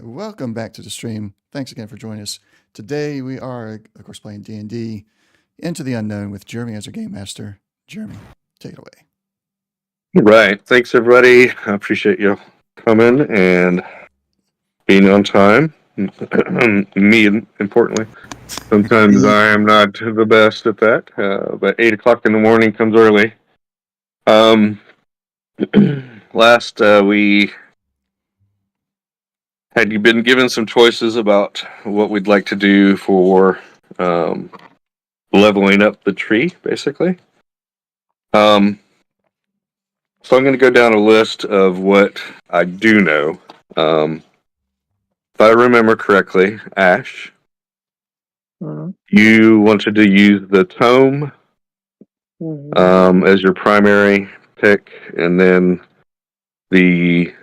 welcome back to the stream. Thanks again for joining us. Today we are, of course, playing D&D Into the Unknown with Jeremy as our game master. Jeremy, take it away. Right. Thanks, everybody. I appreciate you coming and being on time. Me, importantly. Sometimes I am not the best at that, but 8 o'clock in the morning comes early. Last, we had you been given some choices about what we'd like to do for leveling up the tree, basically. So I'm going to go down a list of what I do know. If I remember correctly, Ash, you wanted to use the tome as your primary pick, and then the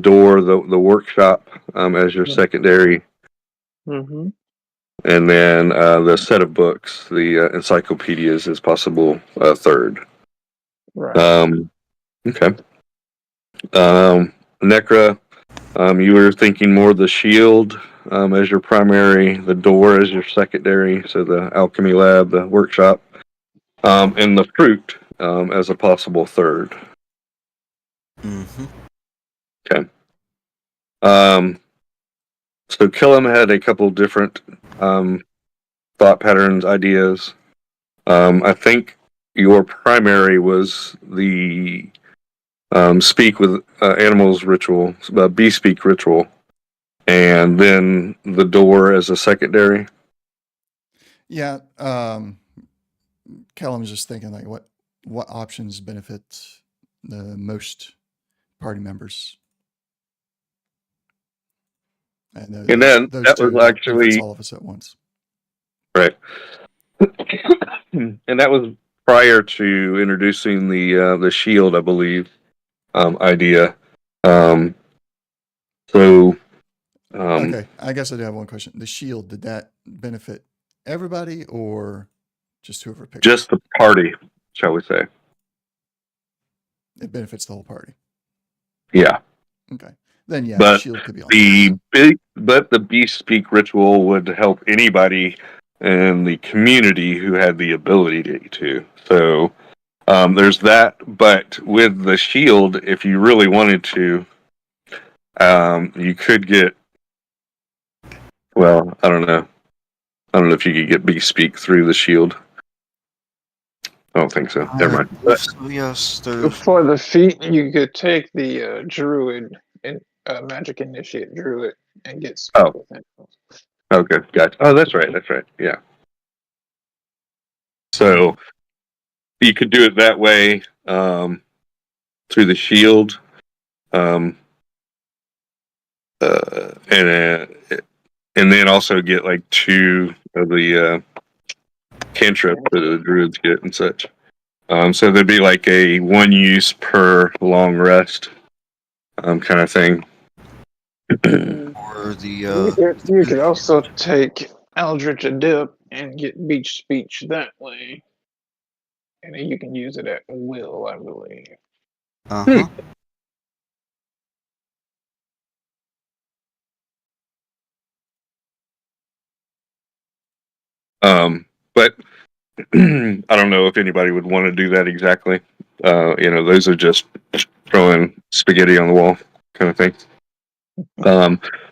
door, the workshop as your secondary, and then the set of books, the encyclopedias, as possible third. Right. Okay. Necra, you were thinking more the shield as your primary, the door as your secondary, so the alchemy lab, the workshop, and the fruit as a possible third. Okay. So Killam had a couple different thought patterns, ideas. I think your primary was the speak with animals ritual, bee speak ritual, and then the door as a secondary. Yeah, Callum's just thinking like what options benefit the most party members. And then that was actually all of us at once. Right. And that was prior to introducing the shield, I believe, idea. Okay, I guess I do have one question. The shield, did that benefit everybody or just whoever picked just it? The party, shall we say. It benefits the whole party. Yeah. Okay. Then yeah, but the shield could be on. But the Beast Speak ritual would help anybody in the community who had the ability to. So there's that. But with the shield, if you really wanted to, you could get. Well, I don't know. I don't know if you could get Beast Speak through the shield. I don't think so. Never mind. But, yes, for the feat, you could take the druid and magic initiate druid and get speak with animals. Okay, gotcha. Oh, that's right. Yeah. So you could do it that way through the shield, and then also get like 2 of the cantrips that the druids get and such. So there'd be like a 1 use per long rest kind of thing. Or you could also take Eldritch Adept and get beach speech that way, and then you can use it at will, I believe. But I don't know if anybody would want to do that exactly. Those are just throwing spaghetti on the wall kind of thing.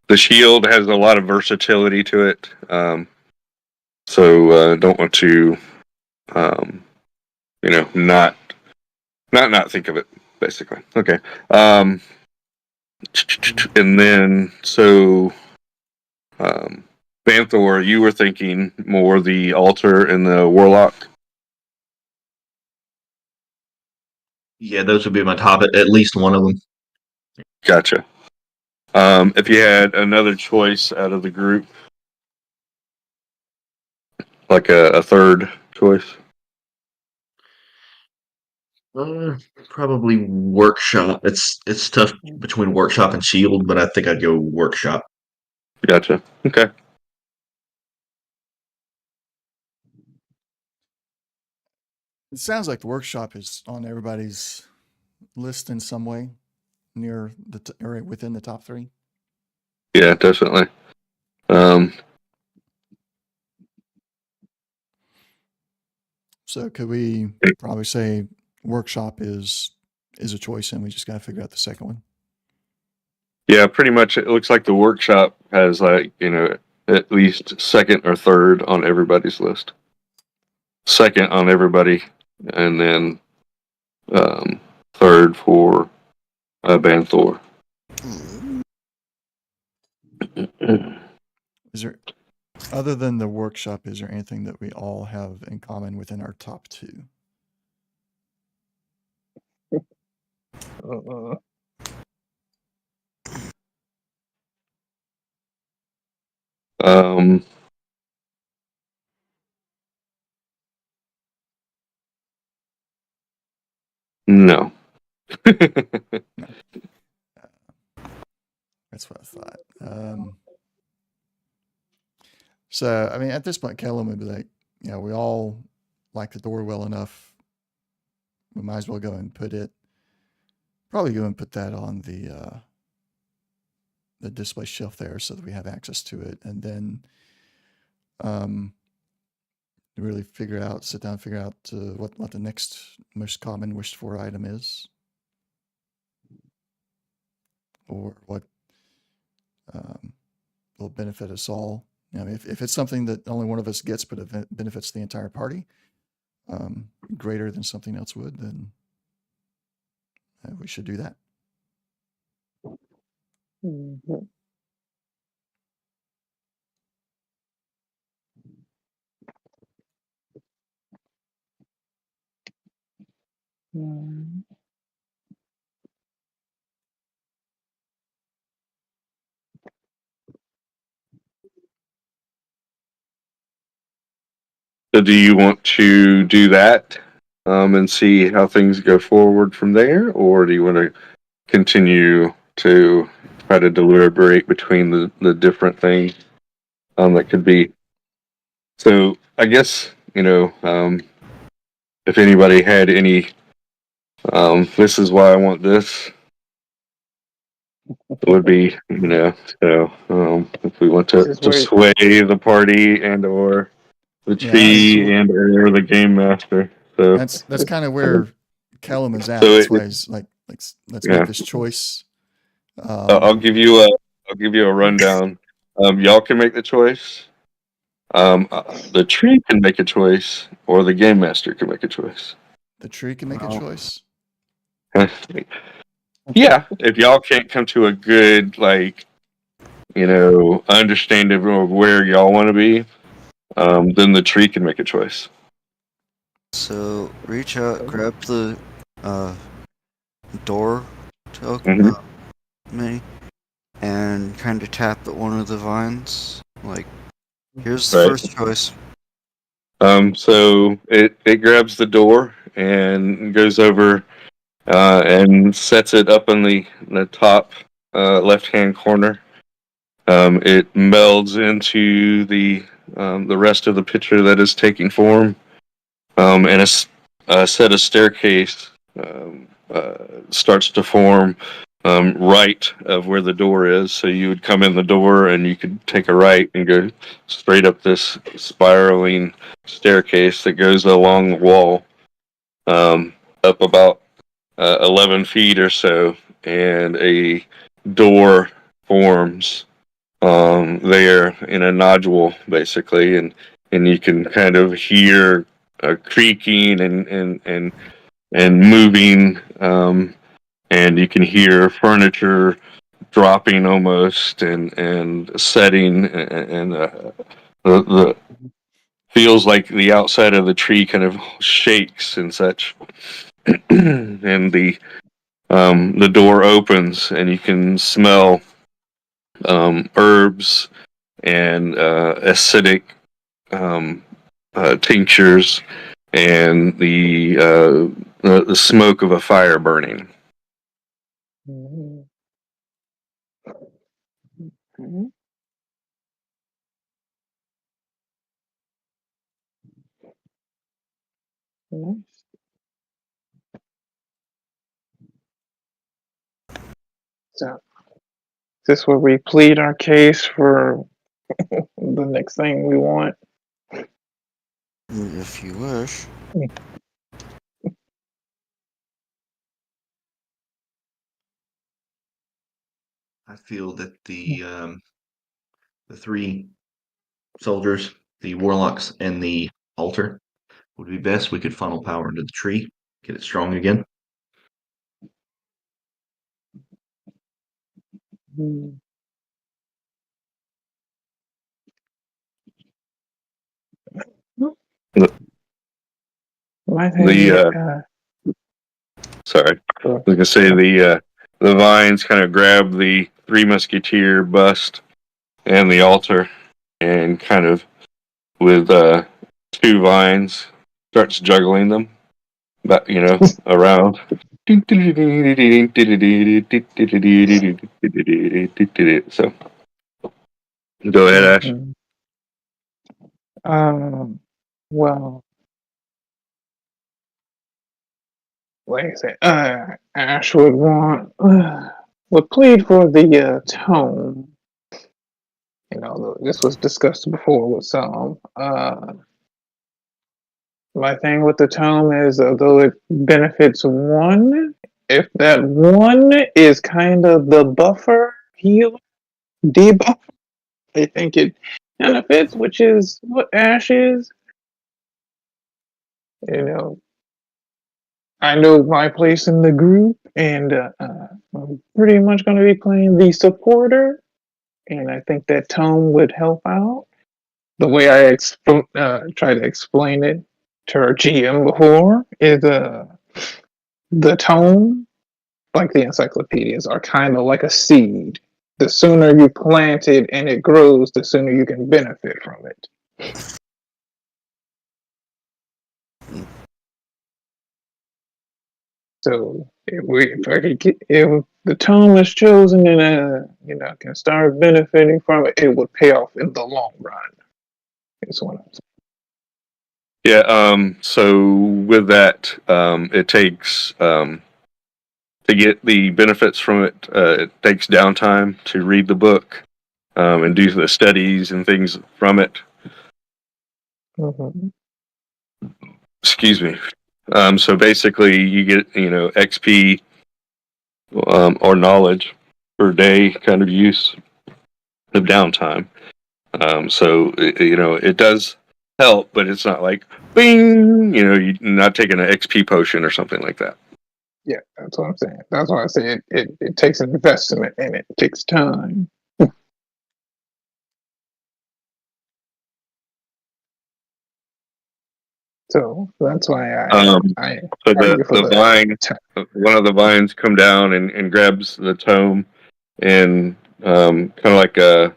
The shield has a lot of versatility to it, so don't want to, not think of it. Basically, okay. And then so, Banthor, you were thinking more the altar and the warlock. Yeah, those would be my top. At least one of them. Gotcha. If you had another choice out of the group, like a third choice, probably workshop. It's tough between workshop and shield, but I think I'd go workshop. Gotcha. Okay. It sounds like the workshop is on everybody's list in some way, near the or within the top 3. Yeah, definitely. So could we probably say workshop is a choice, and we just got to figure out the second one? Yeah, pretty much. It looks like the workshop has like, at least second or third on everybody's list. Second on everybody, and then third for Banthor. Is there, other than the workshop, is there anything that we all have in common within our top two? Uh, Um, no. No. That's what I thought. So, I mean, at this point, Kellum would be like, we all like the door well enough. We might as well go and probably go and put that on the display shelf there so that we have access to it. And then really sit down and figure out what the next most common wished for item is, or what will benefit us all. If it's something that only one of us gets but it benefits the entire party greater than something else would, then we should do that. mhm. Mm. So do you want to do that and see how things go forward from there, or do you want to continue to try to deliberate between the different things that could be? So I guess, if anybody had any, this is why I want this, it would be, so if we want This to, is to where sway the party and or the Yeah, this is tree and or the game master. So that's kind of where Callum is at. so That's why he's like, let's make yeah. this choice. I'll give you a rundown. Y'all can make the choice. The tree can make a choice, or the game master can make a choice. The tree can make a Wow. choice. Yeah, if y'all can't come to a good understanding of where y'all want to be, then the tree can make a choice. So reach out, grab the uh, door token Mhm. mini, and kind of tap at one of the vines. Like, here's the Right. first choice. So it grabs the door and goes over and sets it up in the top left hand corner. It melds into the rest of the picture that is taking form, and a set of staircase starts to form right of where the door is. So you would come in the door and you could take a right and go straight up this spiraling staircase that goes along the wall, up about 11 feet or so, and a door forms there in a nodule, basically, and you can kind of hear creaking and moving, and you can hear furniture dropping almost and setting, and the feels like the outside of the tree kind of shakes and such, and the door opens and you can smell herbs and acidic um, tinctures and the smoke of a fire burning. Mhm. Mhm. Nice. So this where we plead our case for the next thing we want? If you wish. I feel that the three soldiers, the warlocks, and the altar would be best. We could funnel power into the tree, get it strong again. My thing, Sorry, I was gonna say the vines kind of grab the Three Musketeer bust and the altar, and kind of with two vines starts juggling them, but around. So go ahead, Ash. Well, like I said, Ash would would plead for the tome. This was discussed before with some. My thing with the tome is, although it benefits one, if that one is kind of the buffer, heal, debuff, I think it benefits, which is what Ash is. I know my place in the group, and I'm pretty much going to be playing the supporter, and I think that tome would help out. The way I try to explain it to our GM before is the tome, like the encyclopedias, are kind of like a seed. The sooner you plant it and it grows, the sooner you can benefit from it. So if the tome is chosen and can start benefiting from it, it would pay off in the long run. Is what I'm saying. Yeah. So with that, it takes to get the benefits from it. It takes downtime to read the book and do the studies and things from it. Mm-hmm. Excuse me. So basically, you get XP or knowledge per day kind of use of downtime. So it does help, but it's not like bing. You're not taking an XP potion or something like that. Yeah, that's what I'm saying. That's why I say it takes an investment and it takes time. So that's why I So argue for the vine, one of the vines, come down and grabs the tome, and kind of like a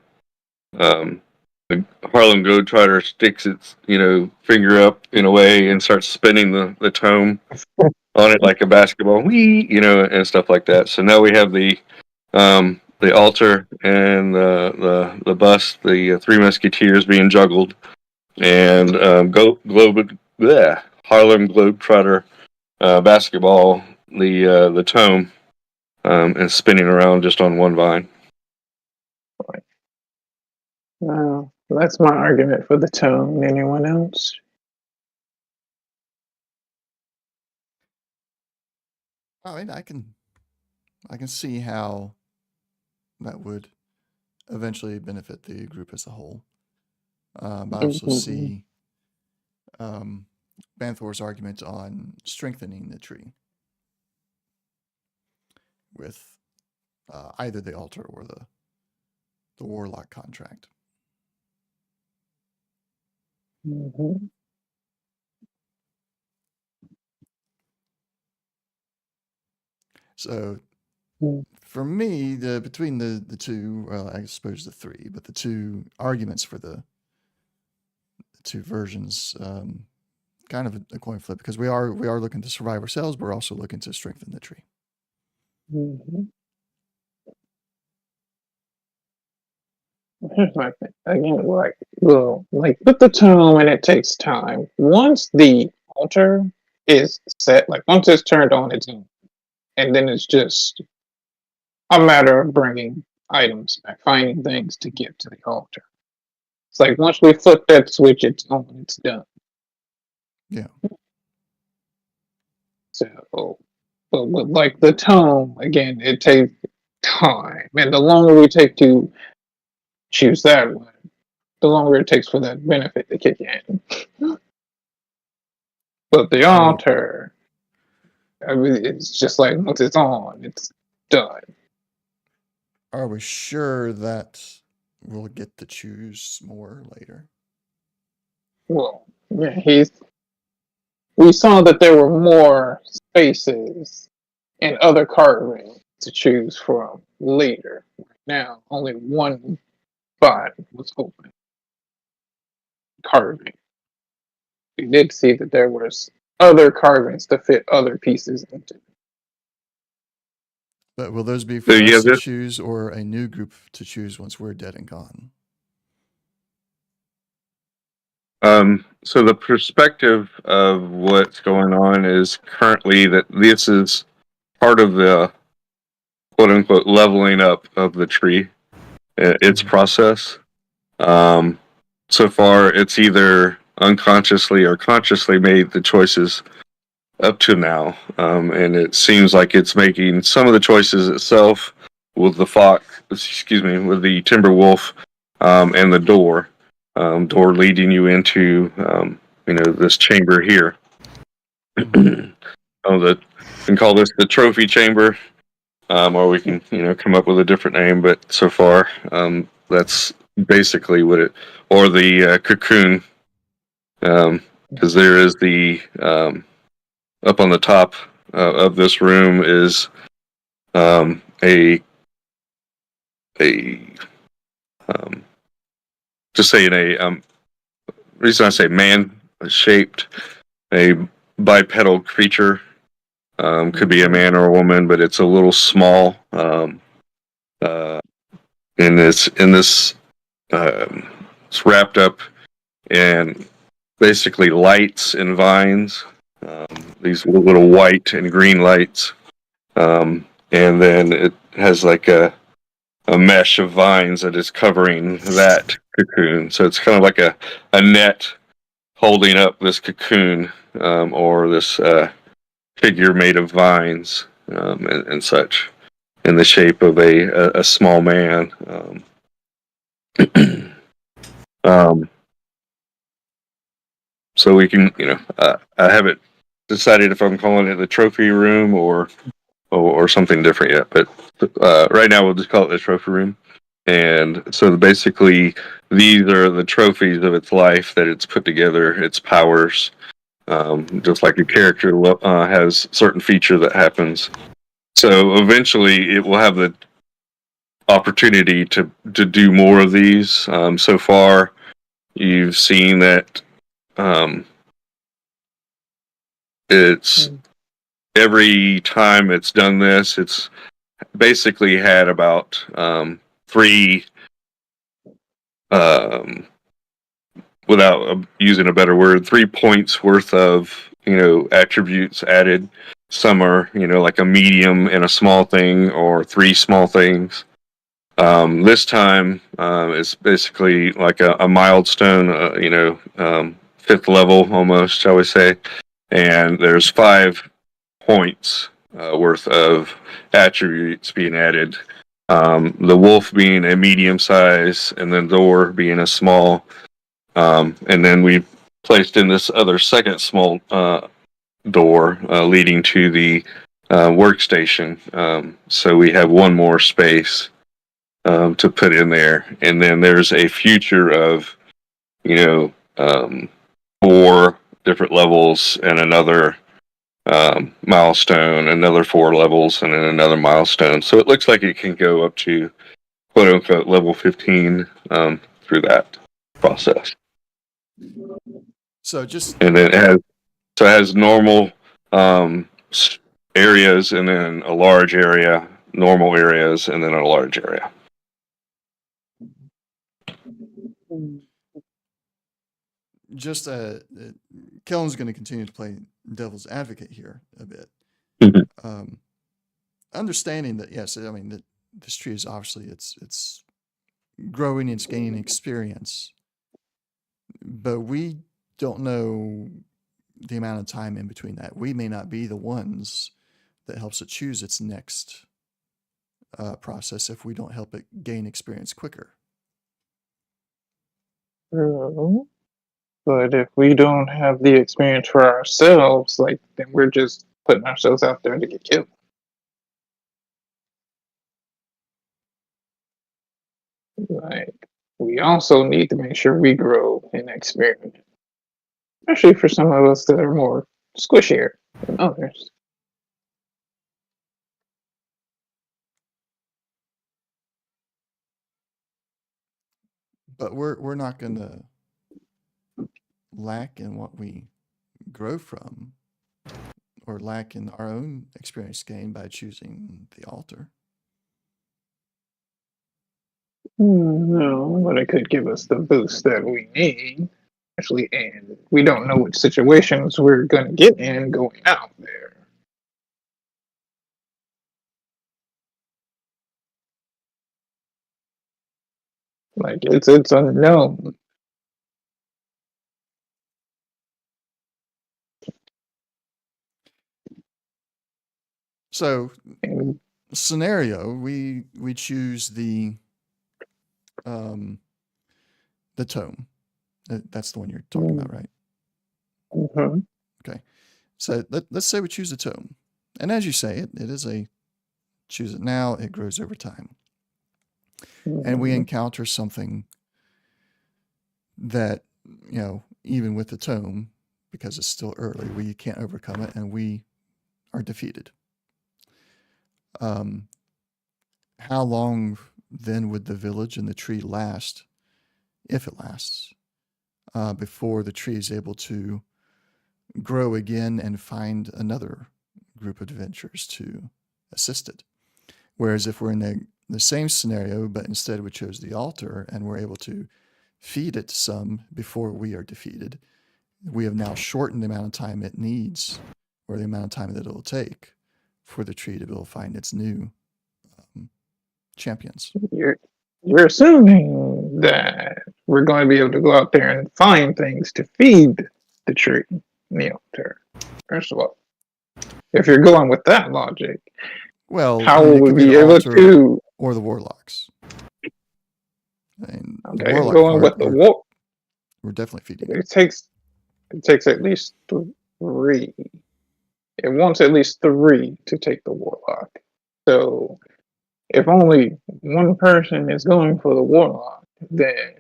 Harlem Globetrotter sticks its finger up in a way and starts spinning the tome on it like a basketball, and stuff like that. So now we have the altar and the bust, the Three Musketeers being juggled, and Harlem Globetrotter basketball, the tome, and spinning around just on one vine. That's my argument for the tone. Anyone else? I mean, I can see how that would eventually benefit the group as a whole. I also see Banthor's argument on strengthening the tree with either the altar or the warlock contract. Mm-hmm. So for me, between the two, well, I suppose the three, but the two arguments for the two versions, kind of a coin flip, because we are looking to survive ourselves, but we're also looking to strengthen the tree. Mm-hmm. Here's my thing. Again, like with the tome, and it takes time. Once the altar is set, like once it's turned on its own, and then it's just a matter of bringing items back, finding things to give to the altar. It's like once we flip that switch, it's on, it's done. Yeah. So, but with like the tome, again, it takes time, and the longer we take to choose that one, the longer it takes for that benefit to kick in. But the Oh. altar, I mean, it's just like once it's on, it's done. Are we sure that we'll get to choose more later? Well, yeah, we saw that there were more spaces and other carvings to choose from later. Now, only one spot was open. Carving. We did see that there was other carvings to fit other pieces into. But will those be So for yeah, us to this choose or a new group to choose once we're dead and gone? so the perspective of what's going on is currently that this is part of the quote unquote leveling up of the tree, its process. So far, it's either unconsciously or consciously made the choices up to now, and it seems like it's making some of the choices itself with the with the timber wolf, and the door leading you into, this chamber here. We can call this the trophy chamber, or we can, come up with a different name. But so far, that's basically what it, or the cocoon, because there is the up on the top of this room is a um, just saying a reason I say man shaped, a bipedal creature. Could be a man or a woman, but it's a little small. And it's wrapped up in basically lights and vines. These little white and green lights, and then it has like a mesh of vines that is covering that cocoon. So it's kind of like a net holding up this cocoon, or this figure made of vines, and such, in the shape of a small man. So we can, I haven't decided if I'm calling it the trophy room or something different yet. But right now we'll just call it the trophy room. And so basically, these are the trophies of its life that it's put together, its powers. Just like a character has certain feature that happens. So eventually, it will have the opportunity to do more of these. So far, you've seen that it's every time it's done this, it's basically had about three, without using a better word, 3 points worth of attributes added. Some are like a medium and a small thing, or 3 small things. This time, it's basically like a milestone, 5th level almost, shall we say. And there's 5 points worth of attributes being added. The wolf being a medium size, and then door being a small. And then we placed in this other second small door leading to the workstation. So we have one more space to put in there. And then there's a future of, 4 different levels and another milestone, another 4 levels, and then another milestone. So it looks like it can go up to quote unquote level 15 through that process. So just And then it has normal areas, and then a large area, normal areas, and then a large area. just Kellen's going to continue to play devil's advocate here a bit. Mhm. Understanding that, yes, I mean that this tree is obviously it's growing, it's gaining experience, but we don't know the amount of time in between that. We may not be the ones that helps it choose its next process if we don't help it gain experience quicker. True. But if we don't have the experience for ourselves, like then we're just putting ourselves out there to get killed. Like we also need to make sure we grow in experience, especially for some of us that are more squishier than others. But we're not going to lack in what we grow from or lack in our own experience gain by choosing the altar. No, but it could give us the boost that we need. Especially, and we don't know which situations we're going to get in going out there. Like it's unknown. So And scenario, we choose the tome. That's the one you're talking about, right? mhm. Okay. So let's say we choose the tome. And as you say, it is a choose it now, it grows over time. And we encounter something that, even with the tome, because it's still early, we can't overcome it and we are defeated. How long then would the village and the tree last, if it lasts, before the tree is able to grow again and find another group of adventurers to assist it? Whereas if we're in the same scenario, but instead we chose the altar and we're able to feed it some before we are defeated, we have now shortened the amount of time it needs, or the amount of time that it'll take for the tree to be able to find its new champions. You're assuming that we're going to be able to go out there and find things to feed the tree, the altar. First of all, if you're going with that logic, Well, how I mean, will it we could be the be able altar to? or the warlocks. And the Okay, warlock going part, with the war. we're definitely feeding it. It takes at least three. It wants at least three to take the warlock. So if only one person is going for the warlock, then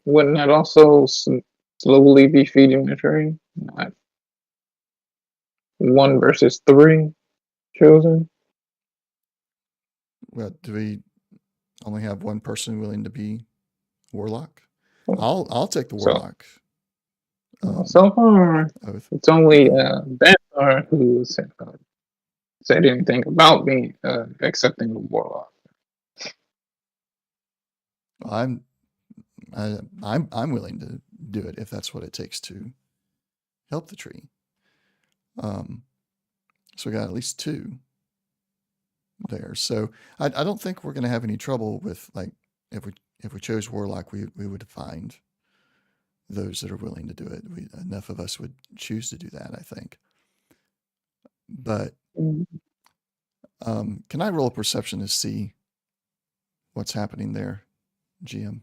wouldn't that also slowly be feeding the tree? Not one versus three chosen. Well, do we only have one person willing to be warlock? Oh, I'll take the So, warlock. so far, Oath. it's only Banthar who said anything about me accepting the warlock. I'm I'm willing to do it if that's what it takes to help the tree. So we got at least two there. So I don't think we're going to have any trouble with, like, if we chose warlock, we would find those that are willing to do it. Enough of us would choose to do that, I think. But can I roll a perception to see what's happening there, GM?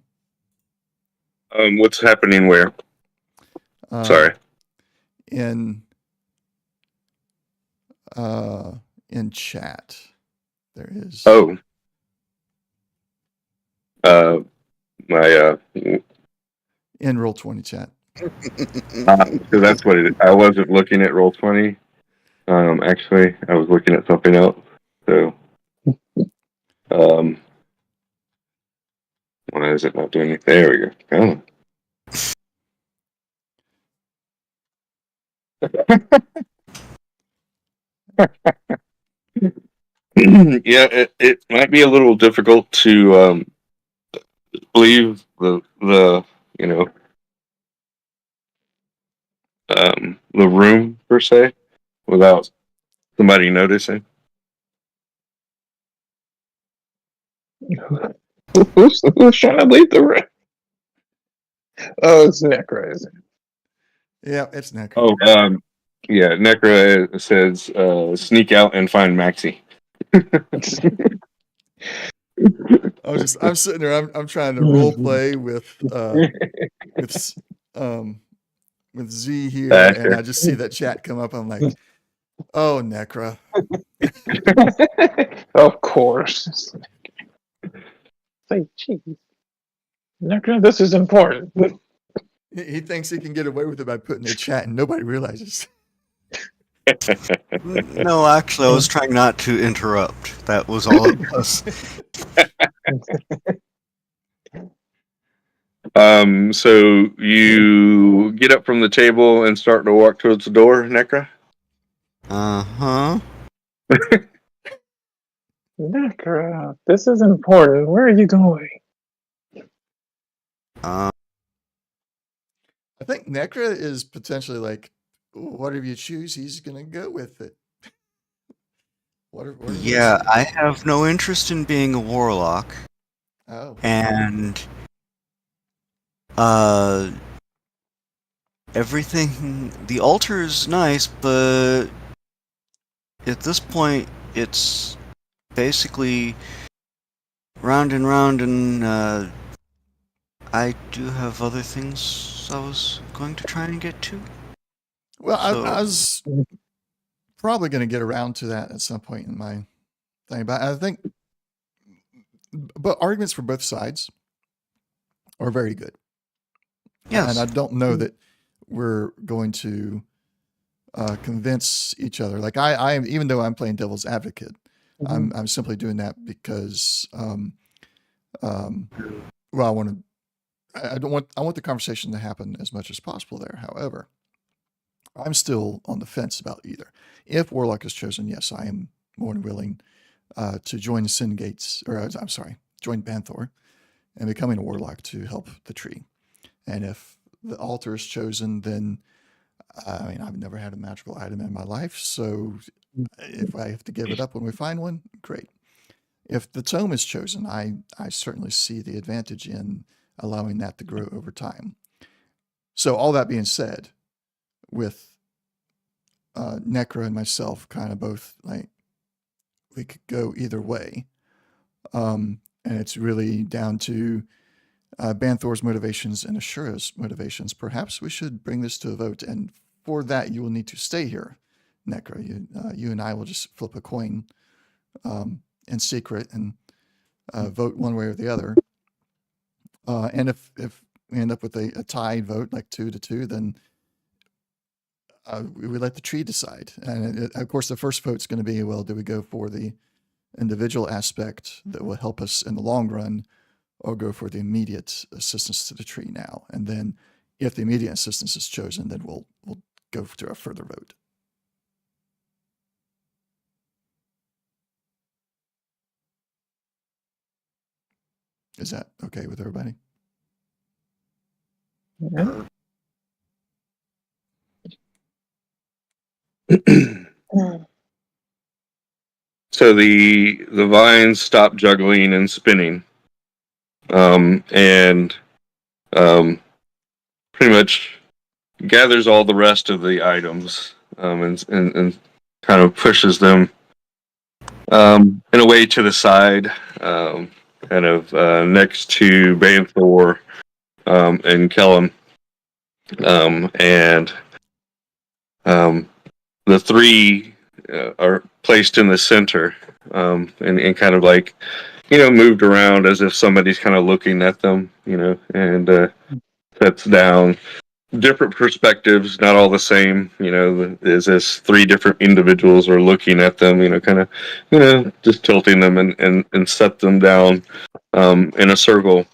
What's happening where? Sorry. In chat, there is. Oh. My In Roll20 chat. so that's what it is. I wasn't looking at Roll20. Actually, I was looking at something else. So, why is it not doing it? There we go. Yeah, it might be a little difficult to believe the the room per se without somebody noticing. Who's trying to leave the room? Oh, it's Necro, isn't Yeah, it's Necro. Oh, yeah. Necra says, "Sneak out and find Maxie." it? I'm sitting there. I'm trying to role play with with Z here, and I just see that chat come up. I'm like, oh, Necra. Of course. Say, geez, Necro, this is important. He thinks he can get away with it by putting a chat, and nobody realizes. No, actually, I was trying not to interrupt. That was all it was. So you get up from the table and start to walk towards the door, Necra? Uh-huh. Necro, this is important. Where are you going? Uh, I think Necra is potentially like, whatever you choose, he's gonna go with it. What yeah, I have no interest in being a warlock. Oh. And everything, the altar is nice, but at this point it's basically round and round, and I do have other things I was going to try and get to. Well, So- I was probably going to get around to that at some point in my thing, but I think, but arguments for both sides are very good. Yes. And I don't know that we're going to convince each other. Like I am, even though I'm playing devil's advocate, I'm simply doing that because, well, I want the conversation to happen as much as possible there. However, I'm still on the fence about either. If Warlock is chosen, yes, I am more than willing to join the Sin Gates, or I'm sorry, join Banthor and becoming a Warlock to help the tree. And if the altar is chosen, then I mean, I've never had a magical item in my life, so if I have to give it up when we find one, great. If the tome is chosen, I certainly see the advantage in allowing that to grow over time. So all that being said, with Necra and myself kind of both like, we could go either way. And it's really down to Banthor's motivations and Ashura's motivations. Perhaps we should bring this to a vote. And for that, you will need to stay here, Necra. You and I will just flip a coin in secret and vote one way or the other. And if we end up with a tied vote, like 2-2, then we let the tree decide. And of course, the first vote's going to be, well, do we go for the individual aspect that will help us in the long run, or go for the immediate assistance to the tree now? And then if the immediate assistance is chosen, then we'll go to a further vote. Is that okay with everybody? Yeah. So the vines stop juggling and spinning, and pretty much gathers all the rest of the items, and kind of pushes them in a way to the side, kind of next to Banthor and Kellum, and the three are placed in the center, and kind of like, moved around as if somebody's kind of looking at them, and sets down different perspectives, not all the same, is this three different individuals are looking at them, kind of, just tilting them and set them down in a circle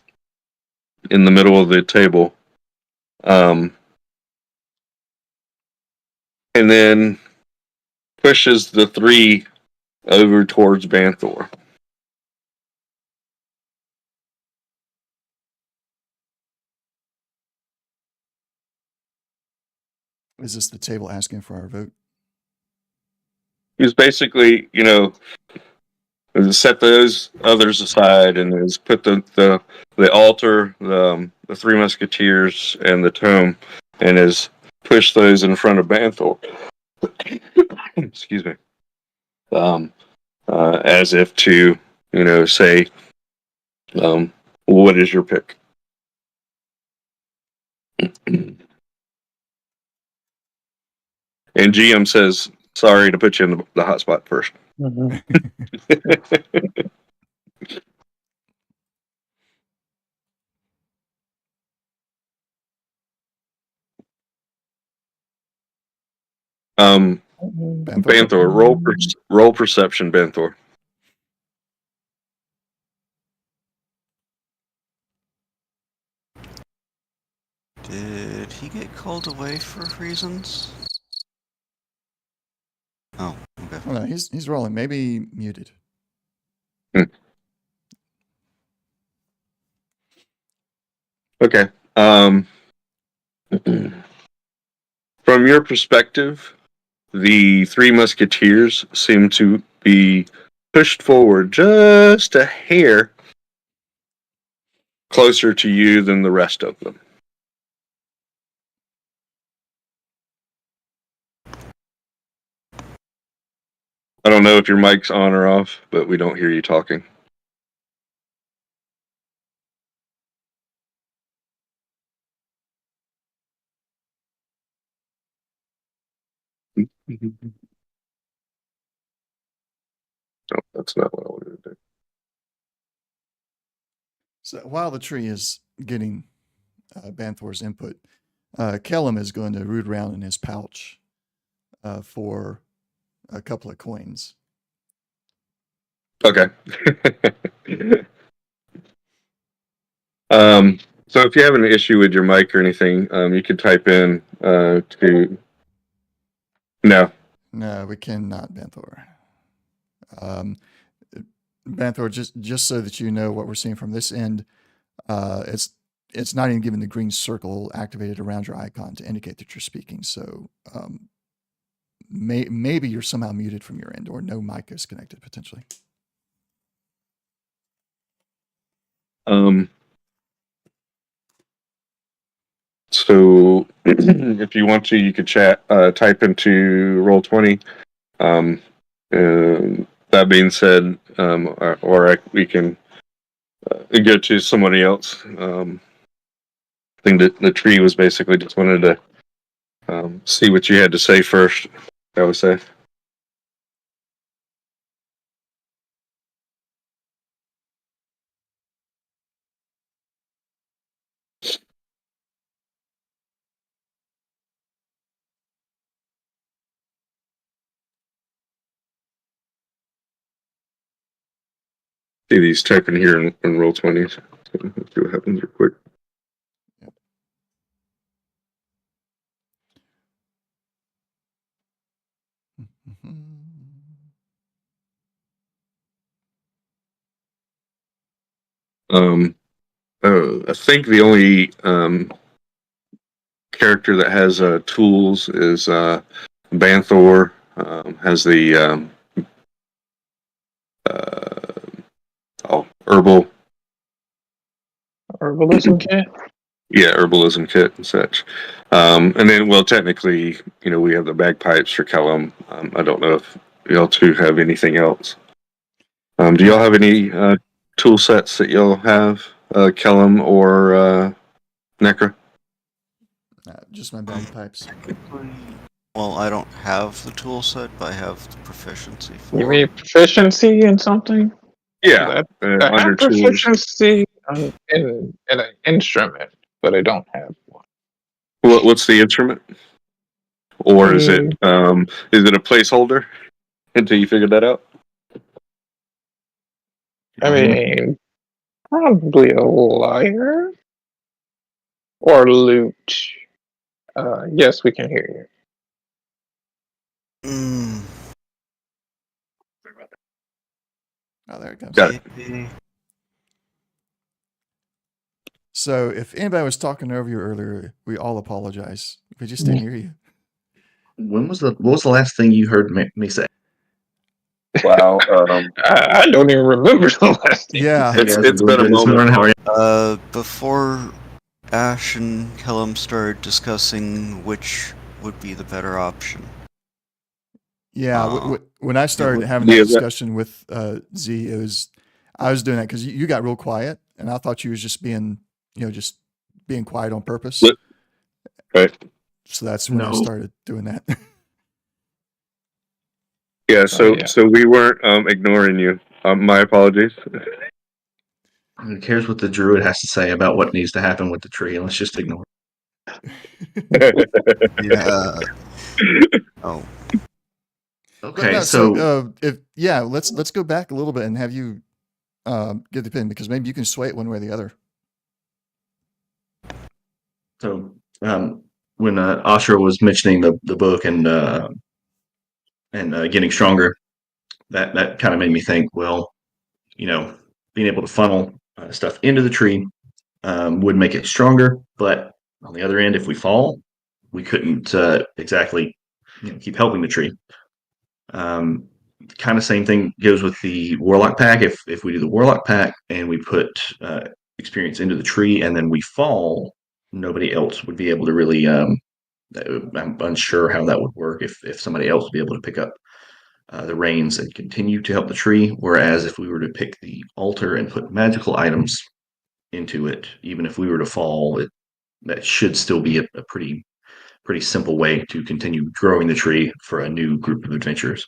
in the middle of the table. And then pushes the three over towards Banthor. Is this the table asking for our vote? He's basically, set those others aside and is put the altar, the Three Musketeers, and the tome, and is push those in front of Banthor. Excuse me. As if to, say, what is your pick? And GM says, sorry to put you in the hot spot first. Mhm. Banthor, roll perception, Banthor. Did he get called away for reasons? Oh, okay. Oh, no, he's rolling. Maybe muted. Okay. From your perspective, the Three Musketeers seem to be pushed forward just a hair closer to you than the rest of them. I don't know if your mic's on or off, but we don't hear you talking. No, that's not what I wanted to do. So while the tree is getting Banthor's input, Kellum is going to root around in his pouch for a couple of coins. Okay. So if you have an issue with your mic or anything, you could type in to... No. No, we cannot, Banthor. Banthor, just so that you know what we're seeing from this end, it's not even giving the green circle activated around your icon to indicate that you're speaking. So maybe you're somehow muted from your end, or no mic is connected potentially. So if you want to, you could type into Roll20. That being said, we can go to somebody else. I think that the tree was basically just wanted to see what you had to say first, I would say. See these typing here in Roll20. So let's see what happens real quick. I think the only character that has tools is Banthor. Has the Herbalism kit. Yeah, herbalism kit and such. And then, well, technically, we have the bagpipes for Kellum. I don't know if y'all two have anything else. Do y'all have any tool sets that y'all have, Kellum or Necra? Just my bagpipes. Well, I don't have the tool set, but I have the proficiency for You mean proficiency in something? Yeah, I under have tools. proficiency in an instrument, but I don't have one. What's the instrument? Or is it a placeholder until you figure that out? I mean, probably a lyre or lute. Yes, we can hear Mm, Oh, there it goes. Got it. maybe. So if anybody was talking over you earlier, we all apologize. We just didn't hear you. What was the last thing you heard me say? Wow. I don't even remember the last name. Yeah. It's been a moment. How are you? Before Ash and Kellum started discussing which would be the better option. Yeah, when I started would- having that Yeah, discussion with Z, I was doing that because you got real quiet, and I thought you was just being, just being quiet on purpose. Look. Right. So that's when I No. started doing that. Yeah. So yeah. so we weren't ignoring you. My apologies. Who cares what the druid has to say about what needs to happen with the tree? Let's just ignore Yeah. Oh. it. But Okay, no, so let's go back a little bit and have you get the pin because maybe you can sway it one way or the other. so when Ashra was mentioning the book and getting stronger, that kind of made me think. Well, being able to funnel stuff into the tree would make it stronger, but on the other end, if we fall, we couldn't exactly keep helping the tree. Kind of same thing goes with the warlock pack. If we do the warlock pack and we put experience into the tree and then we fall, nobody else would be able to really. I'm unsure how that would work if somebody else would be able to pick up the reins and continue to help the tree. Whereas if we were to pick the altar and put magical items into it, even if we were to fall, that should still be a pretty simple way to continue growing the tree for a new group of adventurers.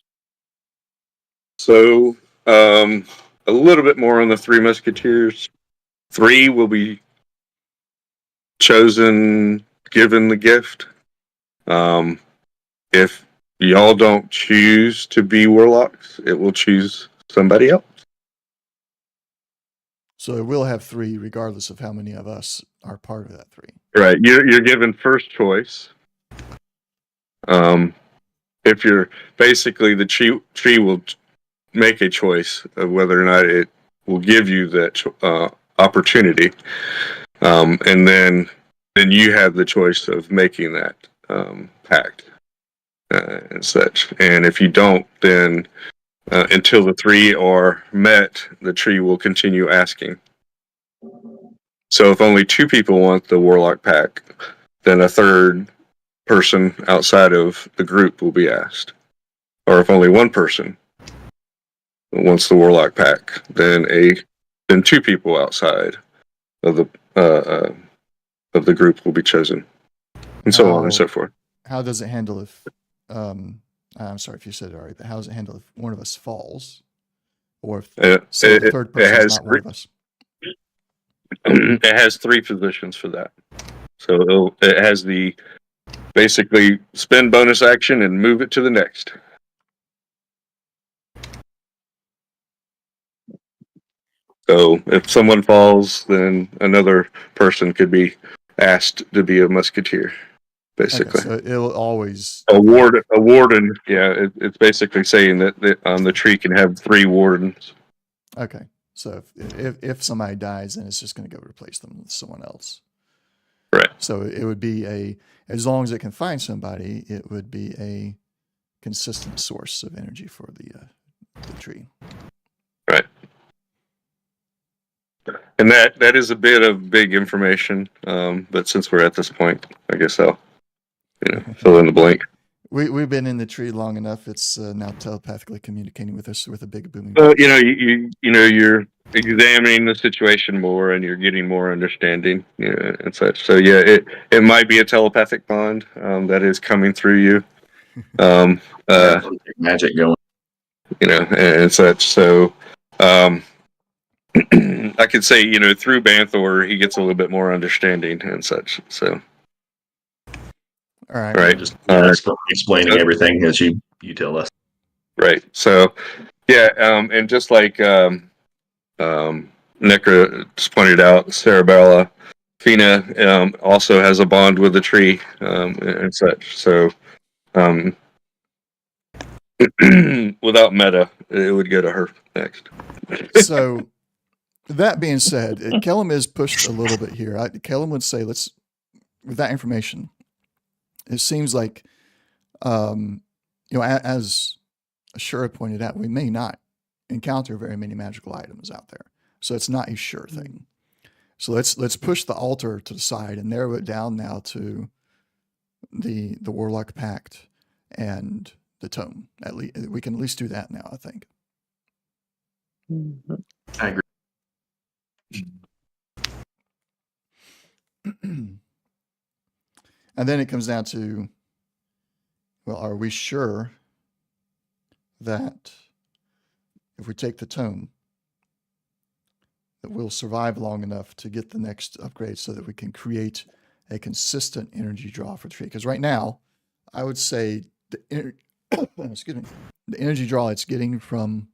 So a little bit more on the Three Musketeers. 3 will be chosen, given the gift. If y'all don't choose to be warlocks, it will choose somebody else. So it will have 3 regardless of how many of us are part of that 3. Right. You're given first choice. If you're basically the tree will make a choice of whether or not it will give you that opportunity, and then you have the choice of making that pact and such. And if you don't, then until the 3 are met, the tree will continue asking. So if only 2 people want the warlock pack, then a third person outside of the group will be asked. Or if only 1 person wants the warlock pack, then 2 people outside of the group will be chosen, and so on and so forth. How does it handle if I'm sorry if you said it already, but how does it handle if one of us falls, or if the third person is not one of us? It has 3 positions for that. So it has the basically spend bonus action and move it to the next. So if someone falls, then another person could be asked to be a musketeer, basically. Okay, so it'll always A warden. Yeah, it's basically saying that the tree can have 3 wardens. Okay, so if somebody dies, then it's just going to go replace them with someone else. Right. So it would be as long as it can find somebody, it would be a consistent source of energy for the tree. Right. And that is a bit of big information, but since we're at this point, I guess I'll fill in the blank. We've been in the tree long enough. It's now telepathically communicating with us with a big booming. You're examining the situation more, and you're getting more understanding, and such. So yeah, it might be a telepathic bond that is coming through you. Magic going. And such. So, I could say, through Banthor, he gets a little bit more understanding and such. So, all right, right, just explaining everything as you tell us. Right. So, yeah, and just like Necra just pointed out, Cerebella, Fina also has a bond with the tree and such. So, without meta, it would go to her next. So, that being said, Kellum is pushed a little bit here. Kellum would say, with that information, it seems like, as Ashura pointed out, we may not encounter very many magical items out there. So it's not a sure thing. So let's push the altar to the side and narrow it down now to the Warlock Pact and the tome. At least we can at least do that now, I think. I agree. And then it comes down to, well, are we sure that if we take the tome, that we'll survive long enough to get the next upgrade so that we can create a consistent energy draw for the tree? Because right now, I would say the excuse me, the energy draw it's getting from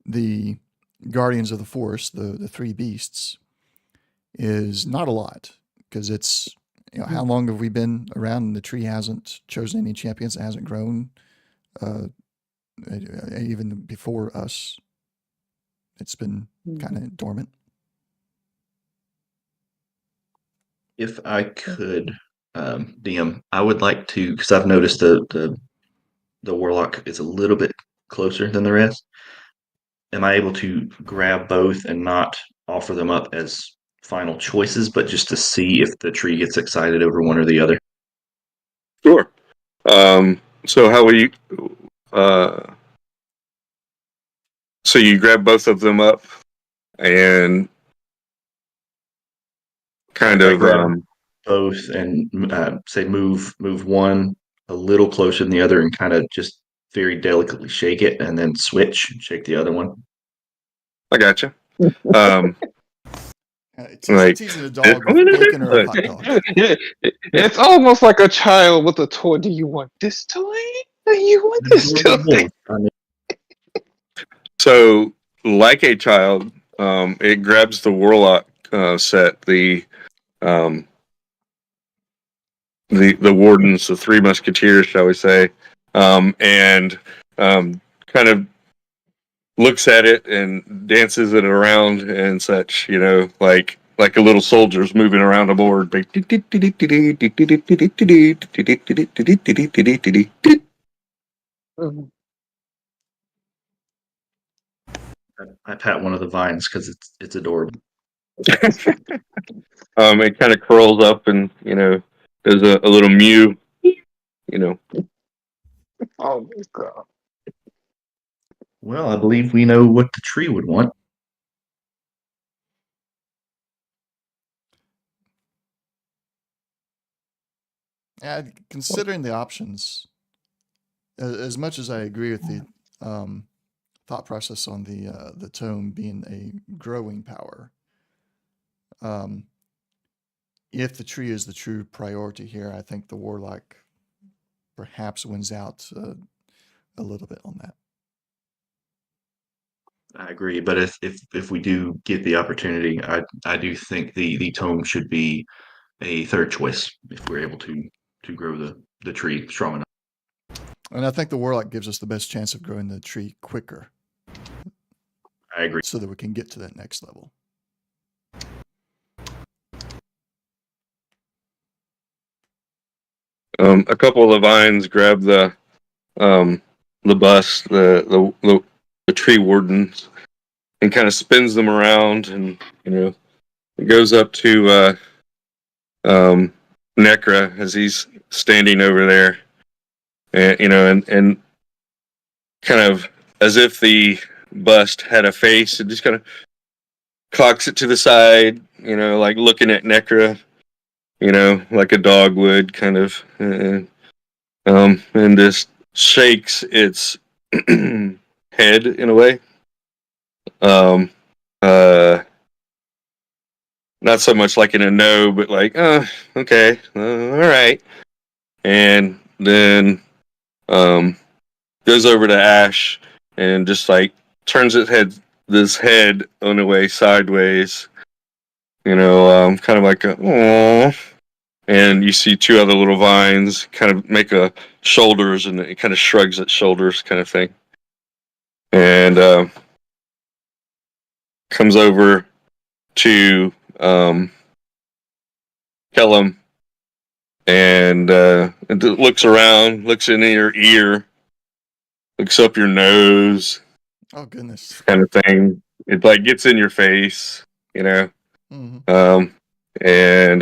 the Guardians of the Forest, the three beasts, is not a lot, because it's, how long have we been around and the tree hasn't chosen any champions, it hasn't grown, even before us. It's been kind of dormant. If I could, DM, I would like to, because I've noticed the warlock is a little bit closer than the rest. Am I able to grab both and not offer them up as final choices, but just to see if the tree gets excited over one or the other? Sure. So how will you? So you grab both of them up and kind I of grab both and say move one a little closer than the other, and kind of just very delicately shake it, and then shake the other one. I gotcha. Teasing a dog with bacon or a hot dog. It's almost like a child with a toy. Do you want this toy? Do you want this toy? So, like a child, it grabs the warlock set, the wardens, the three musketeers, shall we say, and kind of looks at it and dances it around and such, like a little soldier's moving around a board. I pat one of the vines because it's adorable. It kind of curls up and does a little mew. Oh my god! Well, I believe we know what the tree would want. Considering the options, as much as I agree with the thought process on the tome being a growing power, if the tree is the true priority here, I think the warlock perhaps wins out a little bit on that. I agree, but if we do get the opportunity, I do think the tome should be a third choice if we're able to grow the tree strong enough. And I think the warlock gives us the best chance of growing the tree quicker. I agree. So that we can get to that next level. A couple of the vines grab the bust, the tree wardens, and kind of spins them around, and it goes up to Necra as he's standing over there, and kind of as if the bust had a face, it just kind of cocks it to the side, like looking at Necra, like a dog would, kind of, and just shakes its head in a way. Not so much like in a no, but like, okay, all right. And then goes over to Ash and just like turns this head on the way sideways, kind of like a aww. And you see two other little vines kind of make a shoulders, and it kind of shrugs its shoulders, kind of thing. And comes over to Kellum and looks around, looks in your ear, looks up your nose, Oh goodness. kind of thing. It like gets in your face, you know. Hmm. And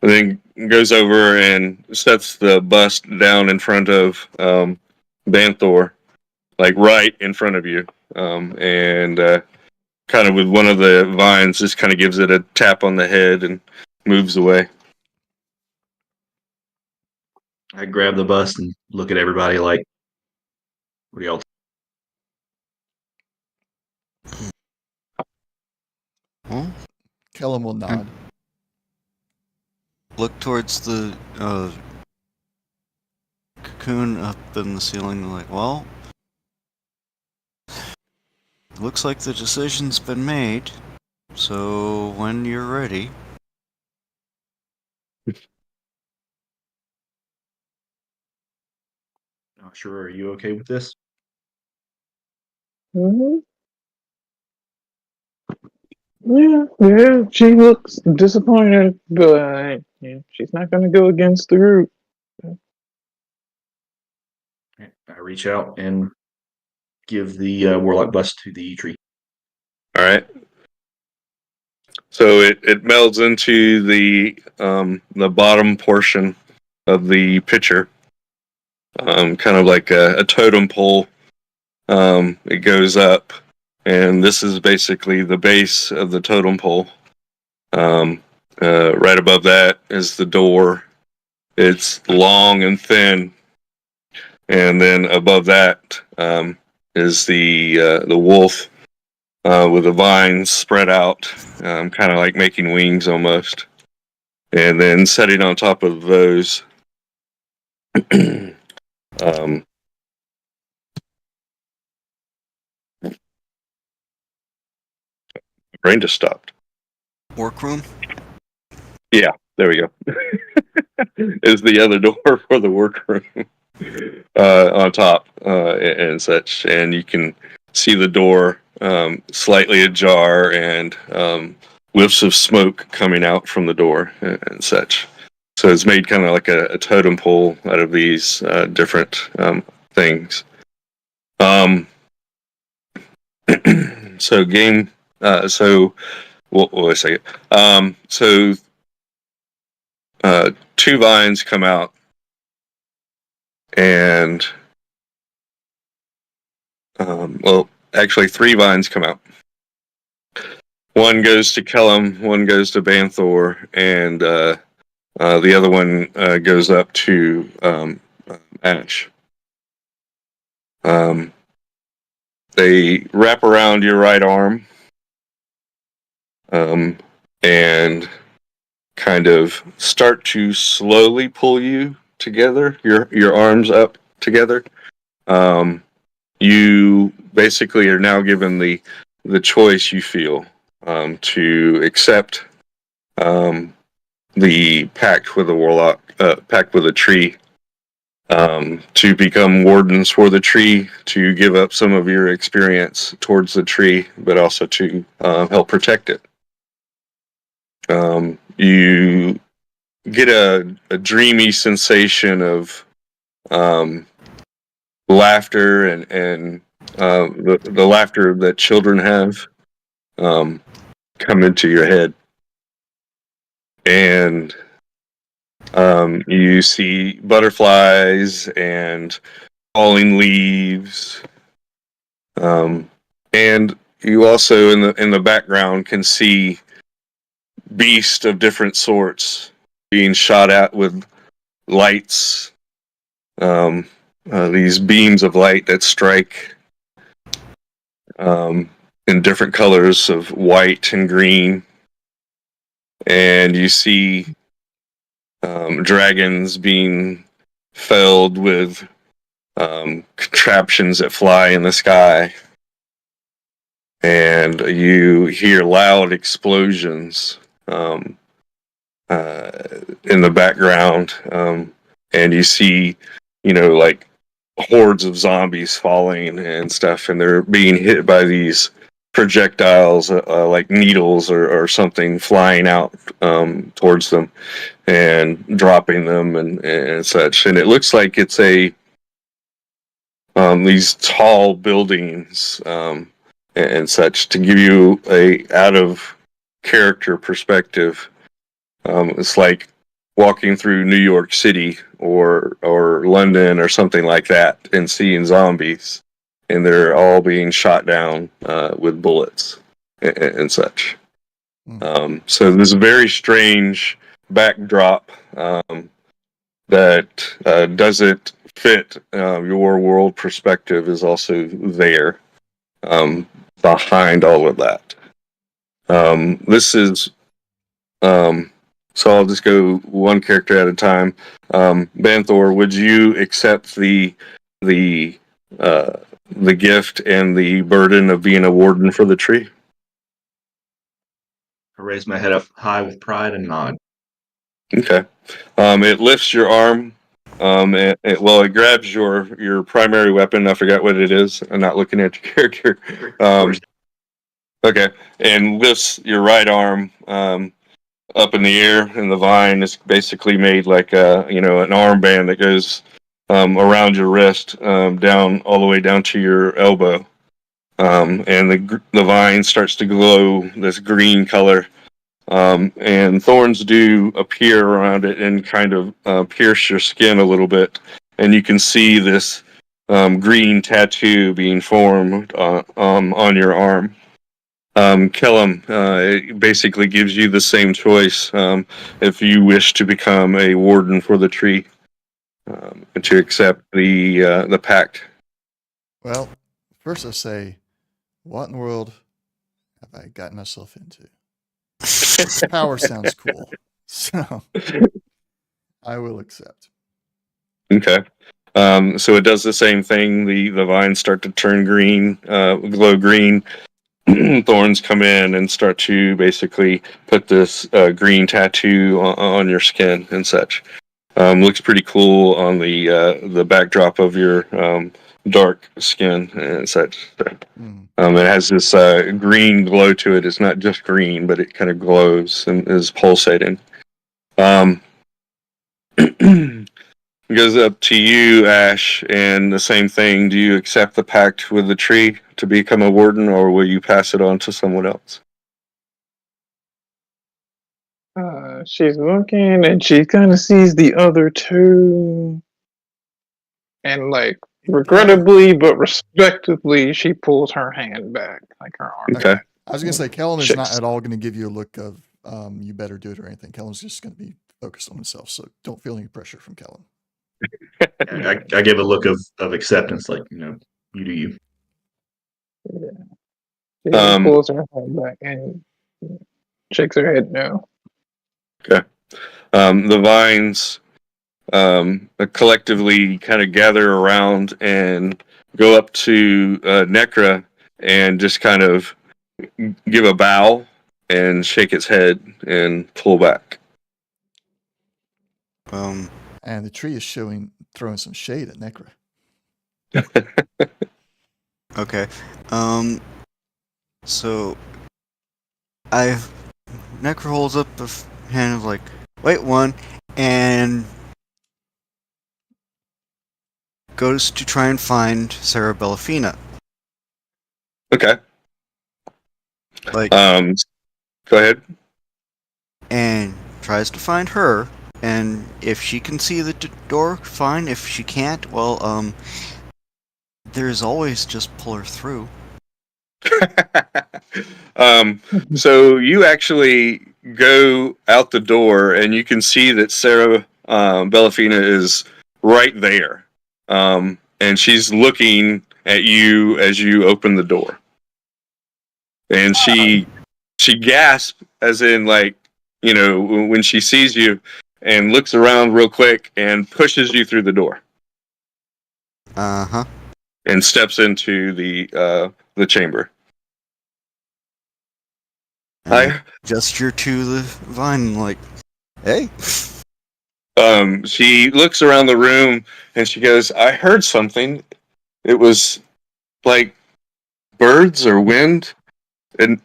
then goes over and sets the bust down in front of Banthor, like right in front of you, and kind of with one of the vines, just kind of gives it a tap on the head and moves away. I grab the bust and look at everybody like, what do y'all? Well, Kellum will nod. look towards the cocoon up in the ceiling, like, well, looks like the decision's been made. So when you're ready. Not sure. Are you okay with this? Mhm. Yeah, she looks disappointed, but yeah, she's not going to go against the group. I reach out and give the warlock bust to the tree. All right. So it melds into the bottom portion of the pitcher, kind of like a totem pole. It goes up, and this is basically the base of the totem pole. Right above that is the door. It's long and thin, and then above that is the wolf with the vines spread out, kind of like making wings almost. And then setting on top of those, brain just stopped. Workroom? Yeah, there we go. Is the other door for the workroom on top and such, and you can see the door slightly ajar and whiffs of smoke coming out from the door and such. So it's made kind of like a totem pole out of these different things. So game. So wait a second. So two vines come out, and well, actually, three vines come out. One goes to Kellum, one goes to Banthor, and the other one goes up to Ash. They wrap around your right arm and kind of start to slowly pull you together, your arms up together. You basically are now given the choice you feel to accept the pact with the warlock, pact with a tree, to become wardens for the tree, to give up some of your experience towards the tree, but also to help protect it. You get a dreamy sensation of laughter and the laughter that children have come into your head. And you see butterflies and falling leaves, and you also in the background can see beasts of different sorts being shot at with lights, these beams of light that strike in different colors of white and green, and you see dragons being felled with contraptions that fly in the sky, and you hear loud explosions in the background, and you see, like hordes of zombies falling and stuff, and they're being hit by these projectiles, like needles or something, flying out towards them and dropping them and such. And it looks like it's a these tall buildings and such to give you a out of character perspective. It's like walking through New York City or London or something like that and seeing zombies, and they're all being shot down with bullets and such. So there's a very strange backdrop that doesn't fit your world perspective is also there behind all of that. This is so I'll just go one character at a time. Banthor, would you accept the gift and the burden of being a warden for the tree? I raise my head up high with pride and nod. Okay. It lifts your arm. It grabs your primary weapon. I forgot what it is. I'm not looking at your character. Okay, and lifts your right arm up in the air, and the vine is basically made like an armband that goes around your wrist, down all the way down to your elbow, and the vine starts to glow this green color. And thorns do appear around it and kind of pierce your skin a little bit, and you can see this green tattoo being formed on your arm. Kellum, it basically gives you the same choice if you wish to become a warden for the tree and to accept the pact. Well, first I say, what in the world have I gotten myself into? This power sounds cool, so I will accept. Okay. So it does the same thing. The vines start to turn green, glow green. Thorns come in and start to basically put this green tattoo on your skin and such. Looks pretty cool on the backdrop of your dark skin and such. It has this green glow to it. It's not just green, but it kind of glows and is pulsating. It goes up to you, Ash, and the same thing. Do you accept the pact with the tree to become a warden, or will you pass it on to someone else? She's looking and she kind of sees the other two, and regrettably but respectively, she pulls her hand back, like her arm. Okay. Back. I was going to say, Kellum is not at all going to give you a look of you better do it or anything. Kellum's just going to be focused on himself, so don't feel any pressure from Kellum. I give a look of acceptance, like, you do you. Yeah. She pulls her hand back and shakes her head no. Okay. The vines collectively kind of gather around and go up to Necra and just kind of give a bow and shake its head and pull back. And the tree is throwing some shade at Necra. Okay. So Necro holds up a hand of like, wait one, and goes to try and find Sarah Bellafina. Okay. Like, go ahead. And tries to find her, and if she can see the door, fine. If she can't, well, there's always just pull her through. So you actually go out the door and you can see that Sarah Bellafina is right there. And she's looking at you as you open the door. And she gasps, as in, like, when she sees you, and looks around real quick and pushes you through the door. Uh-huh. And steps into the chamber. I gesture to the vine, like, hey. She looks around the room and she goes, I heard something. It was like birds or wind, and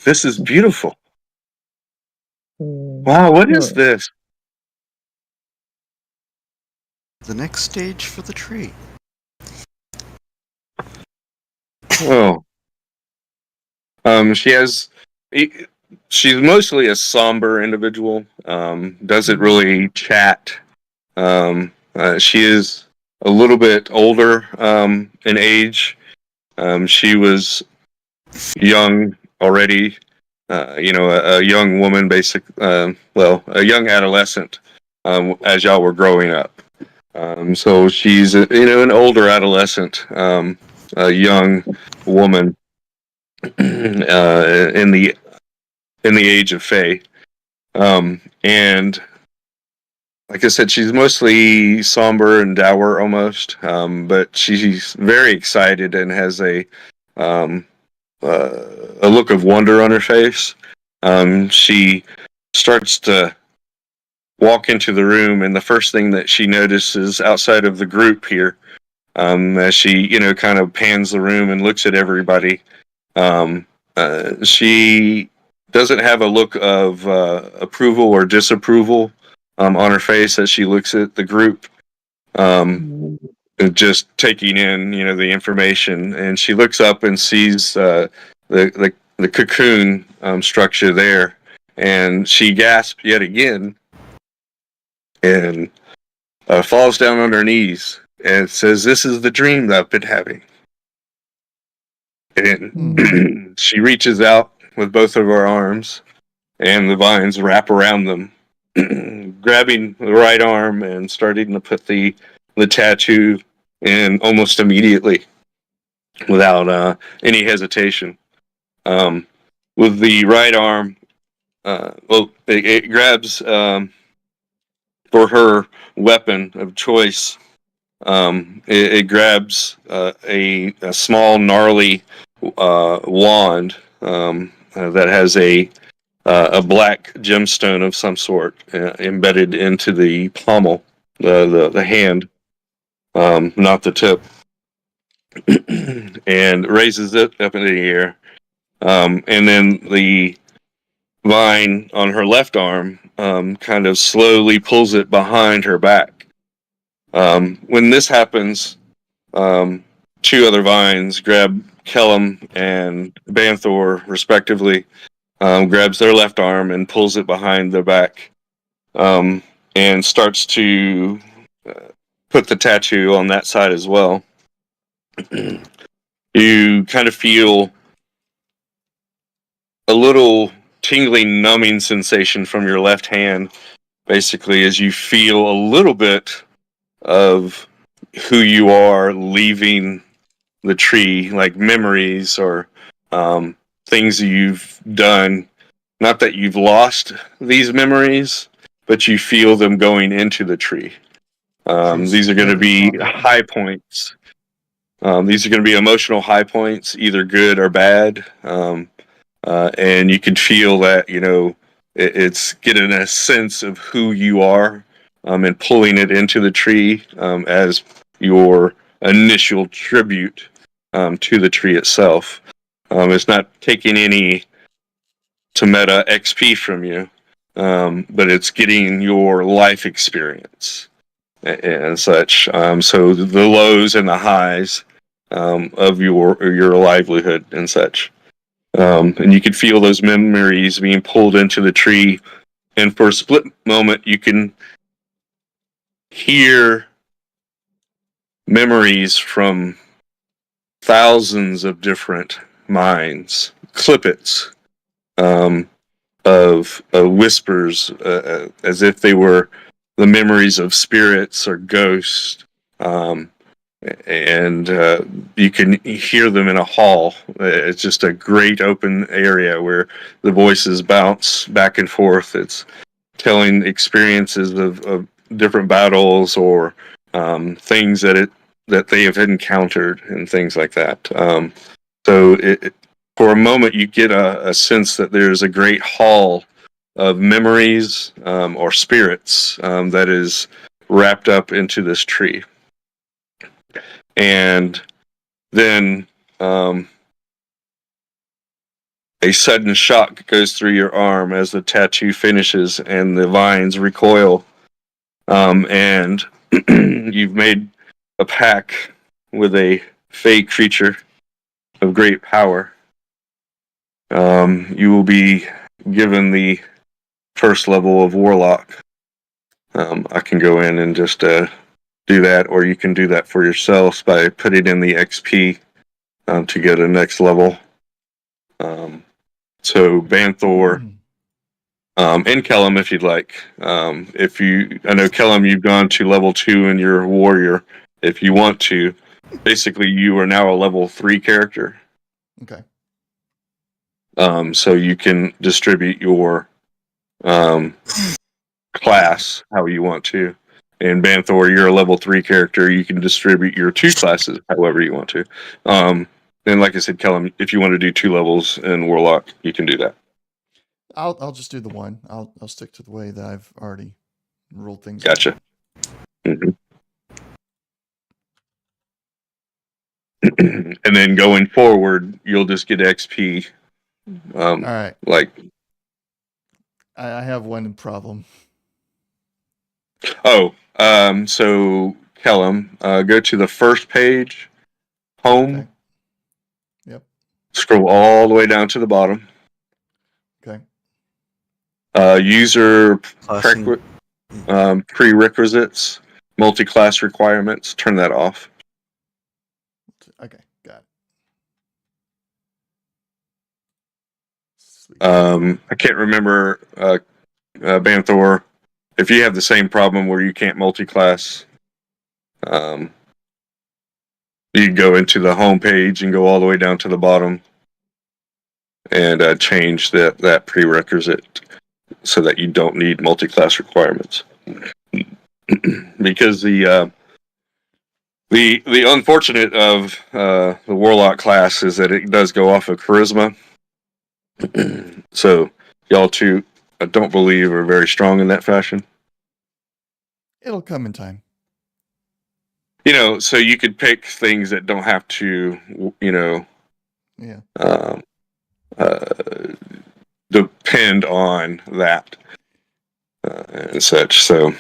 this is beautiful. Wow, what is this? The next stage for the tree. She has. She's mostly a somber individual. Doesn't really chat. She is a little bit older in age. She was young already. A young woman, a young adolescent, as y'all were growing up. So she's an older adolescent, a young woman in the age of Fae. And like I said, she's mostly somber and dour almost, but she's very excited and has um, a look of wonder on her face. She starts to walk into the room, and the first thing that she notices outside of the group here, as she kind of pans the room and looks at everybody, she doesn't have a look of approval or disapproval on her face as she looks at the group, just taking in the information. And she looks up and sees the cocoon structure there, and she gasps yet again and falls down on her knees and says, "This is the dream that I've been having." And she reaches out with both of her arms, and the vines wrap around them, grabbing the right arm and starting to put the tattoo in almost immediately without any hesitation. With the right arm, it grabs for her weapon of choice. It grabs a small, gnarly wand that has a black gemstone of some sort embedded into the pommel, the hand, not the tip, and raises it up in the air. And then the vine on her left arm kind of slowly pulls it behind her back. When this happens, two other vines grab Kellum and Banthor, respectively, grabs their left arm and pulls it behind their back, and starts to put the tattoo on that side as well. You kind of feel a little tingling, numbing sensation from your left hand, basically, as you feel a little bit of who you are leaving the tree, like memories or things you've done. Not that you've lost these memories, but you feel them going into the tree. These are going to be high points. These are going to be emotional high points, either good or bad. And you can feel that, it's getting a sense of who you are, and pulling it into the tree as your initial tribute to the tree itself. It's not taking any meta XP from you, but it's getting your life experience and such. So the lows and the highs of your livelihood and such. And you can feel those memories being pulled into the tree. And for a split moment, you can hear memories from thousands of different minds, clippets of whispers, as if they were the memories of spirits or ghosts. And you can hear them in a hall. It's just a great open area where the voices bounce back and forth. It's telling experiences of different battles or things that they have encountered and things like that. So for a moment, you get a sense that there's a great hall of memories or spirits that is wrapped up into this tree. And then a sudden shock goes through your arm as the tattoo finishes and the vines recoil. And you've made a pact with a fey creature of great power. You will be given the first level of Warlock. I can go in and just do that, or you can do that for yourselves by putting in the XP to get a next level. So Banthor and Kellum, if you'd like. I know Kellum, you've gone to level 2 in your warrior. If you want to, basically you are now a level 3 character. Okay. So you can distribute your class how you want to. In Banthor, you're a level 3 character. You can distribute your 2 classes however you want to. And like I said, Kellum, if you want to do 2 levels in Warlock, you can do that. I'll just do the one. I'll stick to the way that I've already ruled things out. Gotcha. Mm-hmm. And then going forward, you'll just get XP. All right. Like, I have one problem. so Kellum, go to the first page, home. Okay. Yep. Scroll all the way down to the bottom. Okay. User Classing. prerequisites, multi-class requirements. Turn that off. Okay. Got it. Sweet. I can't remember Banthor. If you have the same problem where you can't multi-class, you go into the home page and go all the way down to the bottom and change that prerequisite so that you don't need multi-class requirements. Because the unfortunate of the Warlock class is that it does go off of charisma. So y'all two, I don't believe, are very strong in that fashion. It'll come in time. So you could pick things that don't have to, Yeah. depend on that and such. So,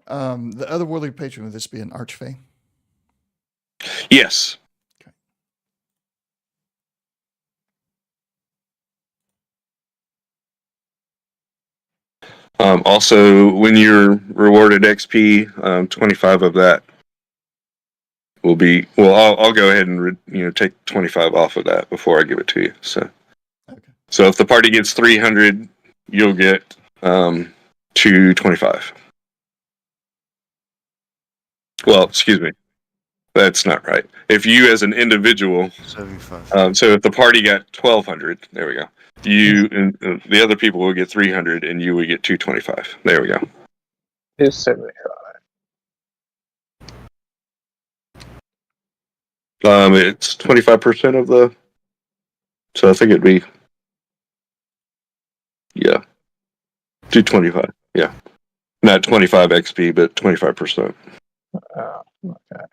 The other worldly patron, would this be an archfey? yes. Okay. Also, when you're rewarded XP, 25 of that will be. Well, I'll go ahead and take 25 off of that before I give it to you. So, Okay. if the party gets 300, you'll get 225. Well, excuse me, that's not right. If you, as an individual, 75. so if the party got 1,200, there we go. You and the other people will get 300, and you would get 225. There we go. It's 75. It's 25% of the. So I think it'd be. Yeah. 225. Yeah. Not 25 XP, but 25%. Okay.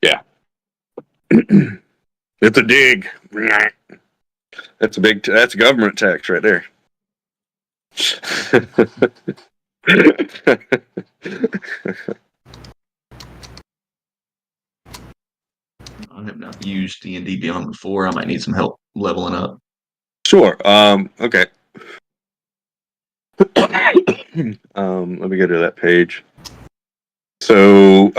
Yeah. It's a dig. That's government tax right there. I have not used D&D Beyond before. I might need some help leveling up. Sure. Okay. Let me go to that page. So,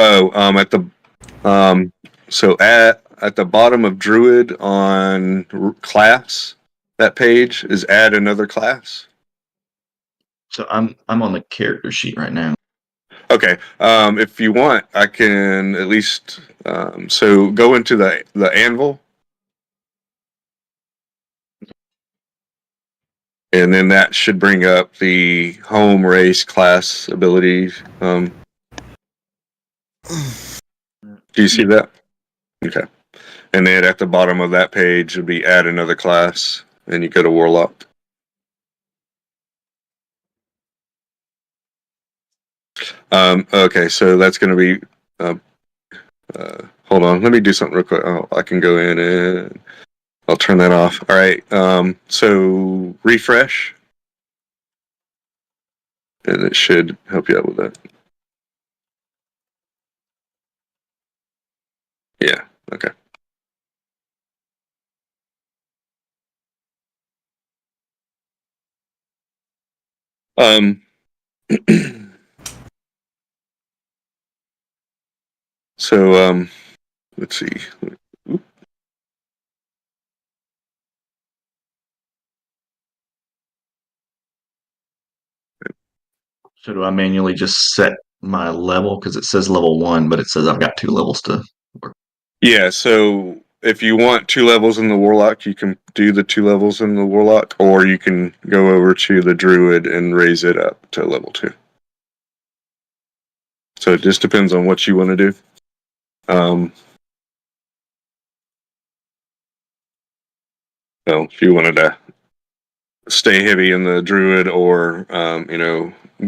at the bottom of Druid on class, that page is add another class. So I'm on the character sheet right now. Okay. If you want, I can at least so go into the anvil. And then that should bring up the home race class abilities. Do you see that? Okay. And then at the bottom of that page would be add another class, and you go to Warlock. Okay, so that's going to be. Hold on, let me do something real quick. Oh, I can go in and I'll turn that off. All right. So refresh, and it should help you out with that. Yeah. Okay. Um, so let's see. So do I manually just set my level? Because it says level 1, but it says I've got 2 levels to work. Yeah, so if you want 2 levels in the Warlock, you can do the 2 levels in the Warlock, or you can go over to the Druid and raise it up to level 2. So it just depends on what you want to do. So if you wanted to stay heavy in the Druid, or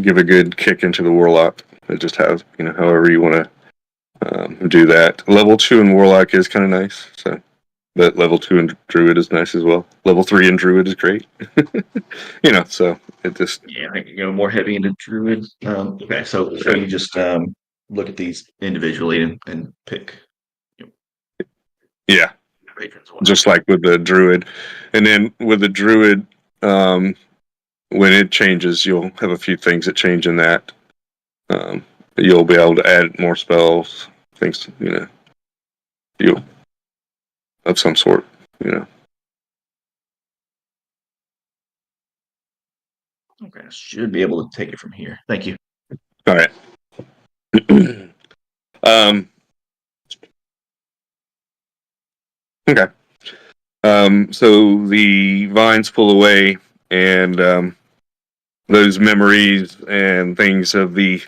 give a good kick into the Warlock, it just has however you want to do that. Level 2 in Warlock is kind of nice, so. But level 2 in Druid is nice as well. Level 3 in Druid is great. So it just... Yeah, I can go more heavy into Druid. Okay, so you just look at these individually and pick. Yeah, patrons. just like with the Druid. And then with the Druid, when it changes, you'll have a few things that change in that. You'll be able to add more spells, things, you of some sort, Okay, I should be able to take it from here. Thank you. All right. Okay. So the vines pull away, and those memories and things of the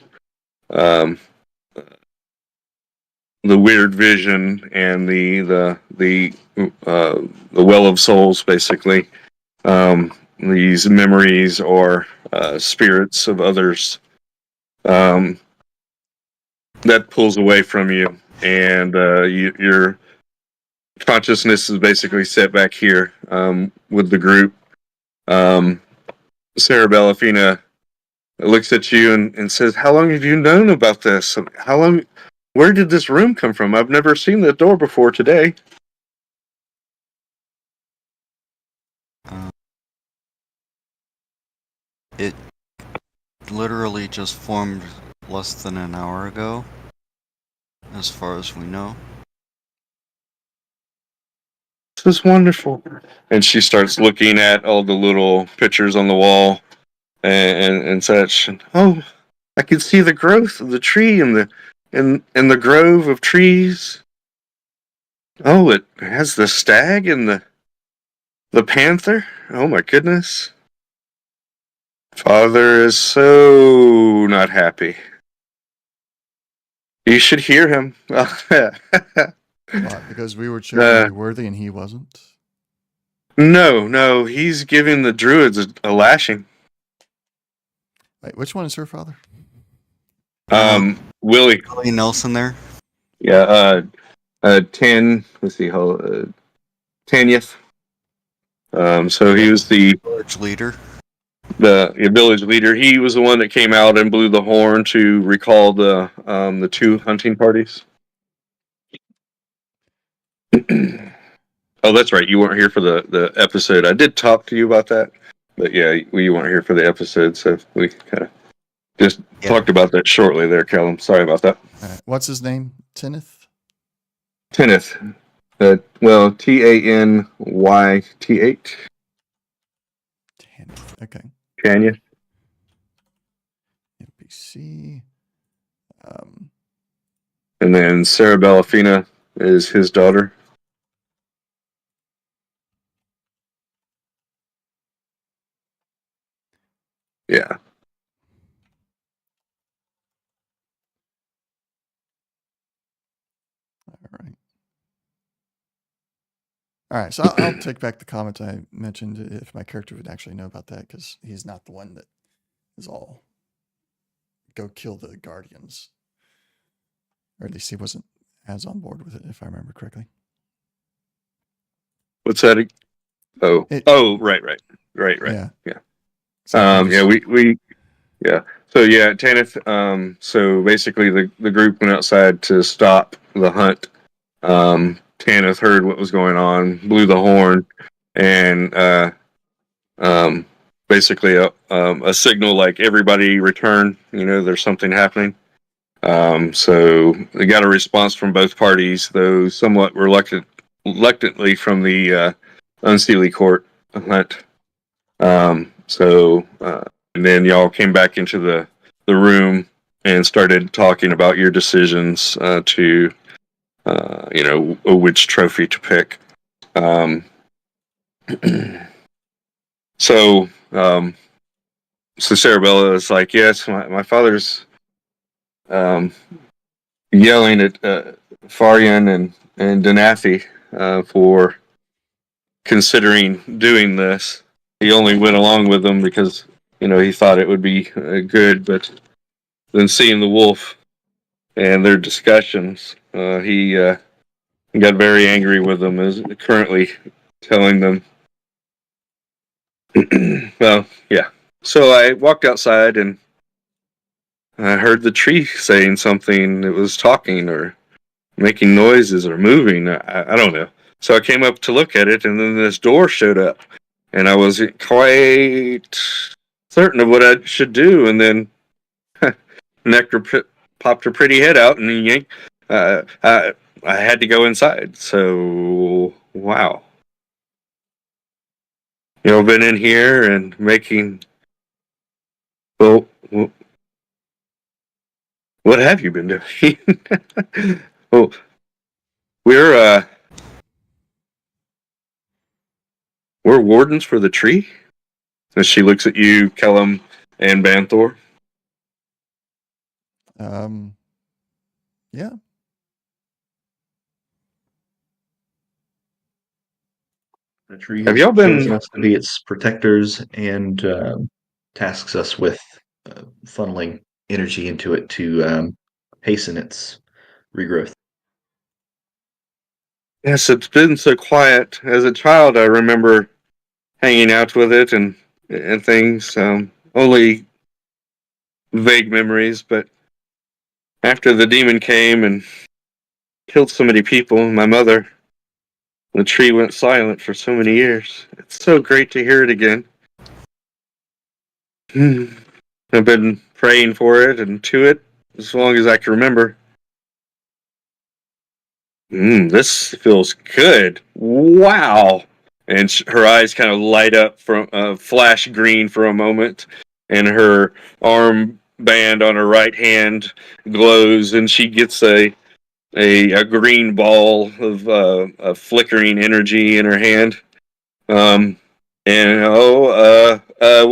weird vision and the well of souls, basically. These memories or spirits of others that pulls away from you, and your consciousness is basically set back here with the group. Sarah Bellafina looks at you and says, "How long have you known about this? How long? Where did this room come from? I've never seen the door before today." It literally just formed less than an hour ago, as far as we know. This is wonderful. And she starts looking at all the little pictures on the wall and such. Oh, I can see the growth of the tree and the grove of trees. Oh, it has the stag and the panther. Oh my goodness. Father is so not happy. You should hear him. Why? Because we were chosen to be worthy and he wasn't? No, he's giving the druids a lashing. Wait, which one is her father? Willie Nelson there. Yeah, 10. Let's see how 10th. So he was the village leader. The village leader. He was the one that came out and blew the horn to recall the 2 hunting parties. Oh, that's right. You weren't here for the episode. I did talk to you about that, but yeah, you weren't here for the episode, so we kind of just talked about that shortly there, Callum. Sorry about that. What's his name? Tenneth? Tenneth. Well, Tanyth. Tenneth. Okay. Tanya. NPC. And then Sarah Bellafina is his daughter. Yeah. All right, so I'll take back the comment I mentioned if my character would actually know about that, because he's not the one that is all go kill the guardians. Or at least he wasn't as on board with it, if I remember correctly. What's that? Right. Yeah. So yeah, Tanith. So basically, the group went outside to stop the hunt. Tanith heard what was going on, blew the horn, and basically a signal like everybody return. There's something happening. So they got a response from both parties, though somewhat reluctantly from the Unseelie Court hunt. And then y'all came back into the room and started talking about your decisions to which trophy to pick. So Cerebella is like, yes, my father's yelling at Farian and Denathi for considering doing this. He only went along with them because he thought it would be good, but then seeing the wolf and their discussions, he got very angry with them. Is currently telling them. Well, yeah. So I walked outside and I heard the tree saying something. It was talking or making noises or moving. I don't know. So I came up to look at it, and then this door showed up, and I was quite certain of what I should do. And then Nectar popped her pretty head out, and yanked. I had to go inside. So wow. Been in here and making. Well, what have you been doing? Well, we're wardens for the tree. As she looks at you, Kellum and Banthor. Yeah. The tree Have y'all been- chosen us to be its protectors and tasks us with funneling energy into it to hasten its regrowth. Yes, it's been so quiet. As a child, I remember hanging out with it and things. Only vague memories, but after the demon came and killed so many people, my mother, the tree went silent for so many years. It's so great to hear it again. I've been praying for it and to it as long as I can remember. This feels good. Wow. And her eyes kind of light up from flash green for a moment, and her arm band on her right hand glows, and she gets a green ball of flickering energy in her hand. What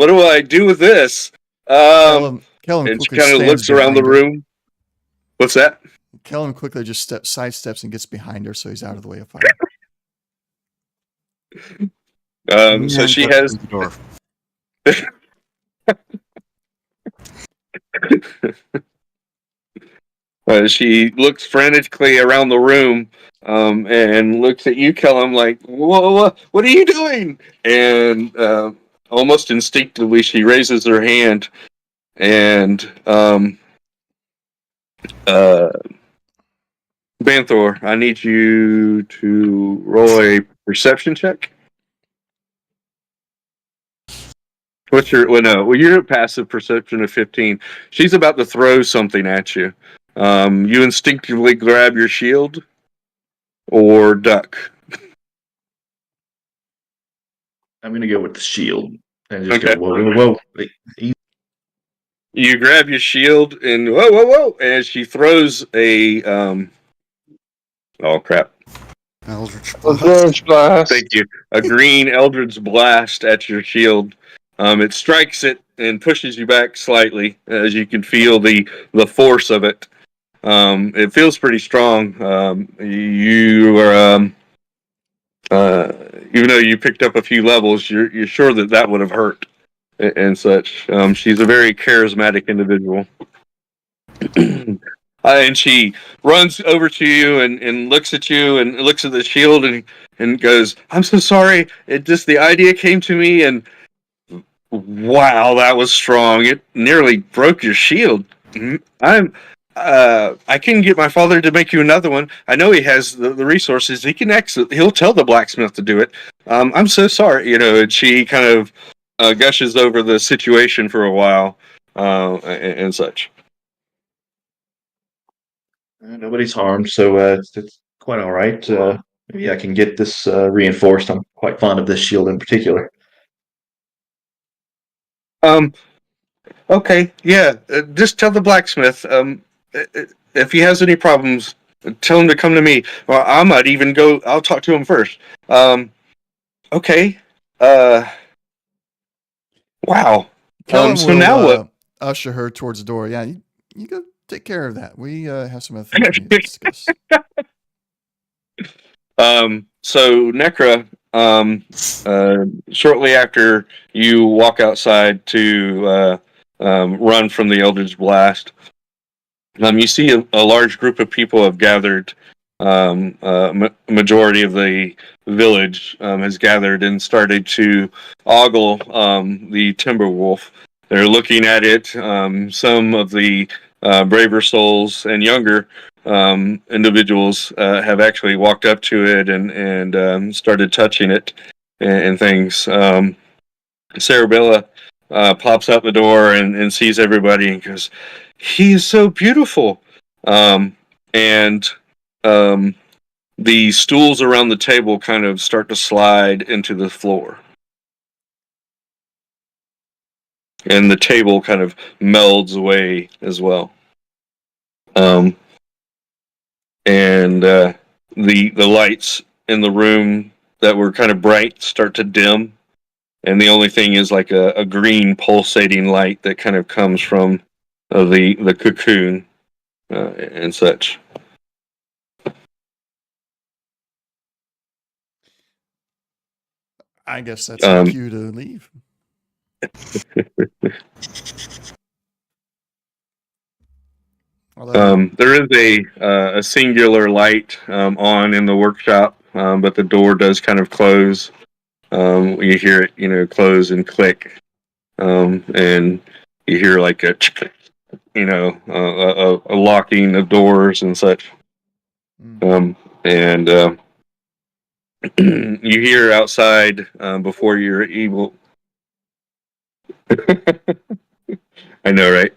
do I do with this? Kellum And she quickly kind of stands looks around the behind her. room. What's that? Kellum quickly just sidesteps and gets behind her, so he's out of the way of fire. So she And has the door. she looks frantically around the room and looks at you, Kellum, like, "Whoa, what are you doing?" And almost instinctively, she raises her hand, and Banthor, I need you to roll a perception check. What's your? Well, no. Well, you're a passive perception of 15. She's about to throw something at you. You instinctively grab your shield or duck. I'm going to go with the shield and just Okay. go, whoa. Easy. You grab your shield and whoa, as she throws a oh crap. Eldritch Eldritch Blast. Thank you. A green Eldritch Blast at your shield. It strikes it and pushes you back slightly, as you can feel the force of it. It feels pretty strong. You are, even though you picked up a few levels, you're sure that would have hurt and such. She's a very charismatic individual. And she runs over to you and looks at you and looks at the shield and goes, "I'm so sorry. It just the idea came to me and wow, that was strong. It nearly broke your shield. I can get my father to make you another one. I know he has the resources. He'll tell the blacksmith to do it. I'm so sorry." And she kind of gushes over the situation for a while, and such. Nobody's harmed, so it's quite all right. Maybe I can get this reinforced. I'm quite fond of this shield in particular. Okay, yeah. Just tell the blacksmith. If he has any problems, tell him to come to me. Well, I might even go. I'll talk to him first. Okay. Wow. Kellum So will now what? usher her towards the door. Yeah, you go take care of that. We have some other things we need to discuss. So Necra, shortly after you walk outside to run from the Eldritch Blast, you see a large group of people have gathered. Majority of the village has gathered and started to ogle the timber wolf. They're looking at it. Some of the braver souls and younger individuals have actually walked up to it and started touching it and things. Sarabella pops out the door and sees everybody and goes, "He is so beautiful." And the stools around the table kind of start to slide into the floor. And the table kind of melds away as well. And the lights in the room that were kind of bright start to dim. And the only thing is like a green pulsating light that kind of comes from the cocoon and such. I guess that's a cue to leave. There is a singular light on in the workshop, but the door does kind of close. You hear it, close and click, and you hear like a locking of doors and such. And you hear outside before you're able. I know, right?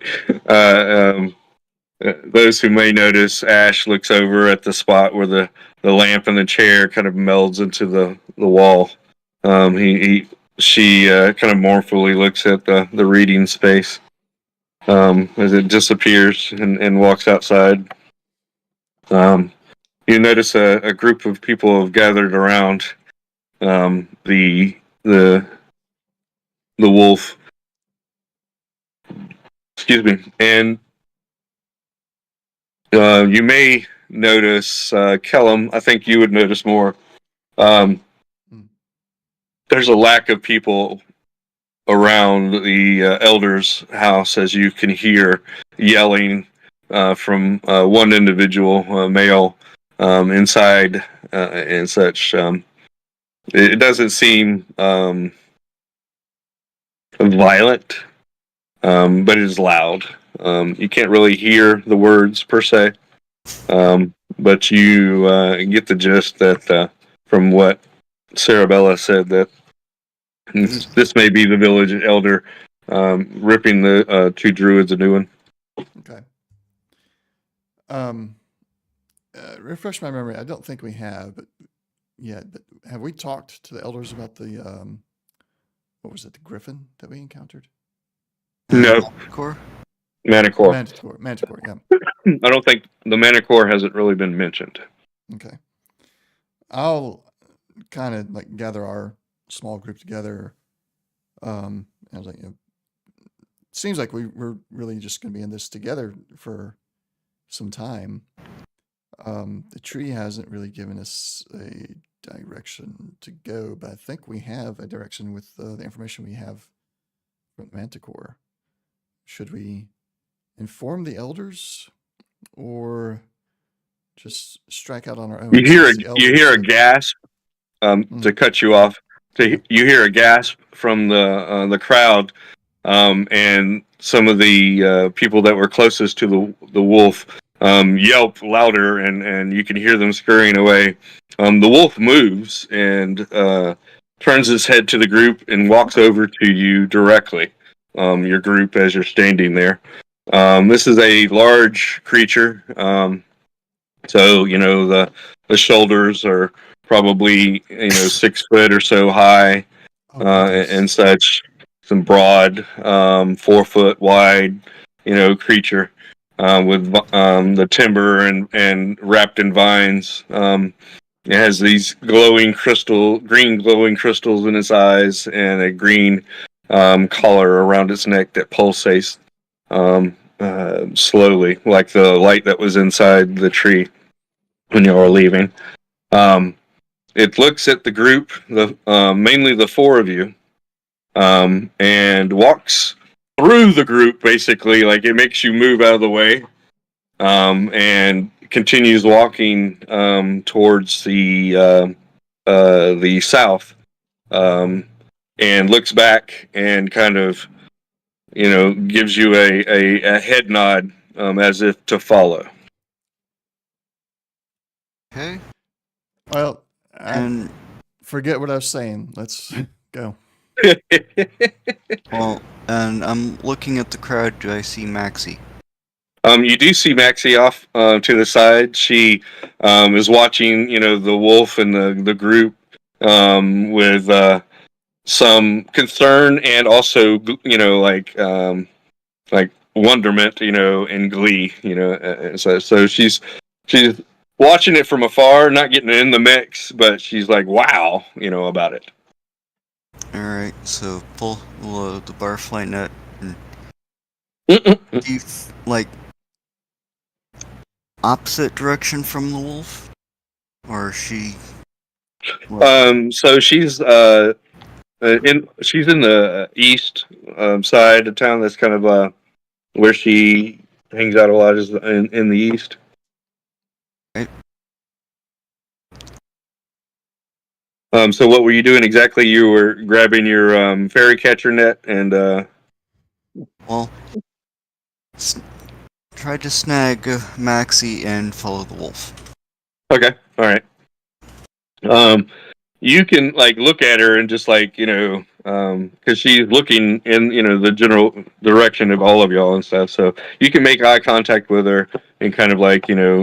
Those who may notice, Ash looks over at the spot where the lamp and the chair kind of melds into the wall. She kind of mournfully looks at the reading space as it disappears and walks outside. You notice a group of people have gathered around the wolf. Excuse me, and you may notice, Kellum, I think you would notice more. There's a lack of people around the elder's house, as you can hear yelling from one individual, male, inside and such. It doesn't seem violent, but it is loud. You can't really hear the words per se, but you get the gist that from what Sarabella said, that this may be the village elder ripping the two druids a new one. Okay. Refresh my memory. I don't think we have, but have we talked to the elders about the what was it, the griffin that we encountered? No. Manticore. Manticore, yeah. I don't think the Manticore hasn't really been mentioned. Okay. I'll kind of like gather our small group together. I was like, it seems like we're really just going to be in this together for some time. The tree hasn't really given us a direction to go, but I think we have a direction with the information we have from Manticore. Should we inform the elders or just strike out on our own? You hear a gasp. To cut you off, you hear a gasp from the crowd, and some of the people that were closest to the wolf yelp louder, and you can hear them scurrying away. The wolf moves and turns his head to the group and walks over to you directly. Your group as you're standing there. This is a large creature. So the shoulders are probably 6 foot or so high, Oh, goodness. and such. Some broad, 4 foot wide, creature with the timber and wrapped in vines. It has these green glowing crystals in its eyes, and a green collar around its neck that pulsates slowly, like the light that was inside the tree when you were leaving. It looks at the group, mainly the four of you, and walks through the group, basically. Like, it makes you move out of the way, and continues walking towards the south, and looks back and kind of gives you a head nod, as if to follow. Okay. Well, And forget what I was saying. Let's go. well, and I'm looking at the crowd. Do I see Maxie? You do see Maxie off to the side. She is watching, the wolf and the group, with some concern and also, like wonderment, and glee, so she's watching it from afar, not getting in the mix, but she's like, wow, about it. All right. So pull the barfly net. And do you like opposite direction from the wolf, or is she? So she's she's in the east side of town. That's kind of where she hangs out a lot, is in the east. Right. So what were you doing exactly? You were grabbing your fairy catcher net and Well, try to snag Maxie and follow the wolf. okay, all right. You can look at her and just because she's looking in the general direction of all of y'all and stuff. So you can make eye contact with her and kind of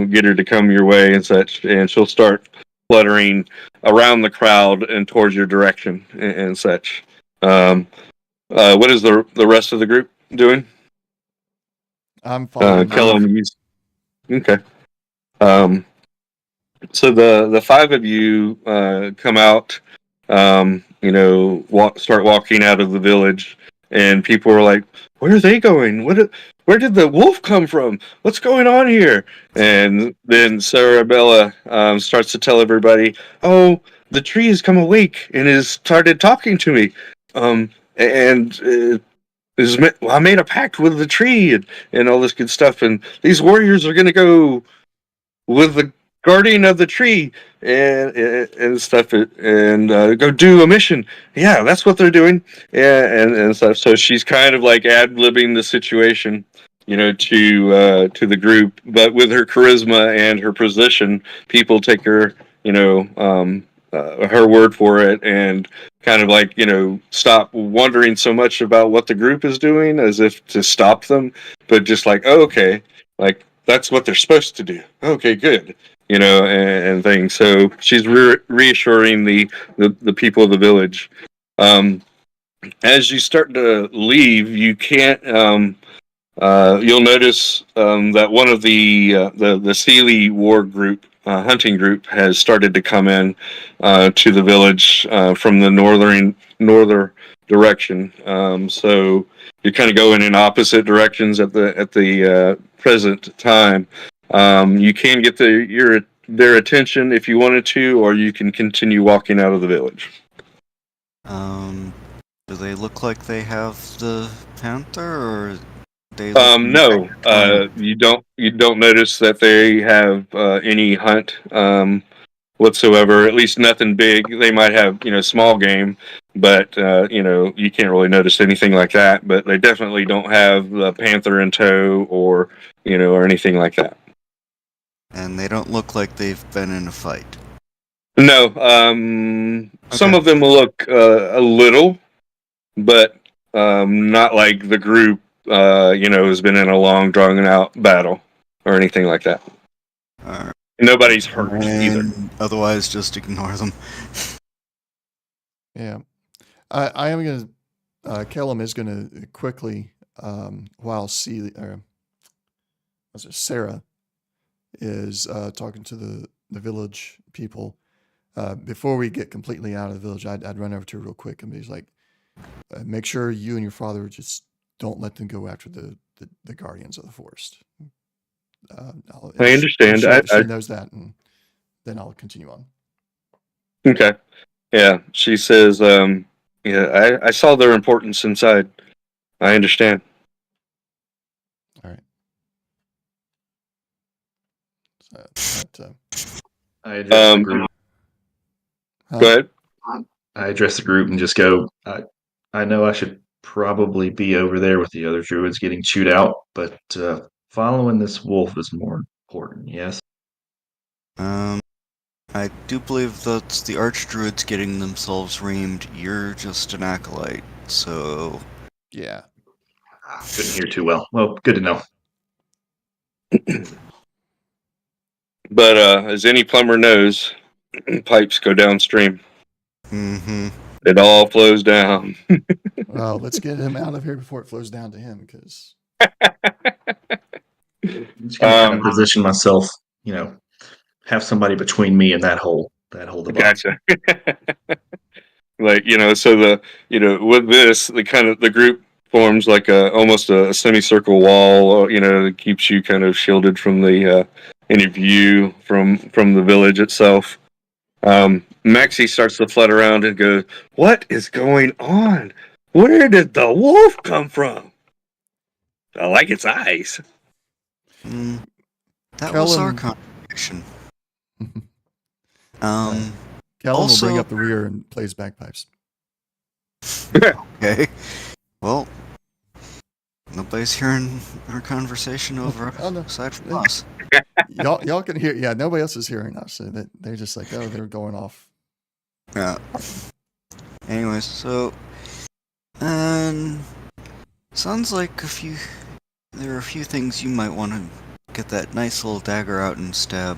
get her to come your way and such, and she'll start fluttering around the crowd and towards your direction and such. What is the rest of the group doing? I'm following. Kellum, okay. So the five of you come out, start walking out of the village, and people are like, "Where are they going? Where did the wolf come from? What's going on here?" And then Sarabella starts to tell everybody, "Oh, the tree has come awake and has started talking to me, and I made a pact with the tree and all this good stuff, and these warriors are going to go with the guardian of the tree and stuff, and go do a mission." Yeah, that's what they're doing. Yeah, and stuff. So she's kind of like ad-libbing the situation, to the group, but with her charisma and her position, people take her, her word for it, and kind of stop wondering so much about what the group is doing, as if to stop them, but just oh, okay, that's what they're supposed to do. Okay, good. And things. So she's reassuring the people of the village. As you start to leave, you can't. You'll notice that one of the Sealy War group, hunting group, has started to come in to the village from the northern direction. So you're kind of going in opposite directions at the present time. You can get their attention if you wanted to, or you can continue walking out of the village. Do they look like they have the panther, or they look No, you don't notice that they have any hunt whatsoever. At least nothing big. They might have small game, but you can't really notice anything like that. But they definitely don't have the panther in tow, or or anything like that. and they don't look like they've been in a fight? No, some Okay. of them will look a little, but not like the group, has been in a long, drawn out battle or anything like that. Alright. Nobody's hurt either. And otherwise, just ignore them. Yeah. I am going to, Kellum is going to quickly, while Sarah is talking to the village people, before we get completely out of the village, I'd run over to her real quick and be like, make sure you and your father just don't let them go after the guardians of the forest. I understand. She knows that, and then I'll continue on. Okay. Yeah, she says, I saw their importance inside. I understand. All right. I address the Um, group. Go ahead. I address the group and just go, I know I should probably be over there with the other druids getting chewed out, but following this wolf is more important, yes? I do believe that's the archdruids getting themselves reamed. You're just an acolyte, so... Yeah. Couldn't hear too well. Well, good to know. But as any plumber knows, pipes go downstream. Mm-hmm. It all flows down. Well, let's get him out of here before it flows down to him, because... I'm just gonna kind of position myself, have somebody between me and that hole debacle. Gotcha. So with this, the group forms like almost a semicircle wall, that keeps you kind of shielded from the any view from the village itself. Maxie starts to flutter around and goes, "What is going on? Where did the wolf come from? I like its eyes." That was our conversation. Callum Also- will bring up the rear and plays bagpipes. Okay. Well, nobody's hearing our conversation over Oh, no. aside from us. Y'all can hear. Yeah, nobody else is hearing us. So they're just like, oh, they're going off. Yeah. Anyways, so sounds like there are a few things you might want to get that nice little dagger out and stab.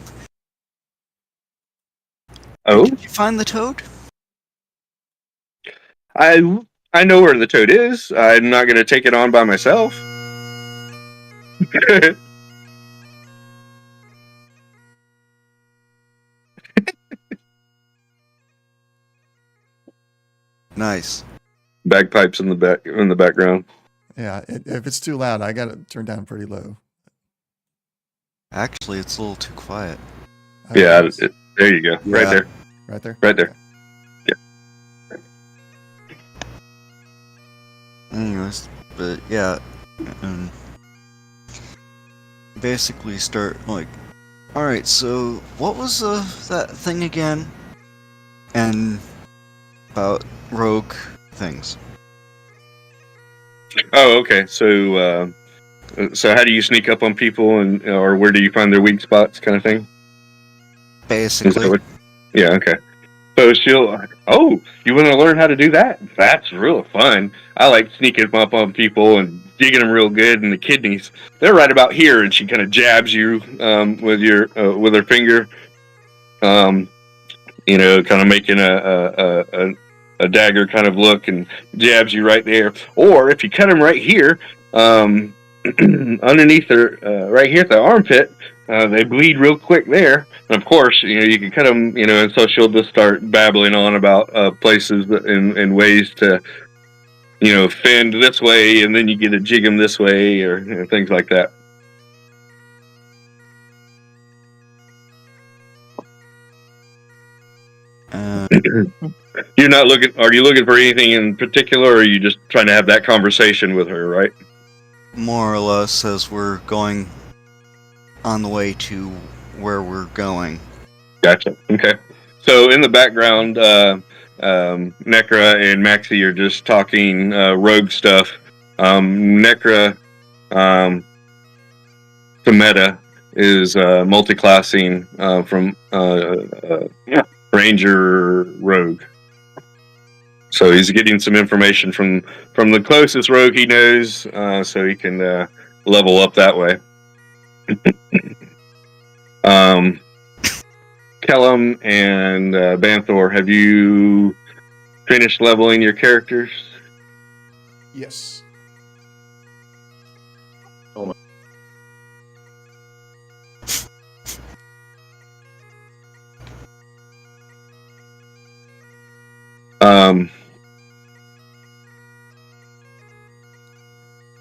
Oh, Did you find the toad? I know where the toad is. I'm not going to take it on by myself. Nice. Bagpipes in the background. Yeah, if it's too loud, I got it turned down pretty low. Actually, it's a little too quiet. Yeah, there you go. Yeah. Right there. Right there. Right there. Okay. Anyways, but yeah, basically start like, all right. So what was that thing again? And about rogue things. Oh, okay. So how do you sneak up on people, or where do you find their weak spots, kind of thing? Is that Basically, yeah. Okay. So oh, you want to learn how to do that? That's real fun. I like sneaking up on people and digging them real good in the kidneys. They're right about here, and she kind of jabs you with her finger, kind of making a dagger kind of look, and jabs you right there. Or if you cut them right here, underneath her, right here at the armpit, they bleed real quick there. And of course, you can cut them, and so she'll just start babbling on about places and ways to, fend this way, and then you get to jig them this way, or things like that. You're not looking. Are you looking for anything in particular, or are you just trying to have that conversation with her, right? more or less, as we're going on the way to where we're going. Gotcha. Okay. So in the background, Necra and Maxie are just talking rogue stuff. Necra, Meta is multi-classing from ranger rogue. So he's getting some information from the closest rogue he knows, so he can level up that way. Kellum and Banthor, have you finished leveling your characters? Yes.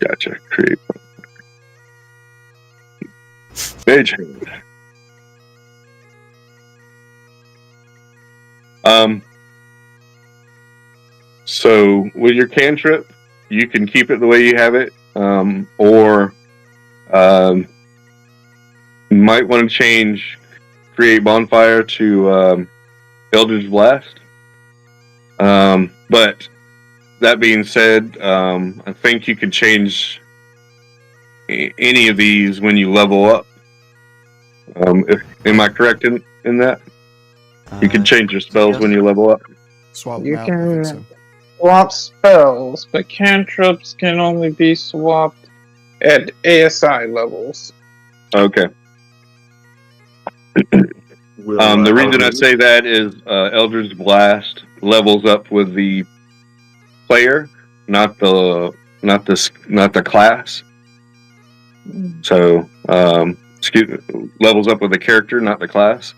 Gotcha. Create. Mage hand. So with your cantrip, you can keep it the way you have it, or you might want to change Create Bonfire to Eldritch Blast. But that being said, I think you could change any of these when you level up. Am I correct in that? You can change your spells when you level up. Swap You them out. I think so. can swap spells, but cantrips can only be swapped at ASI levels. Okay. The reason I say that is Eldritch Blast levels up with the player, not the class. So levels up with the character, not the class.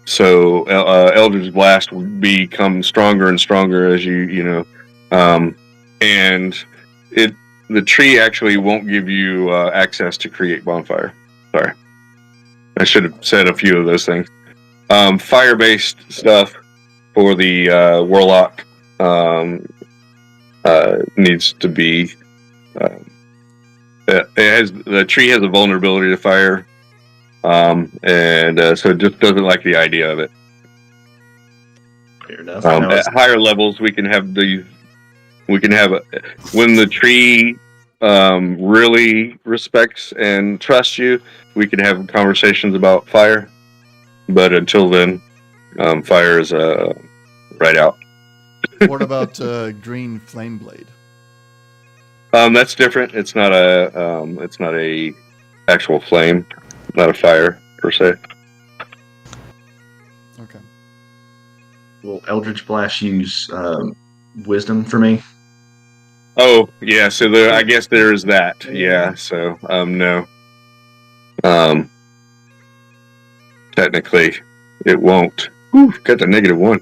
So Eldritch Blast will become stronger and stronger as and the tree actually won't give you access to Create Bonfire. Sorry, I should have said a few of those things. Fire-based stuff for the Warlock needs to be. The tree has a vulnerability to fire. So it just doesn't like the idea of it. Fair enough. At higher levels, we can have when the tree really respects and trusts you, we can have conversations about fire. But until then, fire is right out. What about Green Flame Blade? That's different. It's not a actual flame. Not a fire, per se. Okay. Will Eldritch Blast use Wisdom for me? Oh, yeah, so I guess there is that. Yeah, so, no. Technically, it won't. Whew, got the -1.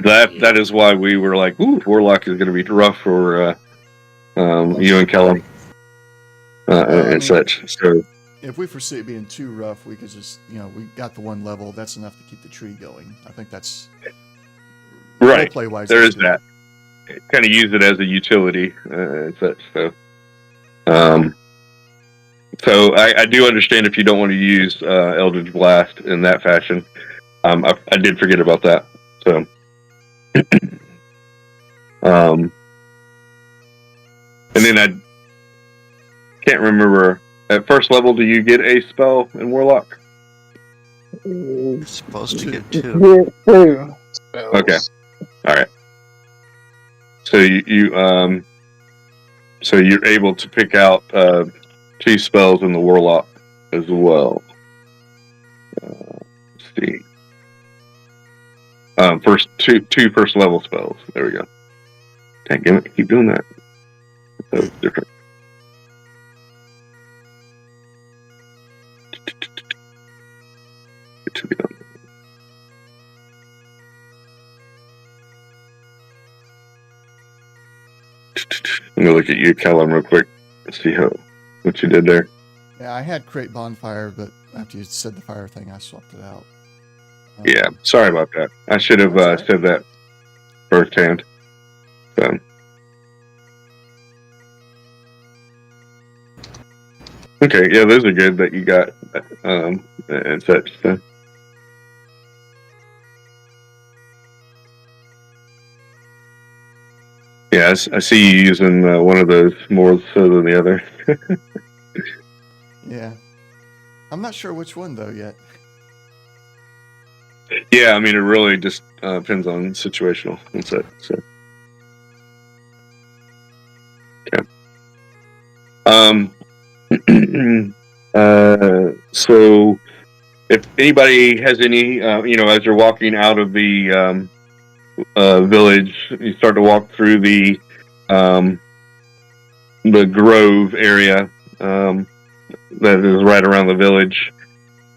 That is why we were like, ooh, Warlock is going to be rough for you and Kellum. And such. So if we foresee it being too rough, we could just, we got the one level. That's enough to keep the tree going. I think that's right. Play wise, there is that. Kind of use it as a utility and such. So, I do understand if you don't want to use Eldritch Blast in that fashion. I did forget about that. So, and then I can't remember. At first level, do you get a spell in Warlock? You're supposed to get 2. Get 2 spells. Okay. All right. So so you're able to pick out 2 spells in the Warlock as well. Let's see. First two first level spells. There we go. Dang it, keep doing that. That was different. I'm gonna look at you, Kellum, real quick. See what you did there. Yeah, I had Create Bonfire, but after you said the fire thing, I swapped it out. Yeah, sorry about that. I should have said that firsthand. So. Okay, yeah, those are good that you got and such. So. Yeah, I see you using one of those more so than the other. Yeah. I'm not sure which one, though, yet. Yeah, I mean, it really just depends on situational. That's it. So, yeah. So if anybody has any, as you're walking out of the village, you start to walk through um, the grove area that is right around the village,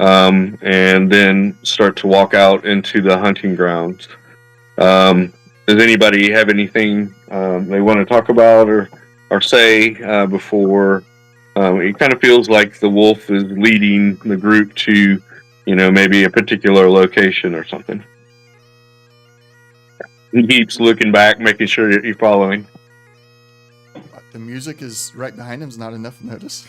and then start to walk out into the hunting grounds. Does anybody have anything they want to talk about or say before? It kind of feels like the wolf is leading the group to, maybe a particular location or something. He keeps looking back, making sure that you're following. The music is right behind him is not enough notice.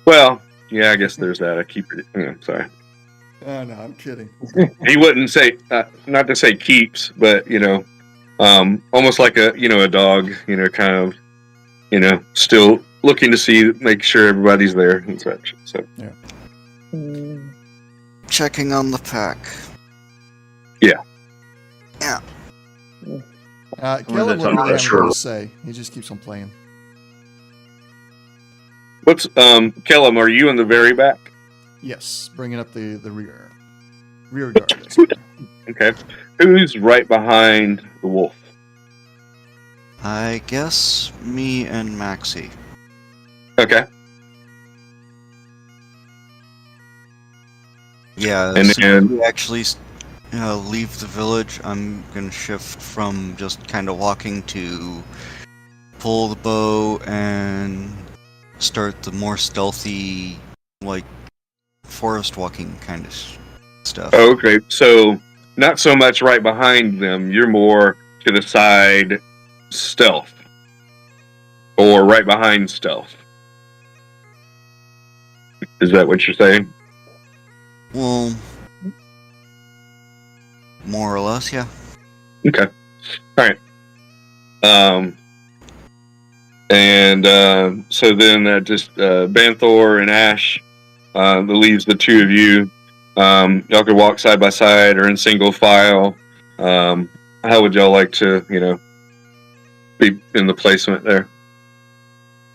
Well, yeah, I guess there's that. I keep it. Sorry. Oh, no, I'm kidding. He wouldn't say, not to say keeps, but almost like a dog, kind of, still looking to see, make sure everybody's there and such. So Checking on the pack. Yeah. Yeah. Caleb that's wouldn't really have sure. anything to say. He just keeps on playing. What's Kellum? Are you in the very back? Yes, bringing up the rear guard. Yes, sir. Okay. Who's right behind the wolf? I guess me and Maxie. Okay. Yeah, And as soon as then- we actually leave the village, I'm gonna shift from just kind of walking to pull the bow and start the more stealthy, like forest walking kind of stuff. Oh, okay. So not so much right behind them. You're more to the side, stealth, or right behind stealth. Is that what you're saying? Well, more or less, yeah. Okay. All right. And so then just Banthor and Ash, that leaves the two of you. Y'all could walk side by side or in single file. How would y'all like to, be in the placement there?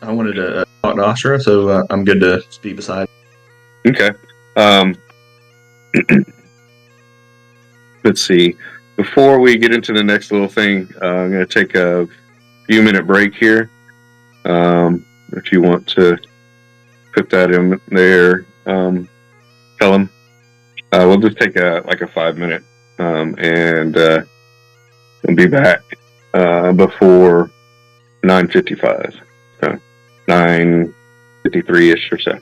I wanted to talk to Astra, so I'm good to be beside. Okay. Let's see. Before we get into the next little thing, I'm going to take a few minute break here. If you want to put that in there, tell them. We'll just take a 5 minute, and we'll be back before 9:55. So 9:53ish or so.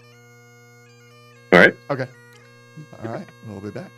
All right. Okay. All right. We'll be back.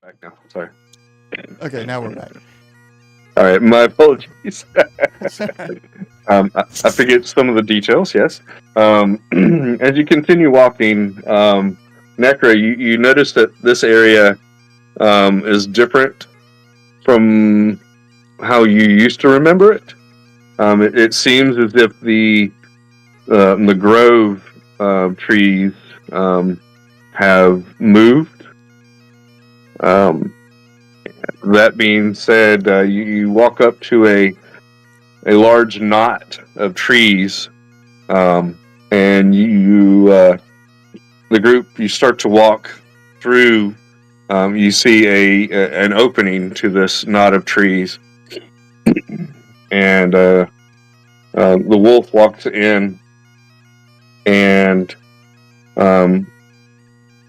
Back now. Sorry. Okay, now we're back. All right, my apologies. I forget some of the details. Yes. As you continue walking, Necra, you notice that this area is different from how you used to remember it. It seems as if the grove trees have moved. That being said, you walk up to a large knot of trees, and the group, you start to walk through. You see an opening to this knot of trees, and the wolf walks in and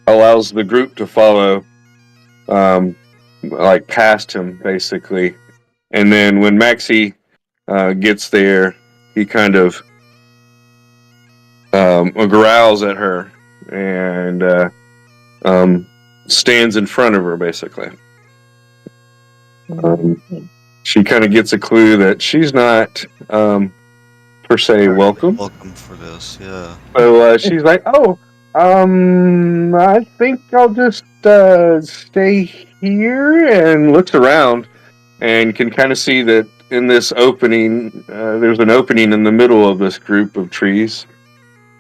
allows the group to follow, like past him, basically. And then when Maxie gets there, he kind of growls at her and stands in front of her, basically. She kind of gets a clue that she's not per se welcome. Welcome for this, yeah. So she's like, "Oh, I think I'll just stay here," and looks around and can kind of see that in this opening, there's an opening in the middle of this group of trees,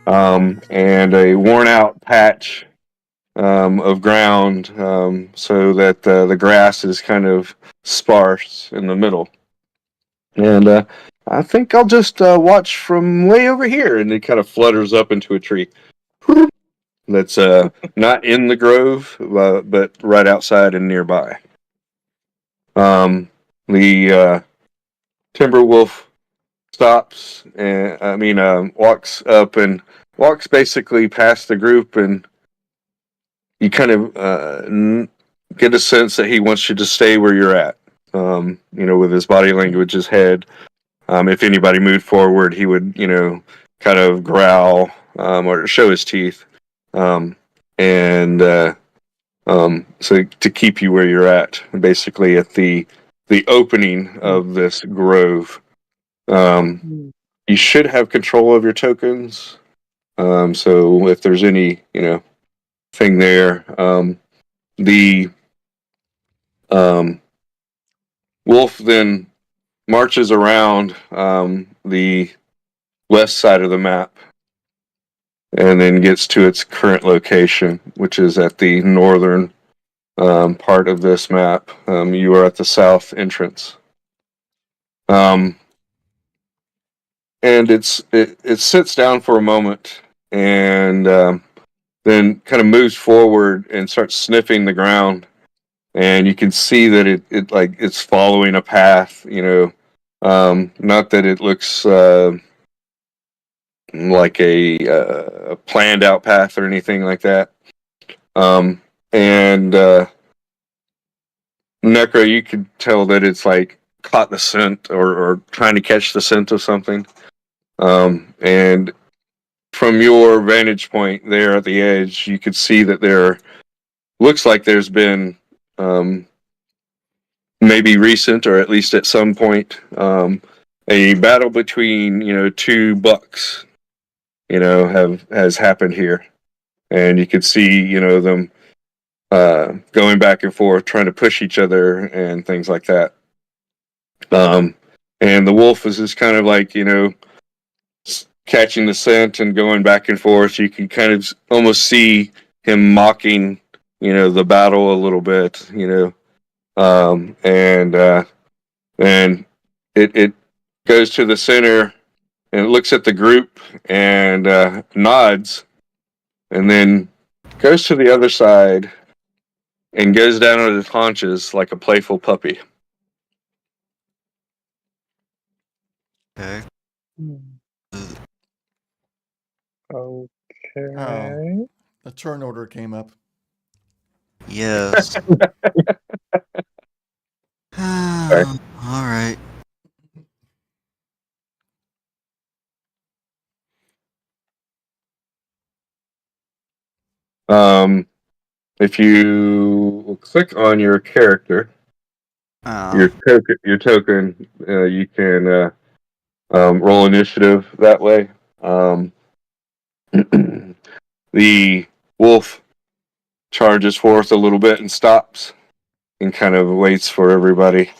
and a worn-out patch of ground, so that the grass is kind of sparse in the middle. And I think I'll just watch from way over here, and it kind of flutters up into a tree that's not in the grove, but right outside and nearby. The timber wolf stops, and walks up and walks basically past the group, and you kind of get a sense that he wants you to stay where you're at. With his body language, his head. If anybody moved forward, he would, kind of growl or show his teeth, and so to keep you where you're at, basically at the opening of this grove. You should have control of your tokens. So if there's any, thing there, the wolf then marches around the west side of the map and then gets to its current location, which is at the northern part of this map. You are at the south entrance. And it sits down for a moment and then kind of moves forward and starts sniffing the ground. And you can see that it's following a path, not that it looks like a planned out path or anything like that. And Necro, you could tell that it's like caught the scent or trying to catch the scent of something. And from your vantage point there at the edge, you could see that looks like there's been maybe recent, or at least at some point, a battle between two bucks has happened here, and you could see them going back and forth, trying to push each other and things like that. And the wolf is just kind of like catching the scent and going back and forth. You can kind of almost see him mocking the battle a little bit, and it goes to the center and it looks at the group and nods, and then goes to the other side and goes down on his haunches like a playful puppy. Okay. Okay. A turn order came up. Yes. Alright. If you will click on your character, your token. You can roll initiative that way. The wolf charges forth a little bit and stops and kind of waits for everybody.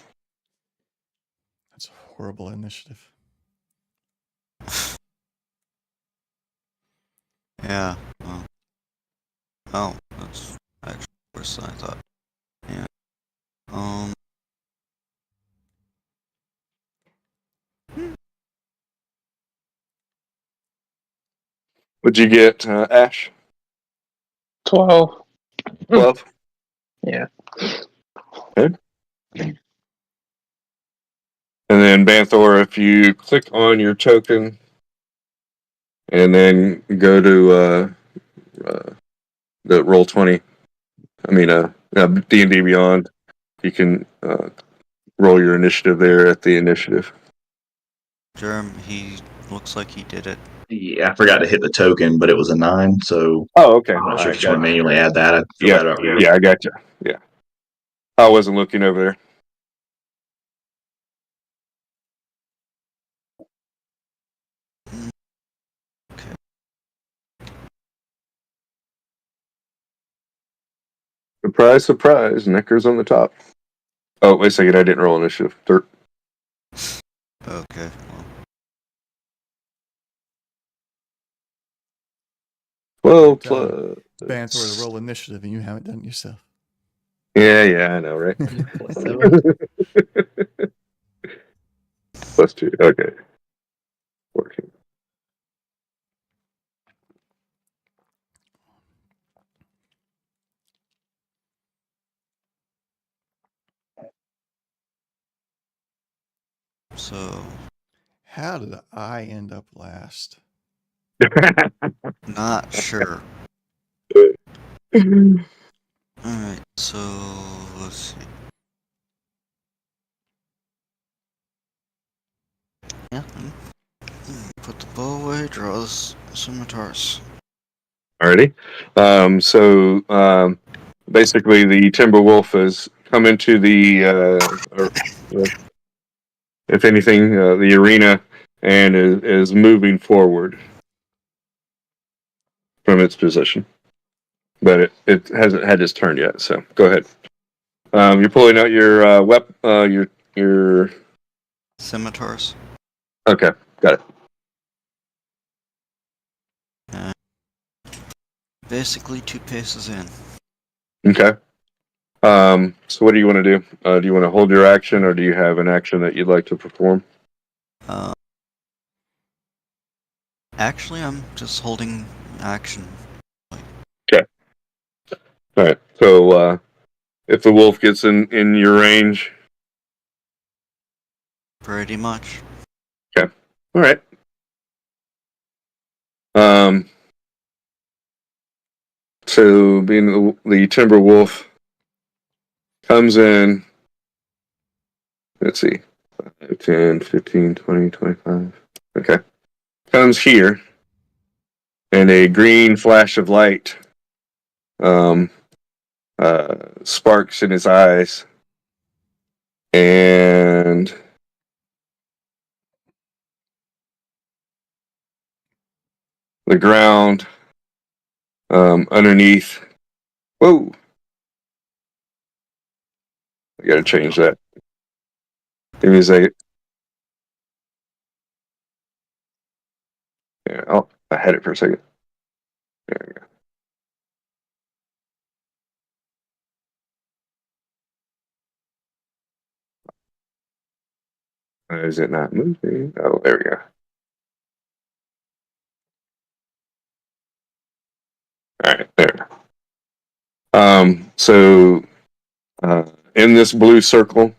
That's a horrible initiative. Yeah. Oh, that's actually worse than I thought. Yeah. What'd you get, Ash? 12. 12? Yeah. Okay. And then Banthor, if you click on your token and then go to the roll 20, D&D Beyond, you can roll your initiative there at the initiative. Jerem, he looks like he did it. Yeah, I forgot to hit the token, but it was a 9, so Oh, okay. I'm not sure All if you just want to right, manually add that. I feel bad about yeah, I got you. Yeah. I wasn't looking over there. Okay. Surprise, surprise. Necker's on the top. Oh, wait a second. I didn't roll initiative. Okay. Well, Tell plus. Banthor to roll initiative, and you haven't done it yourself. Yeah, I know, right? Plus 2. Okay. 14. So, How did I end up last? not sure. Alright, so let's see. Yeah. Put the bow away, draw the scimitars. Alrighty. Basically, the Timberwolf has come into if anything, the arena and is moving forward from its position. But it hasn't had its turn yet, so go ahead. You're pulling out your your Scimitars. Okay, got it. Basically 2 paces in. Okay. So what do you want to do? Do you want to hold your action, or do you have an action that you'd like to perform? Actually, I'm just holding action. Okay. All right. So if the wolf gets in your range, Pretty much. okay. All right. So being the timber wolf comes in, let's see, 5, 10, 15, 20, 25. Okay. Comes here, and a green flash of light sparks in his eyes, and the ground underneath. Whoa! I gotta change that. Give me a second. Yeah, oh, I had it for a second. There we go. Is it not moving? Oh, there we go. All right, there. So in this blue circle,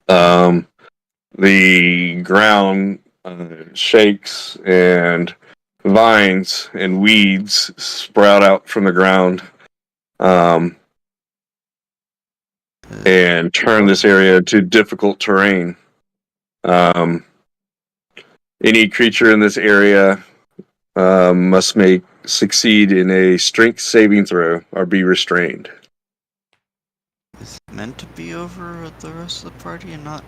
the ground shakes and vines and weeds sprout out from the ground and turn this area to difficult terrain. Any creature in this area must succeed in a strength saving throw or be restrained. meant to be over the rest of the party and not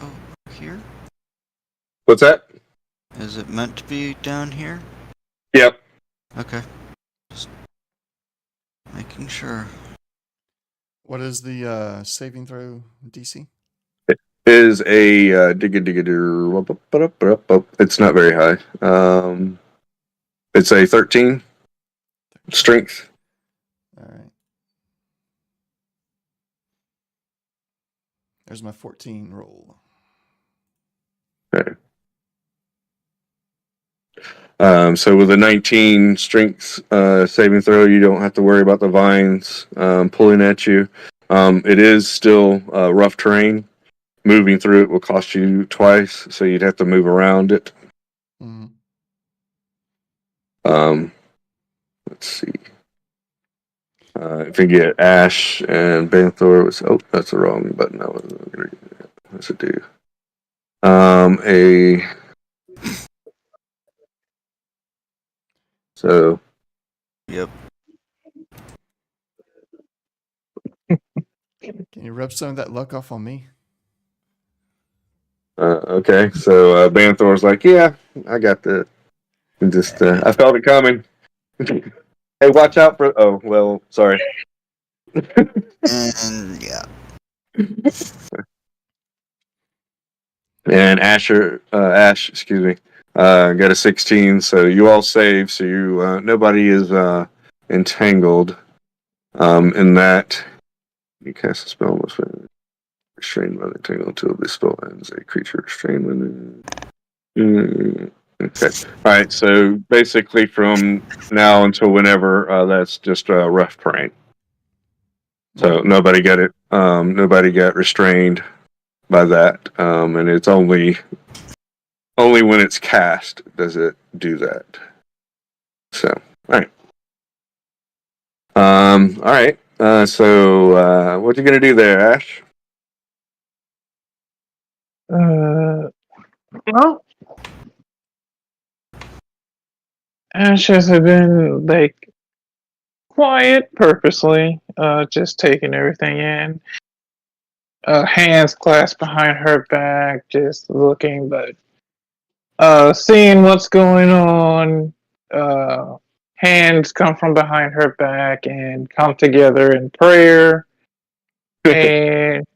over here? What's that? Is it meant to be down here? Yep. Okay. Just making sure. What is the saving throw DC? Is a it's not very high. It's a 13 strength. All right. There's my 14 roll. Okay. So with a 19 strength saving throw, you don't have to worry about the vines pulling at you. It is still rough terrain. Moving through it will cost you twice, so you'd have to move around it. Mm. Let's see. If you get Ash and Banthor, that's the wrong button. I wasn't going to get that. What's it do? So. Yep. Can you rub some of that luck off on me? Okay, so Banthor's like, yeah, I got the. Just I felt it coming. Hey, watch out for. Oh well, sorry. And yeah. And Ash, excuse me, got a 16. So you all save. So you nobody is entangled. In that you cast a spell must be restrained by the entangle until this spell ends. A creature restrained when. Okay. All right. So basically, from now until whenever, that's just a rough terrain. So nobody got it. Nobody got restrained by that, and it's only when it's cast does it do that. So, all right. All right. So, what you gonna do there, Ash? Well, Ashes have been like quiet purposely, just taking everything in. Hands clasped behind her back, just looking, but seeing what's going on. Hands come from behind her back and come together in prayer, and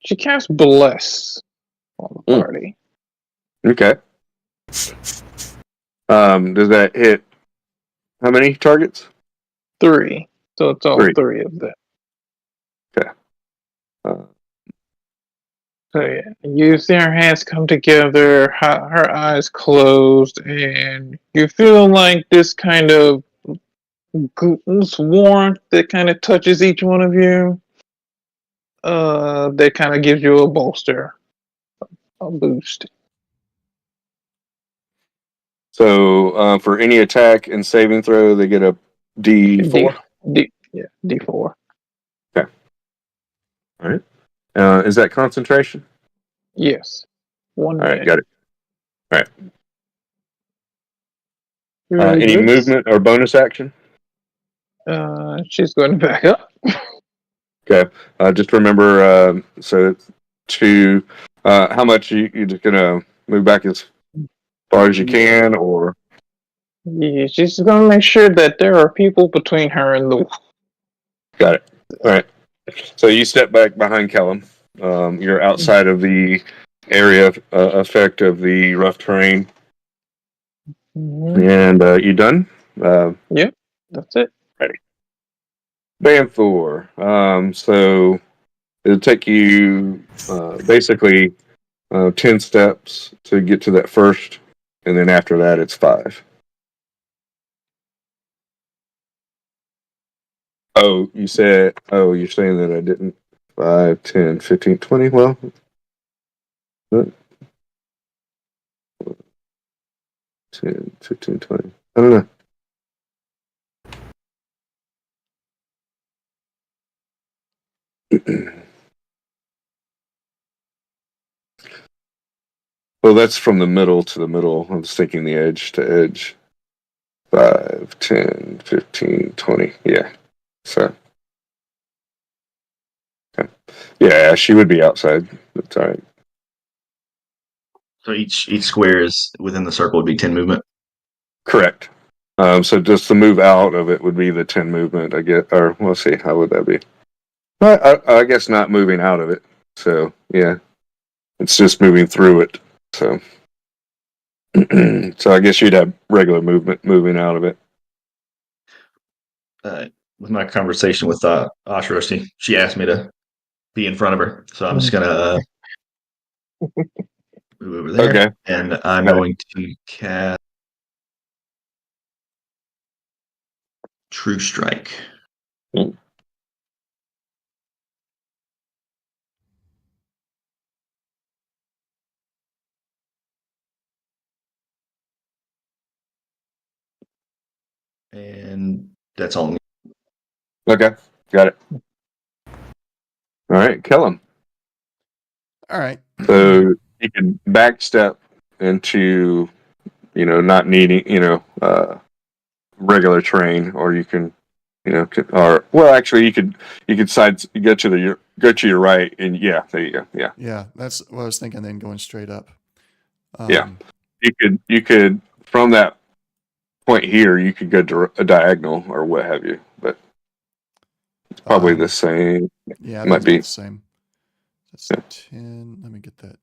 she casts bless on the party. Okay. Does that hit how many targets? 3. So it's all 3. 3 of them. Okay. So yeah, you see her hands come together, her eyes closed, and you feel like this kind of this warmth that kind of touches each one of you. That kind of gives you a bolster, a boost. So, for any attack and saving throw, they get a D4. D4. Okay. All right. Is that concentration? Yes. 1 All right, minute. got it. All right. Very Any good. movement or bonus action? She's going to back up. Okay. Just remember, so it's 2. How much you just gonna move back as far as you can, or? Yeah, she's going to make sure that there are people between her and the. Got it. All right. So you step back behind Kellum. You're outside of the area effect of the rough terrain, and you done? Yep, that's it. Ready. Banthor. So it'll take you basically 10 steps to get to that first, and then after that, it's 5. Oh, you're saying that I didn't. 5, 10, 15, 20. Well, 10, 15, 20. I don't know. Well, that's from the middle to the middle. I was thinking the edge to edge. 5, 10, 15, 20. Yeah. So. Okay. Yeah, she would be outside. That's all right. So each square is within the circle would be 10 movement. Correct. So just the move out of it would be the 10 movement, I guess. Or we'll see. How would that be? I guess not moving out of it. So yeah, it's just moving through it. So so I guess you'd have regular movement moving out of it. With my conversation with Ashrosti, she asked me to be in front of her, so I'm just gonna move over there, Okay. and I'm Got it. going to cast True Strike. Mm. And that's all. Okay. Got it. All right. Kill him. All right. So you can backstep into, not needing, regular terrain, or you can, or well, actually, you could go to your right, and yeah, there you go. Yeah, Yeah, that's what I was thinking. Then going straight up. yeah. You could from that point here, you could go to a diagonal or what have you, but it's probably the same. Yeah, I think Might it's about be. the same. That's Yeah. 10. Let me get that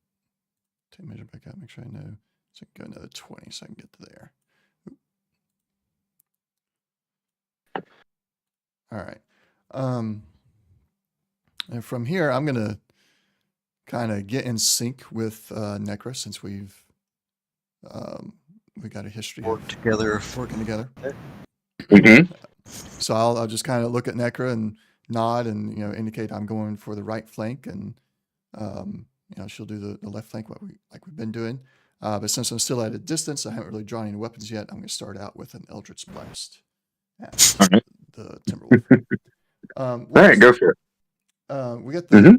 10 measure back up. Make sure I know. So I can go another 20 so I can get to there. All right. And from here, I'm going to kind of get in sync with Necra since we got a history Work of together. working together. Mm-hmm. So I'll just kind of look at Necra and nod and indicate I'm going for the right flank, and she'll do the left flank like we've been doing. But since I'm still at a distance, I haven't really drawn any weapons yet. I'm going to start out with an Eldritch Blast at All right. the Timberwolf. All right, go for it. We got the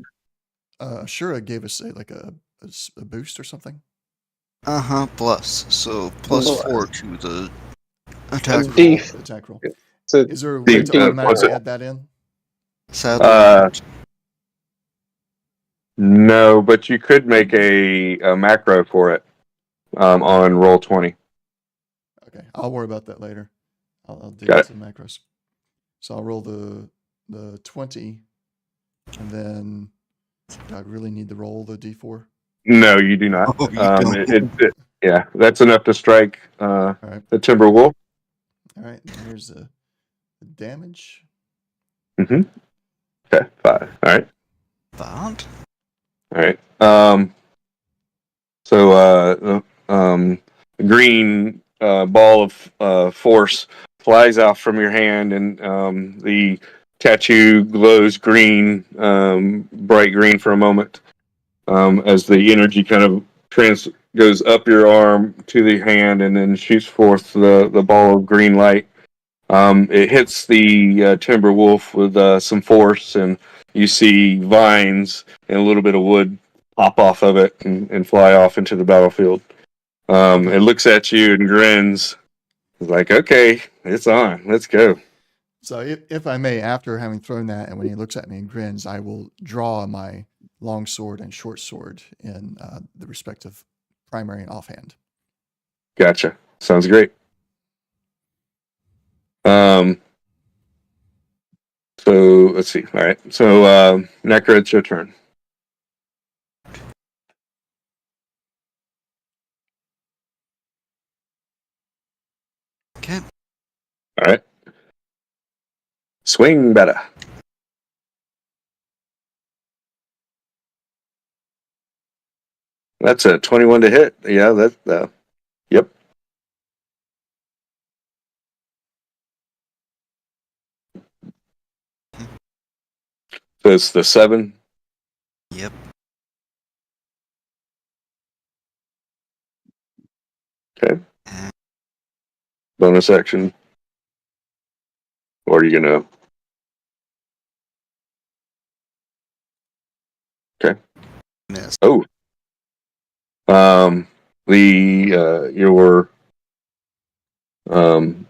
Mm-hmm. Shura gave us a boost or something. Plus. So +4 to the attack roll. Attack roll. So Is there a way to automatically add that in? Sadly, not. No, but you could make a macro for it on roll 20. Okay, I'll worry about that later. I'll dig Got into the macros. So I'll roll the 20, and then do I really need to roll the d4? No, you do not. Oh, you don't. Yeah, that's enough to strike All right. the Timberwolf. All right. And here's the damage. Mm-hmm. Okay, 5. All right. Found? All right. So green ball of force flies out from your hand, and the tattoo glows green, bright green for a moment, as the energy kind of goes up your arm to the hand, and then shoots forth the ball of green light. It hits the timber wolf with some force, and you see vines and a little bit of wood pop off of it and fly off into the battlefield. It looks at you and grins. It's like, okay, it's on. Let's go. So if I may, after having thrown that, and when he looks at me and grins, I will draw my long sword and short sword in the respective primary and offhand. Gotcha. Sounds great. So let's see. All right. So Necra, it's your turn. Okay. All right. Swing better. That's a 21 to hit. Yeah, yep. So it's the 7. Yep. Okay. Bonus action. Or are you gonna? Okay. Miss. Oh. Your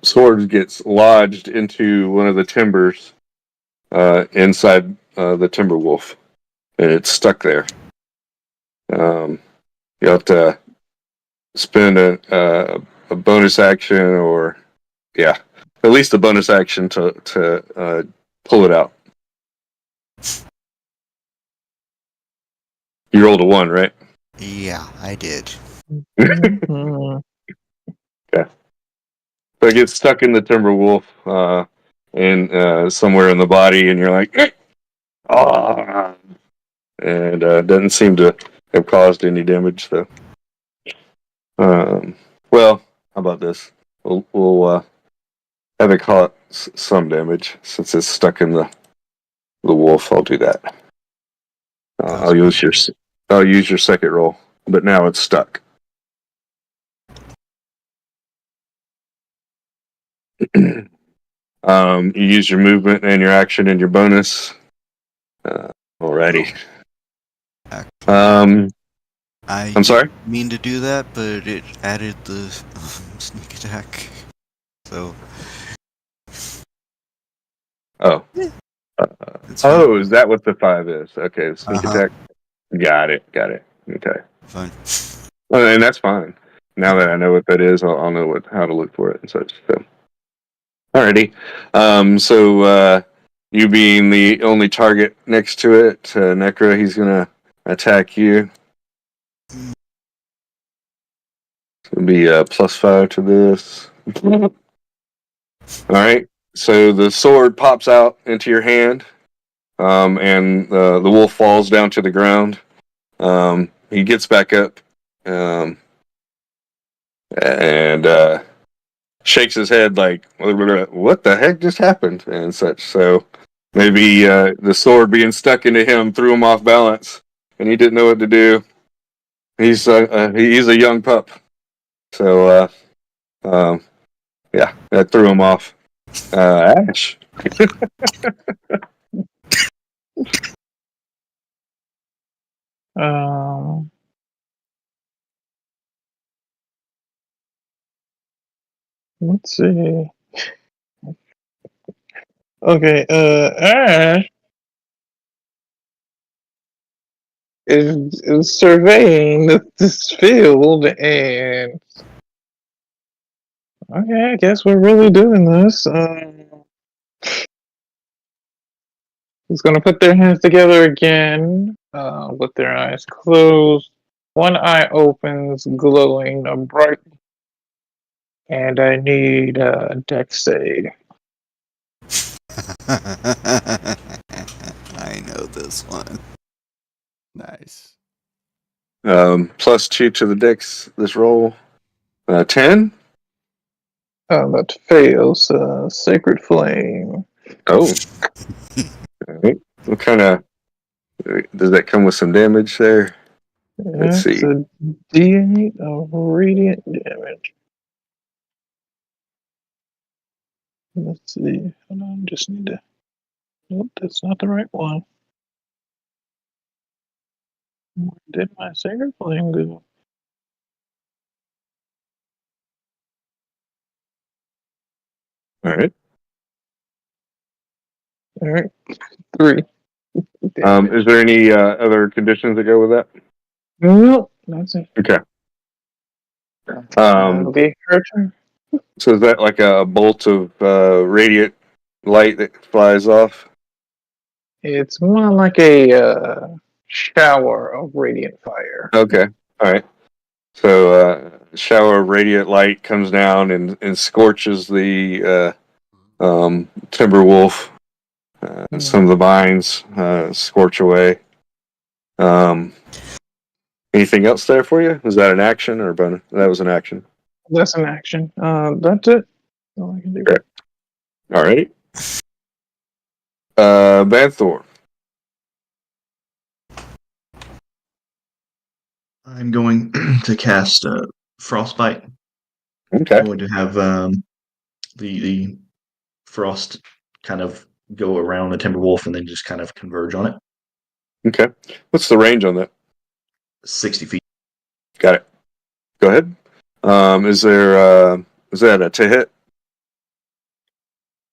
sword gets lodged into one of the timbers inside the timber wolf, and it's stuck there. You have to spend a bonus action, or at least a bonus action to pull it out. You rolled a 1, right? Yeah, I did. Mhm. So it gets stuck in the timber wolf and somewhere in the body, and you're like, ah, and doesn't seem to have caused any damage though. Well, how about this? We'll have it cause some damage since it's stuck in the wolf. I'll do that. I'll use your second roll, but now it's stuck. You use your movement and your action and your bonus. Alrighty. I I'm sorry? didn't mean to do that, but it added the sneak attack. So. Oh. It's fine. Oh, is that what the 5 is? Okay, sneak Uh-huh. attack. Got it. Okay. Fine. Well, and that's fine. Now that I know what that is, I'll know how to look for it and such. So. Alrighty. So you being the only target next to it, Necra, he's gonna attack you. It's gonna be a +5 to this. Alright. So the sword pops out into your hand, and the wolf falls down to the ground. He gets back up, and shakes his head like, "What the heck just happened?" and such. So maybe the sword being stuck into him threw him off balance, and he didn't know what to do. He's a young pup, so that threw him off. Ash. Um, let's see. Okay, Ash is surveying this field, and okay, I guess we're really doing this. He's gonna put their hands together again, with their eyes closed. One eye opens, glowing bright, and I need a dex save. I know this one. Nice. +2 to the dex this roll. 10. That fails. Sacred flame. Oh. Alright. What kind of does that come with some damage there? Let's It's see. a D8 of radiant damage. Let's see. Hold on, just need to. Nope, that's not the right one. Where did my sacred flame go? All right. All right, 3 damage. Is there any other conditions that go with that? Nope, that's it. Okay. That'll be her turn. So is that like a bolt of radiant light that flies off? It's more like a shower of radiant fire. Okay. All right. So shower of radiant light comes down and scorches the timber wolf. Some of the vines scorch away. Anything else there for you? Was that an action or a bonus? That was an action. That's an action. That's it. All I can do. Okay. All right. Banthor. I'm going to cast Frostbite. Okay. I'm going to have the frost kind of go around the timber wolf and then just kind of converge on it. Okay. What's the range on that? 60 feet. Got it. Go ahead. Is there Is that a to hit?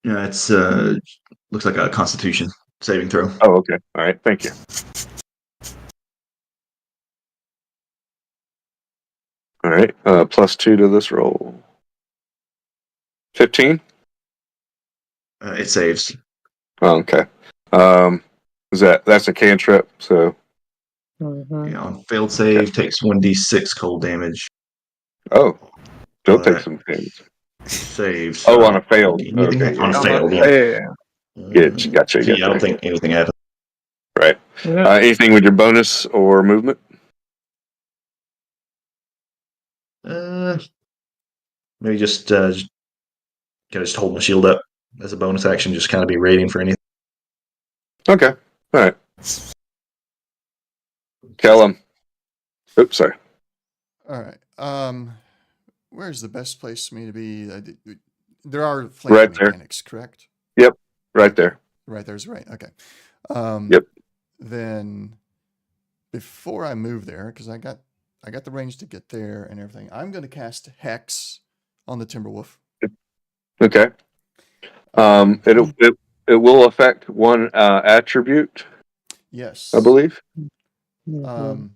Yeah, it's looks like a Constitution saving throw. Oh, okay. All right. Thank you. All right. +2 to this roll. 15. It saves. Oh, okay. That's a cantrip? So. Mhm. Yeah, on failed save takes 1d6 cold damage. Oh, still On take a some damage. save. Oh, on So a failed. anything Okay. on a Yeah. failed, yeah. Yeah. Gotcha. So, yeah, I don't think anything happens. Right. Yeah. Anything with your bonus or movement? Maybe just kind of just hold my shield up as a bonus action, just kind of be waiting for anything. Okay. All right. Kellum. Oops, sorry. All right. Where's the best place for me to be? There are flanking Right there. mechanics, correct? Yep. Right there. Right there's right. Okay. Yep. Then before I move there, because I got the range to get there and everything, I'm going to cast Hex on the Timberwolf. Okay. It will affect one attribute, Yes. I believe. Mhm.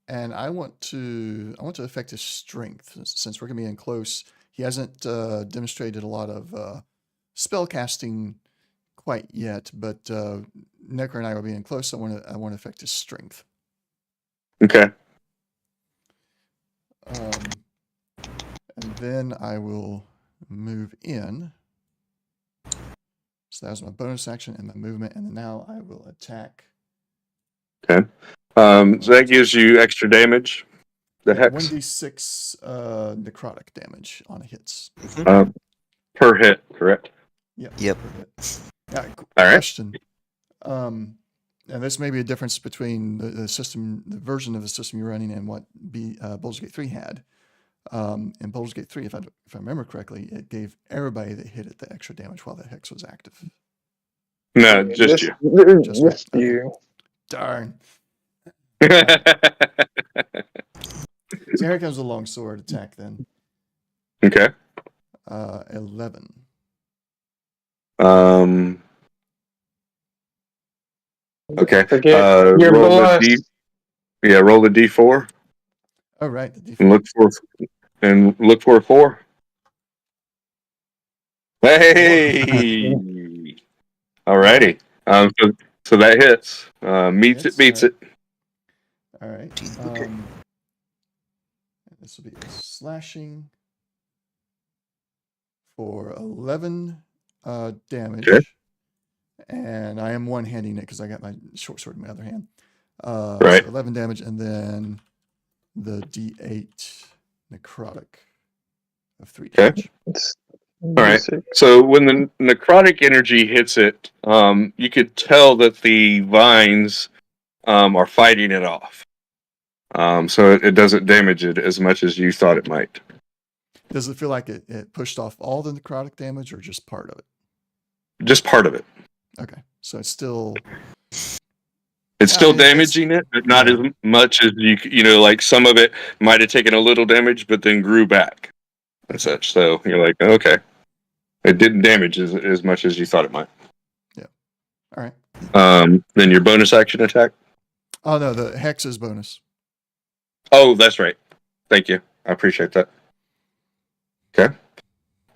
And I want to affect his strength since we're going to be in close. He hasn't demonstrated a lot of spell casting quite yet, but Necker and I will be in close. So I want to affect his strength. Okay. And then I will move in. So that was my bonus action and my movement, and now I will attack. Okay. So that gives you extra damage. The Yeah, hex 1d6 necrotic damage on hits. per hit, correct? Yep. Per hit. Now, All right. question. And this may be a difference between the system, the version of the system you're running, and what Baldur's Gate 3 had. In Baldur's Gate 3, if I remember correctly, it gave everybody that hit it the extra damage while the hex was active. No, just you. Just me. Just you. Darn. So here comes the long sword attack then. Okay. 11. Okay. Forget your Roll the blast. roll the D4 Oh, right. The and look for a 4. Hey. Alrighty. So that hits. Beats it. All right. Okay. This will be slashing for 11 damage. Okay. And I am one-handing it because I got my short sword in my other hand. Right. So 11 damage, and then the D8 necrotic of 3 damage. All right. So when the necrotic energy hits it, you could tell that the vines are fighting it off. So it doesn't damage it as much as you thought it might. Does it feel like it pushed off all the necrotic damage or just part of it? Just part of it. Okay. So it's still... It's still damaging it, but not as much as like some of it might have taken a little damage, but then grew back and such. So you're like, okay, it didn't damage as much as you thought it might. Yeah. All right. Then your bonus action attack. Oh no, the hex is bonus. Oh, that's right. Thank you. I appreciate that. Okay.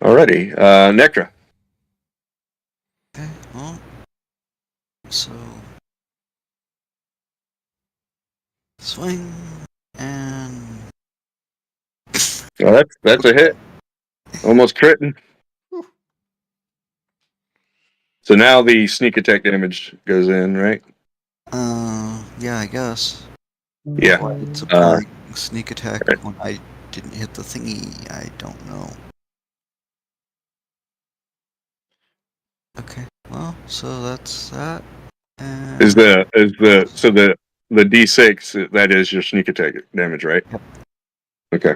Alrighty. Necra. Okay. Well, so swing and Well, that's a hit. Almost critting. So now the sneak attack damage goes in, right? yeah, I guess. Yeah. Why it's applying sneak attack when I didn't hit the thingy, I don't know. Okay, well, so that's that. And The D6 that is your sneak attack damage, right? Yep. Okay.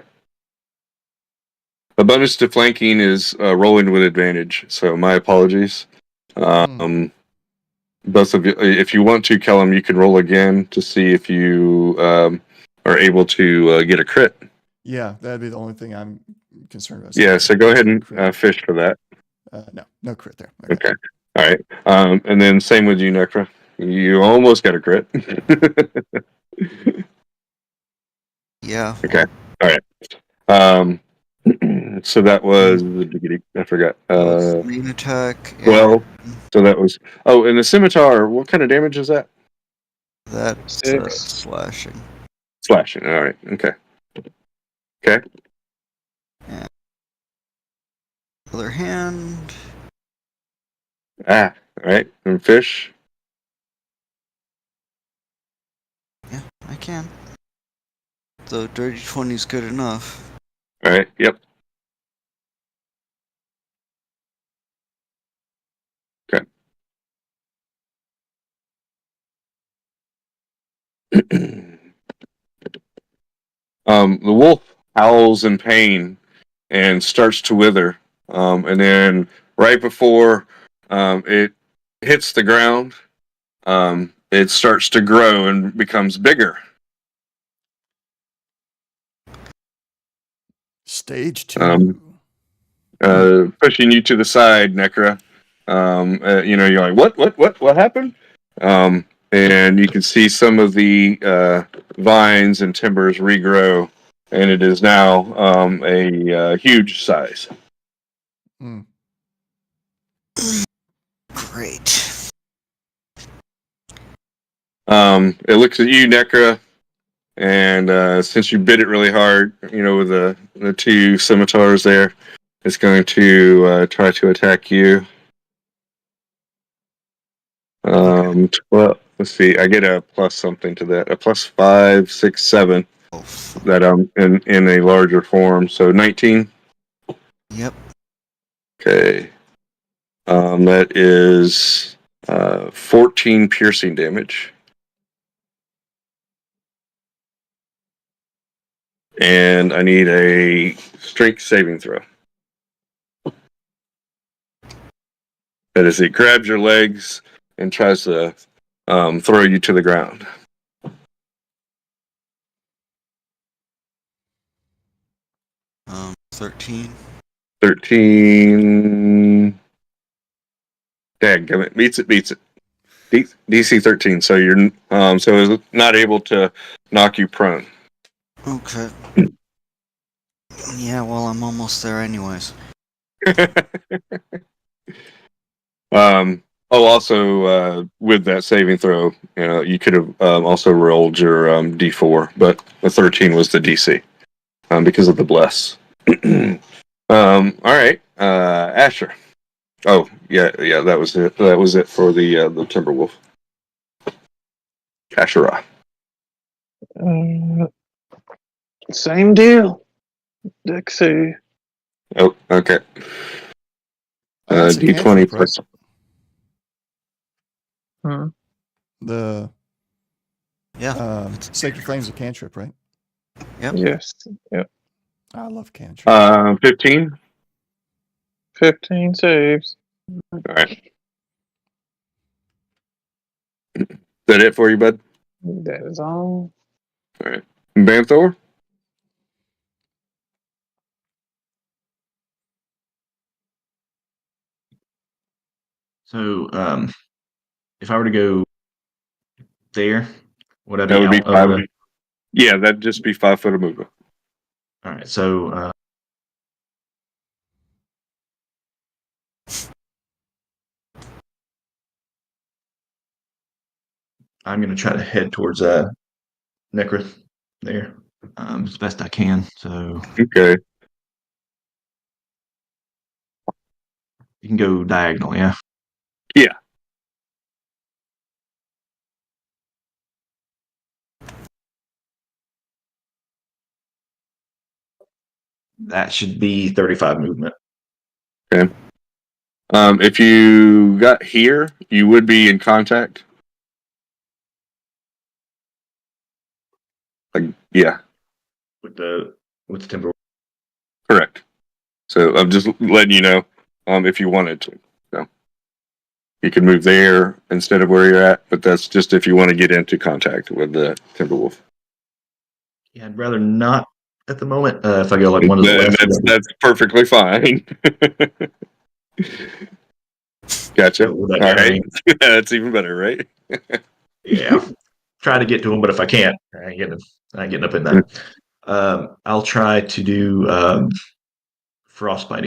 A bonus to flanking is rolling with advantage. So my apologies. Both of you, if you want to, Kellum, you can roll again to see if you are able to get a crit. Yeah, that'd be the only thing I'm concerned about. Yeah, so go ahead and Crit. fish for that. No crit there. Okay. All right. And then same with you, Necra. You almost got a crit. Yeah. Okay. All right. So that was I forgot. Both main attack and 12. So that was. Oh, and the scimitar. What kind of damage is that? that's 6. slashing. Slashing. All right. Okay. Okay. Other hand. All right. And fish. Yeah, I can. The dirty 20 is good enough. All right. Yep. Okay. The wolf howls in pain and starts to wither. And then right before it hits the ground, it starts to grow and becomes bigger. Stage 2. Pushing you to the side, Necra. You're like, what happened? And you can see some of the vines and timbers regrow, and it is now a huge size. Mm. Great. It looks at you, Necra, and since you bit it really hard, with the two scimitars there, it's going to try to attack you. 12. Let's see. I get a plus something to that. A plus 5, 6, 7. Oh, That I'm in a larger form. So 19. yep. Okay. That is 14 piercing damage. And I need a strength saving throw. That is, it grabs your legs and tries to throw you to the ground. 13. 13. Dadgummit. Beats it. DC 13. So you're so it's not able to knock you prone. Okay. Yeah, well, I'm almost there anyways. Also, with that saving throw, you could have also rolled your D4, but the 13 was the DC because of the bless. All right, Asher. Oh, yeah, that was it. That was it for the Timberwolf. Asherah. Same deal. Dex save. Oh, okay. That's a D20 cantrip, right? plus. Hmm. The Yeah. Sacred Flames of cantrip, right? Yep. Yes. Yep. I love cantrip. 15. 15 saves. All right. Is that it for you, bud? That is all. All right. Banthor? So, if I were to go there, would I That be would be out of 5. the? Yeah, that'd just be 5 foot of movement. All right, so I'm going to try to head towards Necrith there as best I can. So Okay. you can go diagonal, yeah. Yeah. That should be 35 movement. Okay. If you got here, you would be in contact. Yeah, with the timber. correct. So I'm just letting you know, if you wanted to. So you can move there instead of where you're at, but that's just if you want to get into contact with the Timberwolf. Yeah, I'd rather not at the moment. If I go like one to the left, That's perfectly fine. Gotcha. would that All count? right. That's even better, right? Yeah, try to get to him, but if I can't, I ain't getting up in that. I'll try to do frostbite.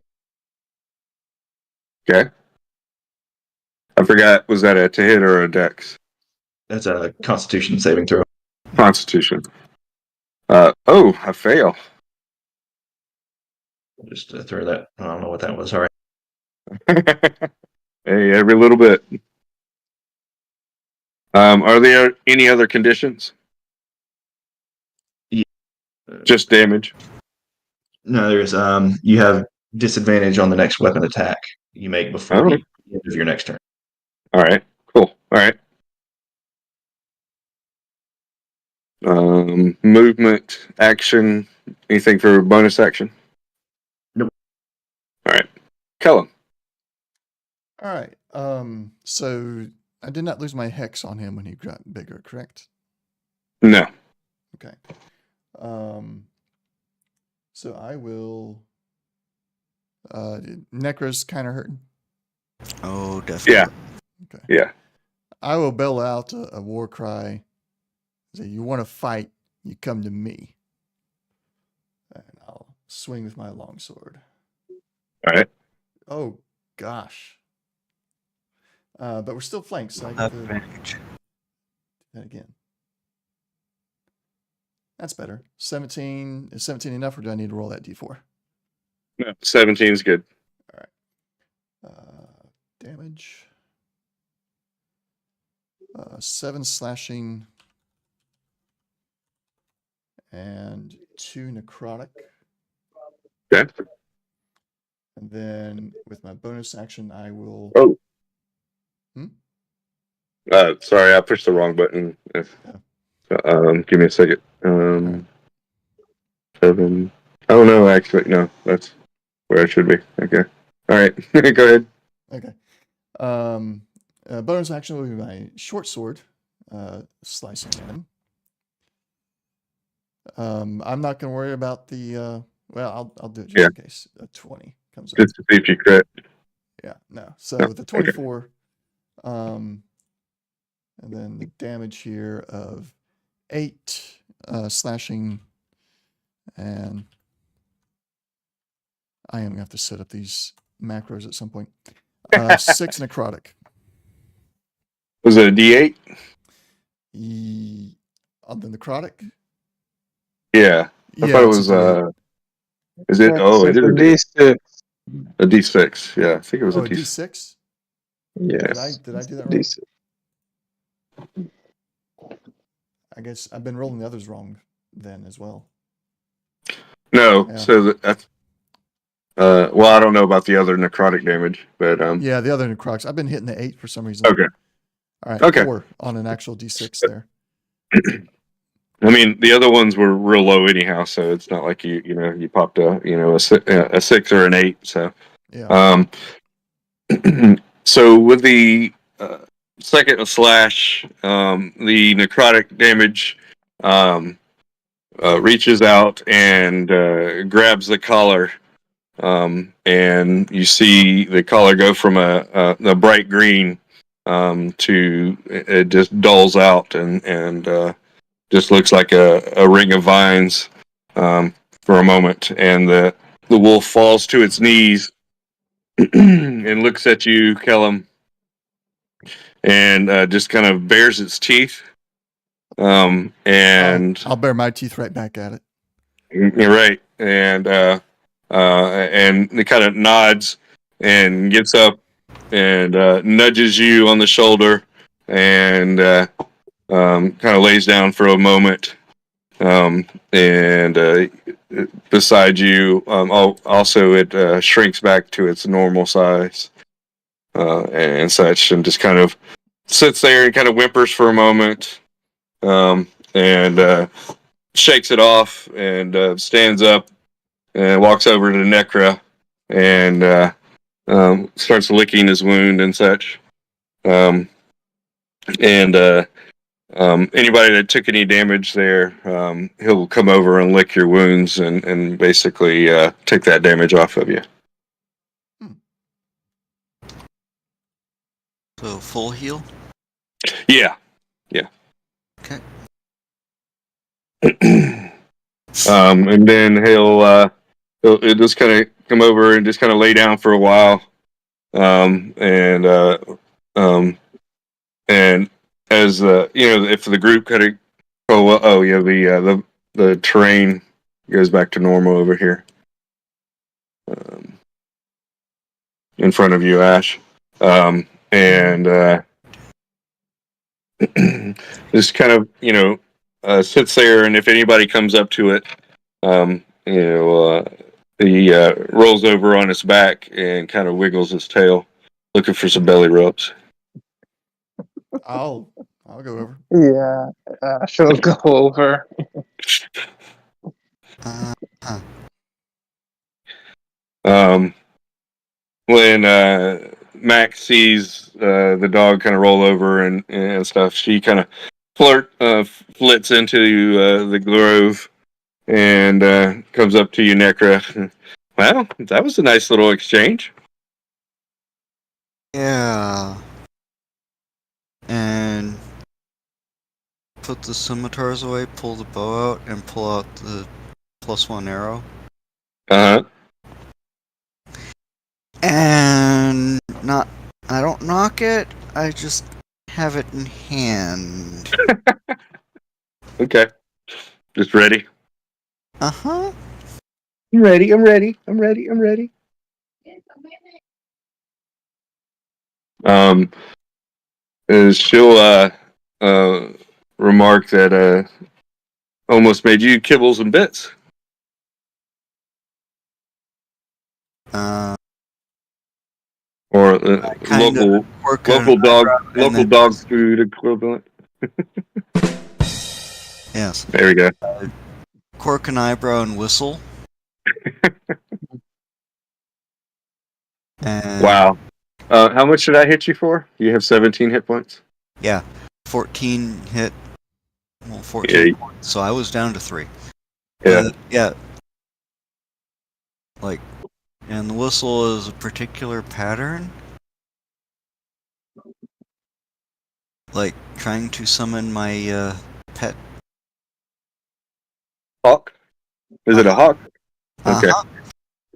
Okay. I forgot. Was that a to hit or a dex? That's a Constitution saving throw. Constitution. I fail. Just to throw that. I don't know what that was. All right. Hey, every little bit. Are there any other conditions? Yeah. Just damage. No, there's you have disadvantage on the next weapon attack you make before the end of your next turn. All right. Cool. All right. Movement, action, anything for bonus action? Nope. All right. Kellum. All right. So I did not lose my hex on him when he got bigger, correct? No. Okay. So I will. Necro's kind of hurting. Oh, definitely. Yeah. Okay. Yeah. I will bellow out a war cry. Say, you want to fight, you come to me. And I'll swing with my longsword. All right. Oh, gosh. But we're still flanked, so I get to do Advantage. that again. That's better. 17. Is 17 enough, or do I need to roll that d4? No, 17 is good. All right. Damage. 7 slashing. And 2 necrotic. Okay. And then with my bonus action, I will. Oh. Hmm? Sorry, I pushed the wrong button. Give me a second. Right. 7. Oh no, actually, no. That's where I should be. Okay. All right. Go ahead. Okay. Bonus action will be my short sword, slicing at him. I'm not going to worry about the. Well, I'll do it just in case. A 20 comes up. Just to see if you crit. Yeah, no. So No, with the 24, and then the damage here of 8 slashing, and I am going to have to set up these macros at some point. 6 necrotic. Was it a D8? On the necrotic? Yeah. I thought it was is it it is a D6. a D6. Yeah, I think it was Oh, a a D6. D6? Yes. Did I do that wrong? D6. I guess I've been rolling the others wrong then as well. No, Yeah. so that's well, I don't know about the other necrotic damage, but Yeah, the other necrotics. I've been hitting the 8 for some reason. Okay. All right, Okay. 4 on an actual D6 there. I mean, the other ones were real low anyhow, so it's not like you popped a 6 or an 8. So Yeah. So with the second slash, the necrotic damage reaches out and grabs the collar, and you see the collar go from a bright green to it just dulls out and just looks like a ring of vines for a moment, and the wolf falls to its knees and looks at you, Kellum, and just kind of bares its teeth. And I'll bear my teeth right back at it. you're right, and it kind of nods and gets up and nudges you on the shoulder and kind of lays down for a moment. And beside you, also it shrinks back to its normal size and such, and just kind of sits there and kind of whimpers for a moment, and shakes it off and stands up and walks over to Necra and starts licking his wound and such. And Anybody that took any damage there, he'll come over and lick your wounds and basically take that damage off of you. So full heal? Yeah. Okay. And then he'll just kind of come over and just kind of lay down for a while. And as if the group kind of the terrain goes back to normal over here. In front of you, Ash. And just kind of, sits there, and if anybody comes up to it, he rolls over on its back and kind of wiggles its tail, looking for some belly rubs. I'll go over. Yeah, she'll go over. When Max sees the dog kind of roll over and stuff, she kind of flits into the grove and comes up to you, Necra. Well, that was a nice little exchange. Yeah. And put the scimitars away, pull the bow out, and pull out the +1 arrow. Uh-huh. And I don't knock it, I just have it in hand. Okay. Just ready? Uh-huh. I'm ready. She'll remark that almost made you kibbles and bits. Or local dog food equivalent. Yes. There we go. Cork an eyebrow and whistle. And Wow. How much did I hit you for? You have 17 hit points? yeah, 14 hit. Well, 14 points, so I was down to 3. Yeah. Yeah. Like, and the whistle is a particular pattern. Like, trying to summon my pet. Hawk? Is it a hawk? Okay. Uh-huh.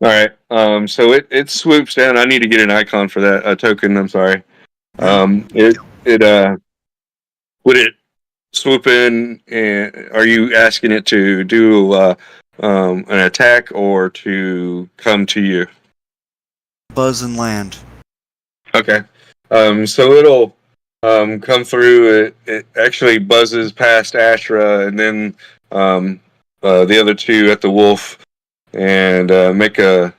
All right. So it swoops down. I need to get an icon for that. A token. I'm sorry. Would it swoop in? And are you asking it to do an attack or to come to you? Buzz and land. Okay. So it'll come through. It actually buzzes past Ashra and then the other two at the wolf and make a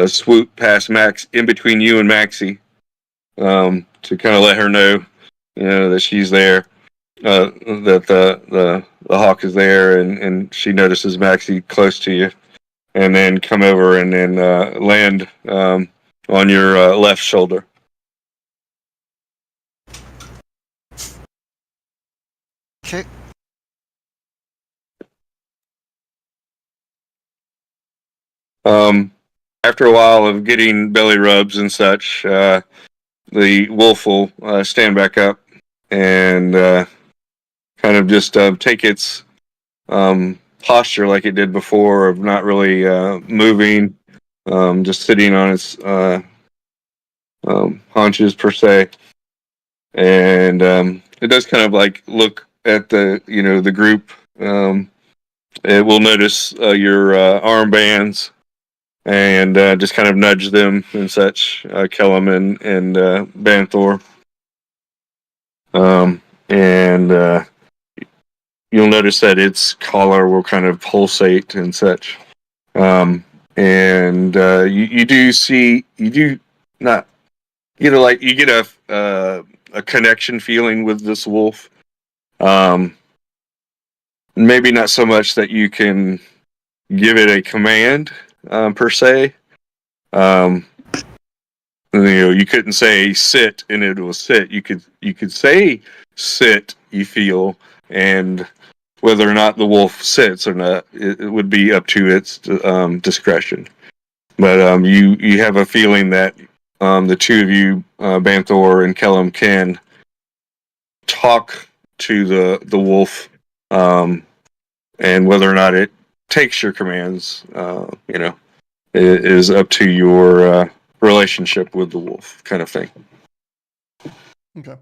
swoop past Max in between you and Maxie to kind of let her know, that she's there, that the hawk is there, and she notices Maxie close to you, and then come over and then land on your left shoulder. Okay. After a while of getting belly rubs and such, the wolf will stand back up and kind of just take its posture like it did before of not really moving, just sitting on its haunches per se. And it does kind of like look at the group. It will notice your armbands and just kind of nudge them and such, Kellum and Banthor. And you'll notice that its collar will kind of pulsate and such. And you do not, you get a connection feeling with this wolf. Maybe not so much that you can give it a command per se. You couldn't say sit and it will sit. You could say sit, you feel, and whether or not the wolf sits or not, it would be up to its discretion. But you have a feeling that the two of you, Banthor and Kellum, can talk to the wolf, and whether or not it takes your commands, it is up to your relationship with the wolf, kind of thing. Okay.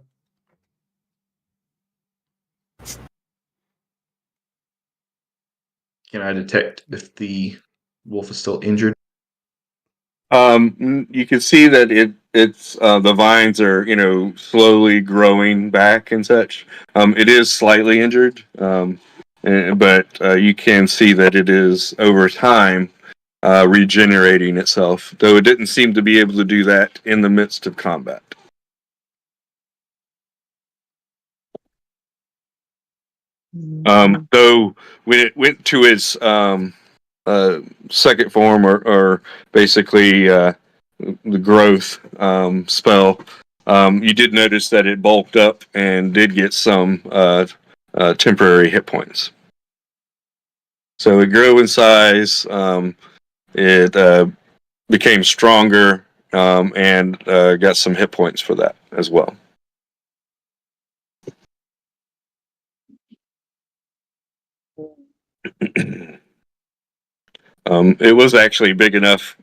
Can I detect if the wolf is still injured? You can see that it's the vines are slowly growing back and such. It is slightly injured, but you can see that it is over time regenerating itself. Though it didn't seem to be able to do that in the midst of combat. Though when it went to its second form, or basically the growth spell, you did notice that it bulked up and did get some temporary hit points. So it grew in size. It became stronger, and got some hit points for that as well. It was actually big enough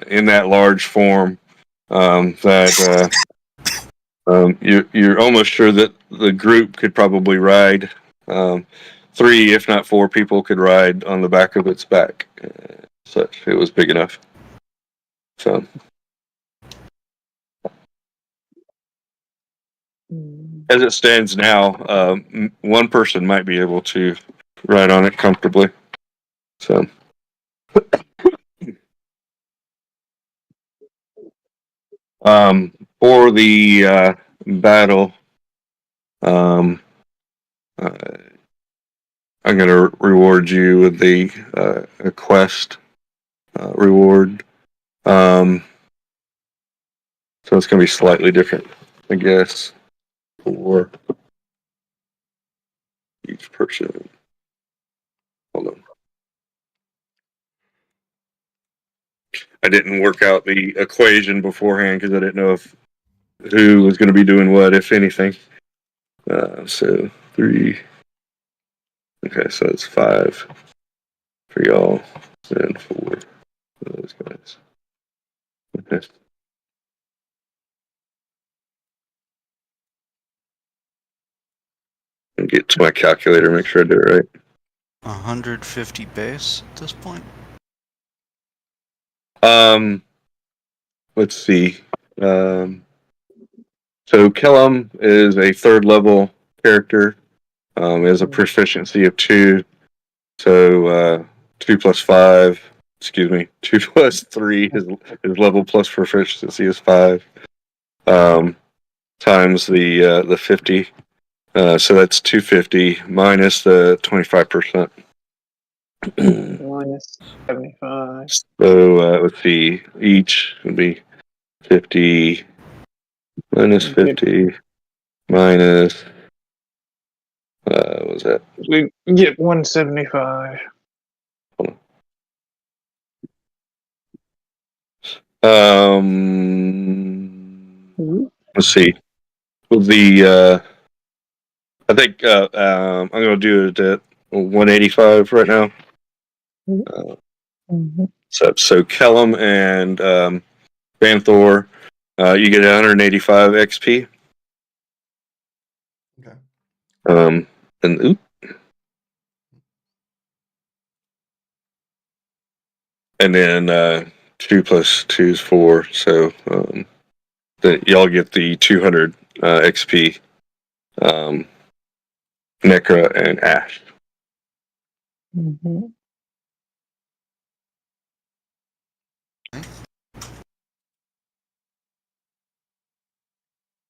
in that large form that you're almost sure that the group could probably ride. 3, if not 4 people could ride on the back of its back. Such it was big enough. So as it stands now, one person might be able to ride on it comfortably. So. For the battle, I'm going to reward you with the a quest reward. So it's going to be slightly different, I guess, for each person. Hold on. I didn't work out the equation beforehand because I didn't know if who was going to be doing what, if anything. So 3. Okay, so it's 5 for y'all and 4 for those guys. Okay. And get to my calculator, make sure I do it right. 150 base at this point. Let's see. So Kellum is a 3rd level character. Has a proficiency of 2. So 2 plus 5. Excuse me. 2 plus 3. His level plus proficiency is 5. Times the 50. So that's 250 minus the 25%. Minus 75. So let's see. Each would be 50 minus 50 minus. What was that? We get 175. Let's see. With the I think I'm going to do it at 185 right now. So Kellum and Banthor, you get 185 XP. Okay. And then 2 plus 2 is 4. So y'all get the 200 XP. Necra and Ash.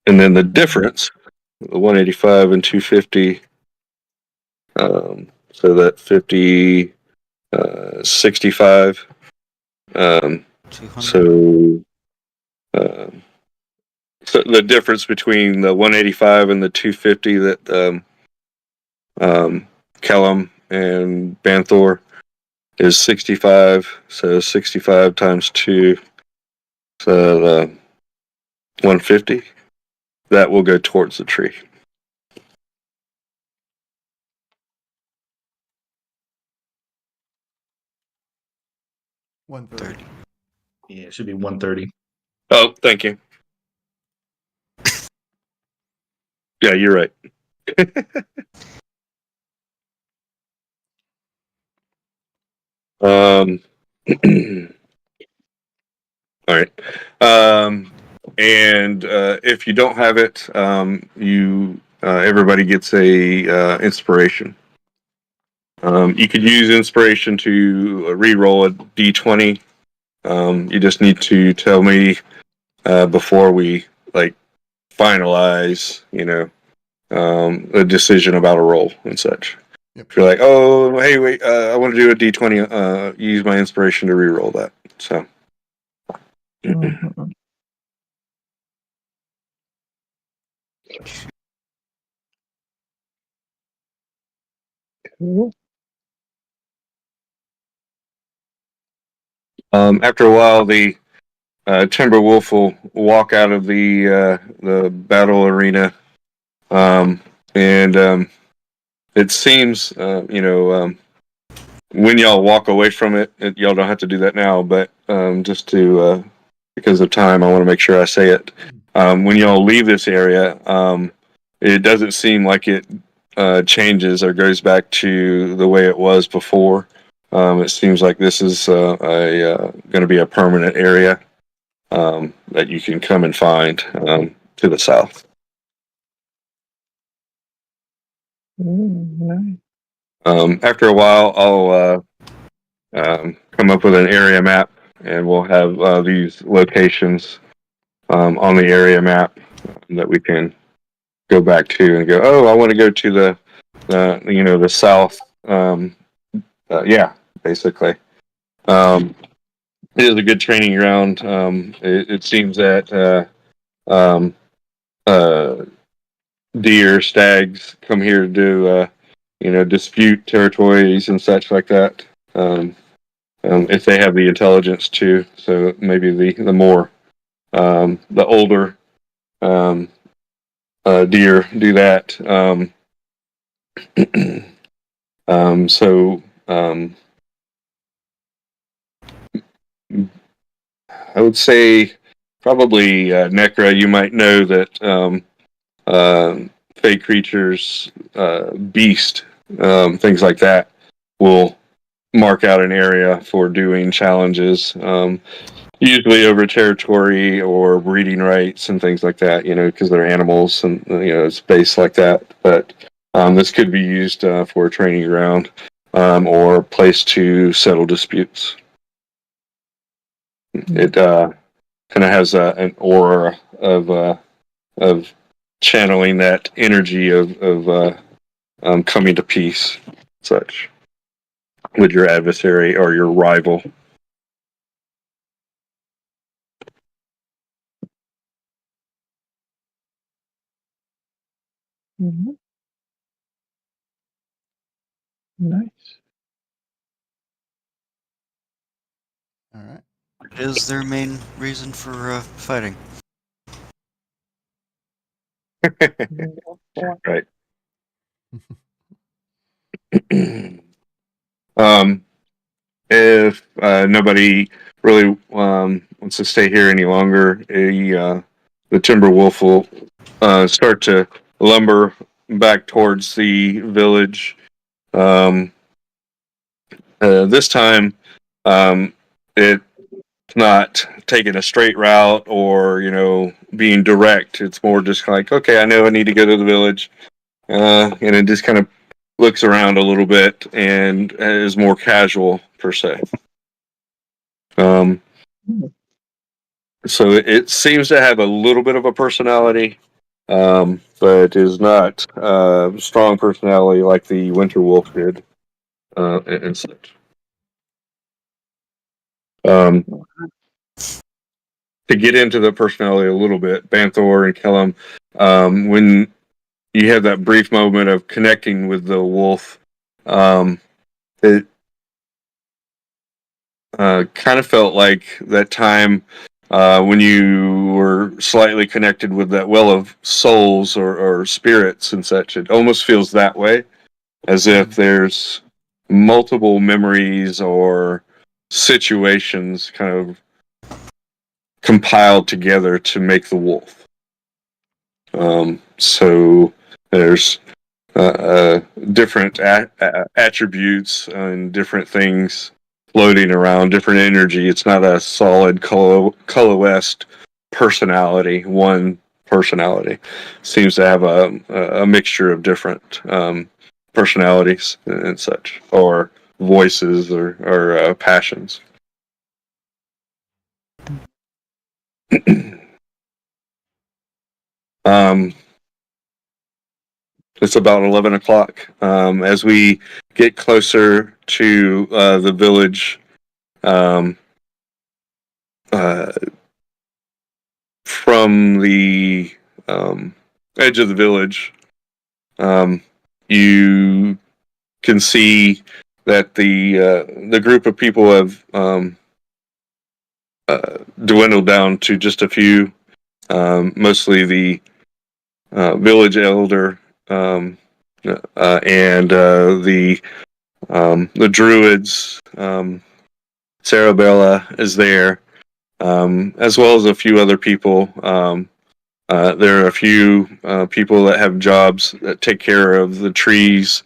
And then the difference, the 185 and 250. So that 50, 65. 200. So the difference between the 185 and the 250 that Kellum and Banthor is 65. So 65 times 2, so the 150. That will go towards the tree. $130. Yeah, it should be 130. Oh, thank you. Yeah, you're right. All right. And if you don't have it, you everybody gets a inspiration. You could use inspiration to re-roll a d20. You just need to tell me before we finalize, a decision about a roll and such. Yep. If you're like, oh, hey, wait, I want to do a d20, use my inspiration to re-roll that. So. Mhm. Cool. After a while, the Timberwolf will walk out of the battle arena, and it seems, when y'all walk away from it, y'all don't have to do that now, but just to because of time, I want to make sure I say it. When y'all leave this area, it doesn't seem like it changes or goes back to the way it was before. It seems like this is going to be a permanent area that you can come and find to the south. Nice. After a while, I'll come up with an area map, and we'll have these locations on the area map that we can go back to and go, oh, I want to go to the south. Yeah, basically. It is a good training ground. It seems that deer, stags come here to do, dispute territories and such like that. If they have the intelligence to, so maybe the more the older deer do that. So I would say probably Necra. You might know that fey creatures, beast, things like that, will mark out an area for doing challenges. Usually over territory or breeding rights and things like that, because they're animals and, it's based like that. But this could be used for a training ground or a place to settle disputes. It kind of has an aura of channeling that energy of coming to peace, such, with your adversary or your rival. Mhm. Nice. All right. What is their main reason for fighting? Right. If nobody really wants to stay here any longer, the Timberwolf will start to lumber back towards the village. This time, it's not taking a straight route or being direct. It's more just like, okay, I know I need to go to the village, and it just kind of looks around a little bit and is more casual per se. So it seems to have a little bit of a personality, but is not strong personality like the Winter Wolf did, and such. to get into the personality a little bit, Banthor and Kellum, when you have that brief moment of connecting with the wolf, it kind of felt like that time when you were slightly connected with that well of souls or spirits and such. It almost feels that way, as if there's multiple memories or situations kind of compiled together to make the wolf. So there's different attributes and different things floating around, different energy. It's not a solid coalesced personality. One personality seems to have a mixture of different personalities and such, or voices, or passions. It's about 11 o'clock. As we get closer to the village, from the edge of the village, you can see that the group of people have dwindled down to just a few, mostly the village elder, and the druids. Sarabella is there, as well as a few other people. There are a few people that have jobs that take care of the trees,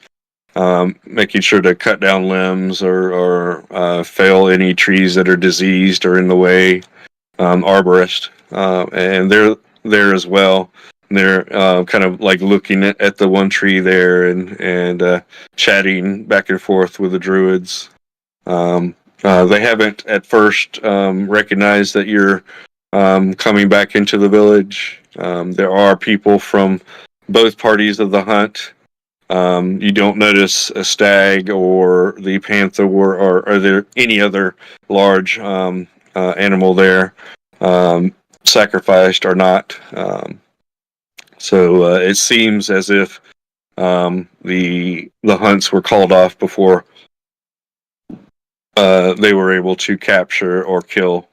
making sure to cut down limbs or fell any trees that are diseased or in the way. Arborist, and they're there as well. They're kind of like looking at the one tree there and chatting back and forth with the druids. They haven't at first recognized that you're coming back into the village. There are people from both parties of the hunt. You don't notice a stag or the panther, or are there any other large animal there, sacrificed or not. So it seems as if the hunts were called off before they were able to capture or kill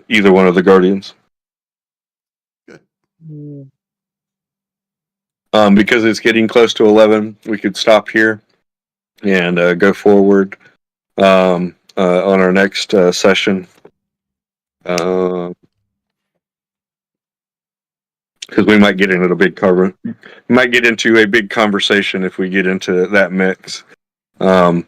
either one of the guardians. Mm. Because it's getting close to 11, we could stop here and go forward on our next session. Because we might get into a big conversation if we get into that mix. Let's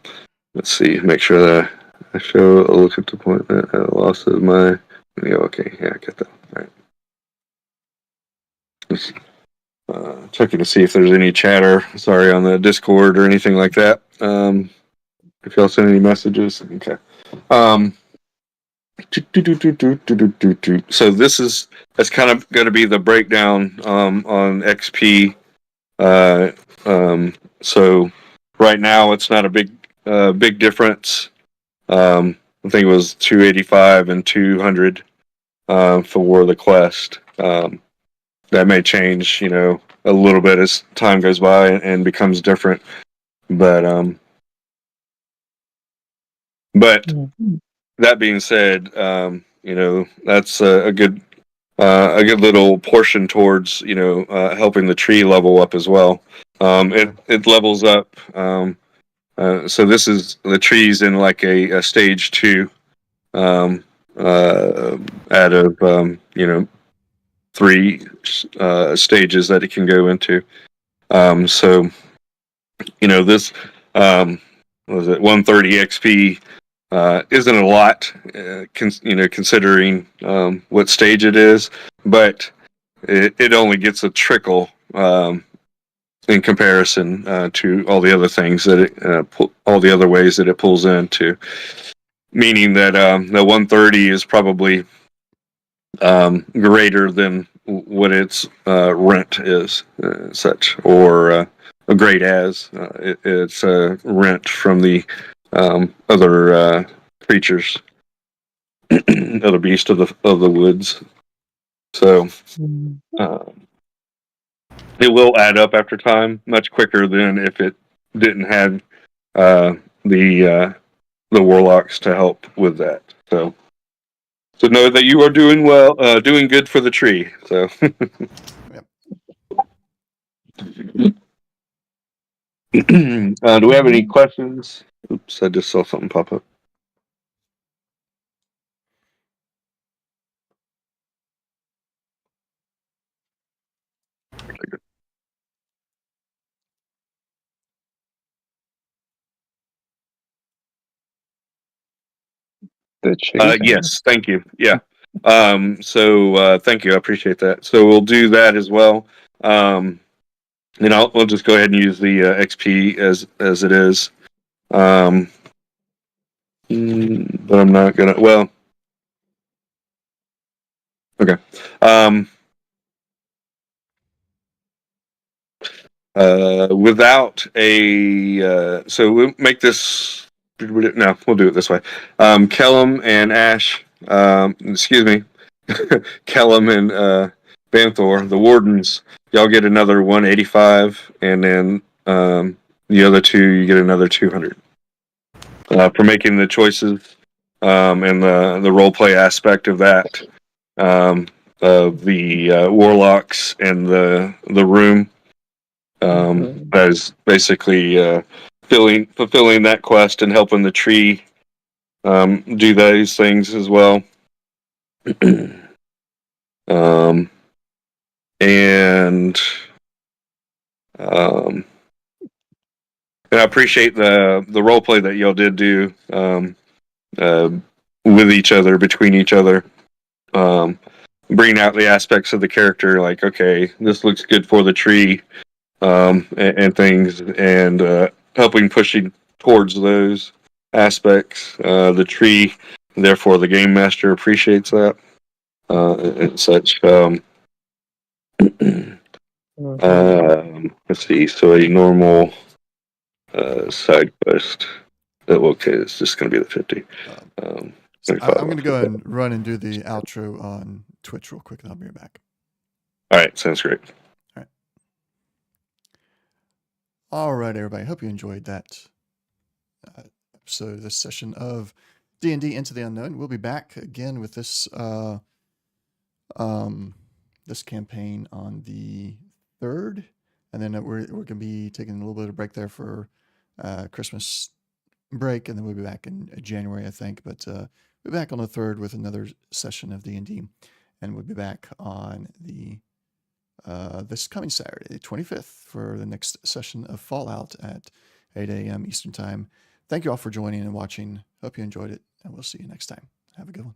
see, make sure that I show a look at the point that I lost my. Yeah, okay, yeah, I get that. All right. Just, checking to see if there's any chatter. Sorry, on the Discord or anything like that. If y'all send any messages, okay. So that's kind of going to be the breakdown on XP. So right now it's not a big difference. I think it was 285 and 200 for the quest. That may change, a little bit as time goes by and becomes different. But that being said, that's a good little portion towards helping the tree level up as well. It levels up. So this is the trees in like a stage 2, out of 3 stages that it can go into. So this was it 130 XP isn't a lot, considering what stage it is, but it only gets a trickle in comparison to all the other things that all the other ways that it pulls into. Meaning that the 130 is probably greater than what its rent is, such, or great as it's rent from the other creatures. of the beast of the woods. So it will add up after time, much quicker than if it didn't have the warlocks to help with that. So know that you are doing well, doing good for the tree. So. Do we have any questions? Oops, I just saw something pop up. The chasing. Yes, thank you. Yeah. So thank you. I appreciate that. So we'll do that as well. And we'll just go ahead and use the XP as it is. But I'm not gonna. Well, okay. Without a so we'll make this. No, we'll do it this way. Kellum and Ash. Excuse me. Kellum and Banthor, the wardens. Y'all get another 185, and then the other two you get another 200 for making the choices and the role play aspect of that. Of the warlocks and the room. As basically fulfilling that quest and helping the tree do those things as well. And I appreciate the role play that y'all did do with each other, between each other. Bringing out the aspects of the character, like, okay, this looks good for the tree, and things, and helping pushing towards those aspects. The tree, therefore, the game master appreciates that and such. Let's see. So a normal side quest. Okay, it's just going to be the 50. So I'm going to go ahead and run and do the outro on Twitch real quick, and I'll be right back. All right, sounds great. All right, everybody. Hope you enjoyed that episode, this session of D&D Into the Unknown. We'll be back again with this this campaign on the 3rd, and then we're going to be taking a little bit of break there for Christmas break, and then we'll be back in January, I think. But we'll be back on the 3rd with another session of D&D, and we'll be back on the this coming Saturday, the 25th, for the next session of Fallout at 8 a.m. Eastern Time. Thank you all for joining and watching. Hope you enjoyed it, and we'll see you next time. Have a good one.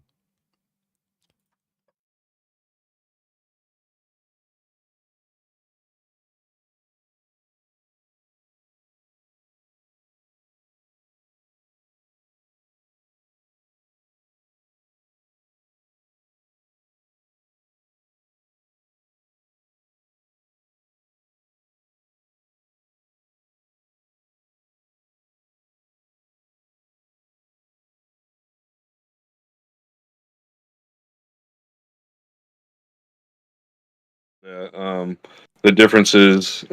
The differences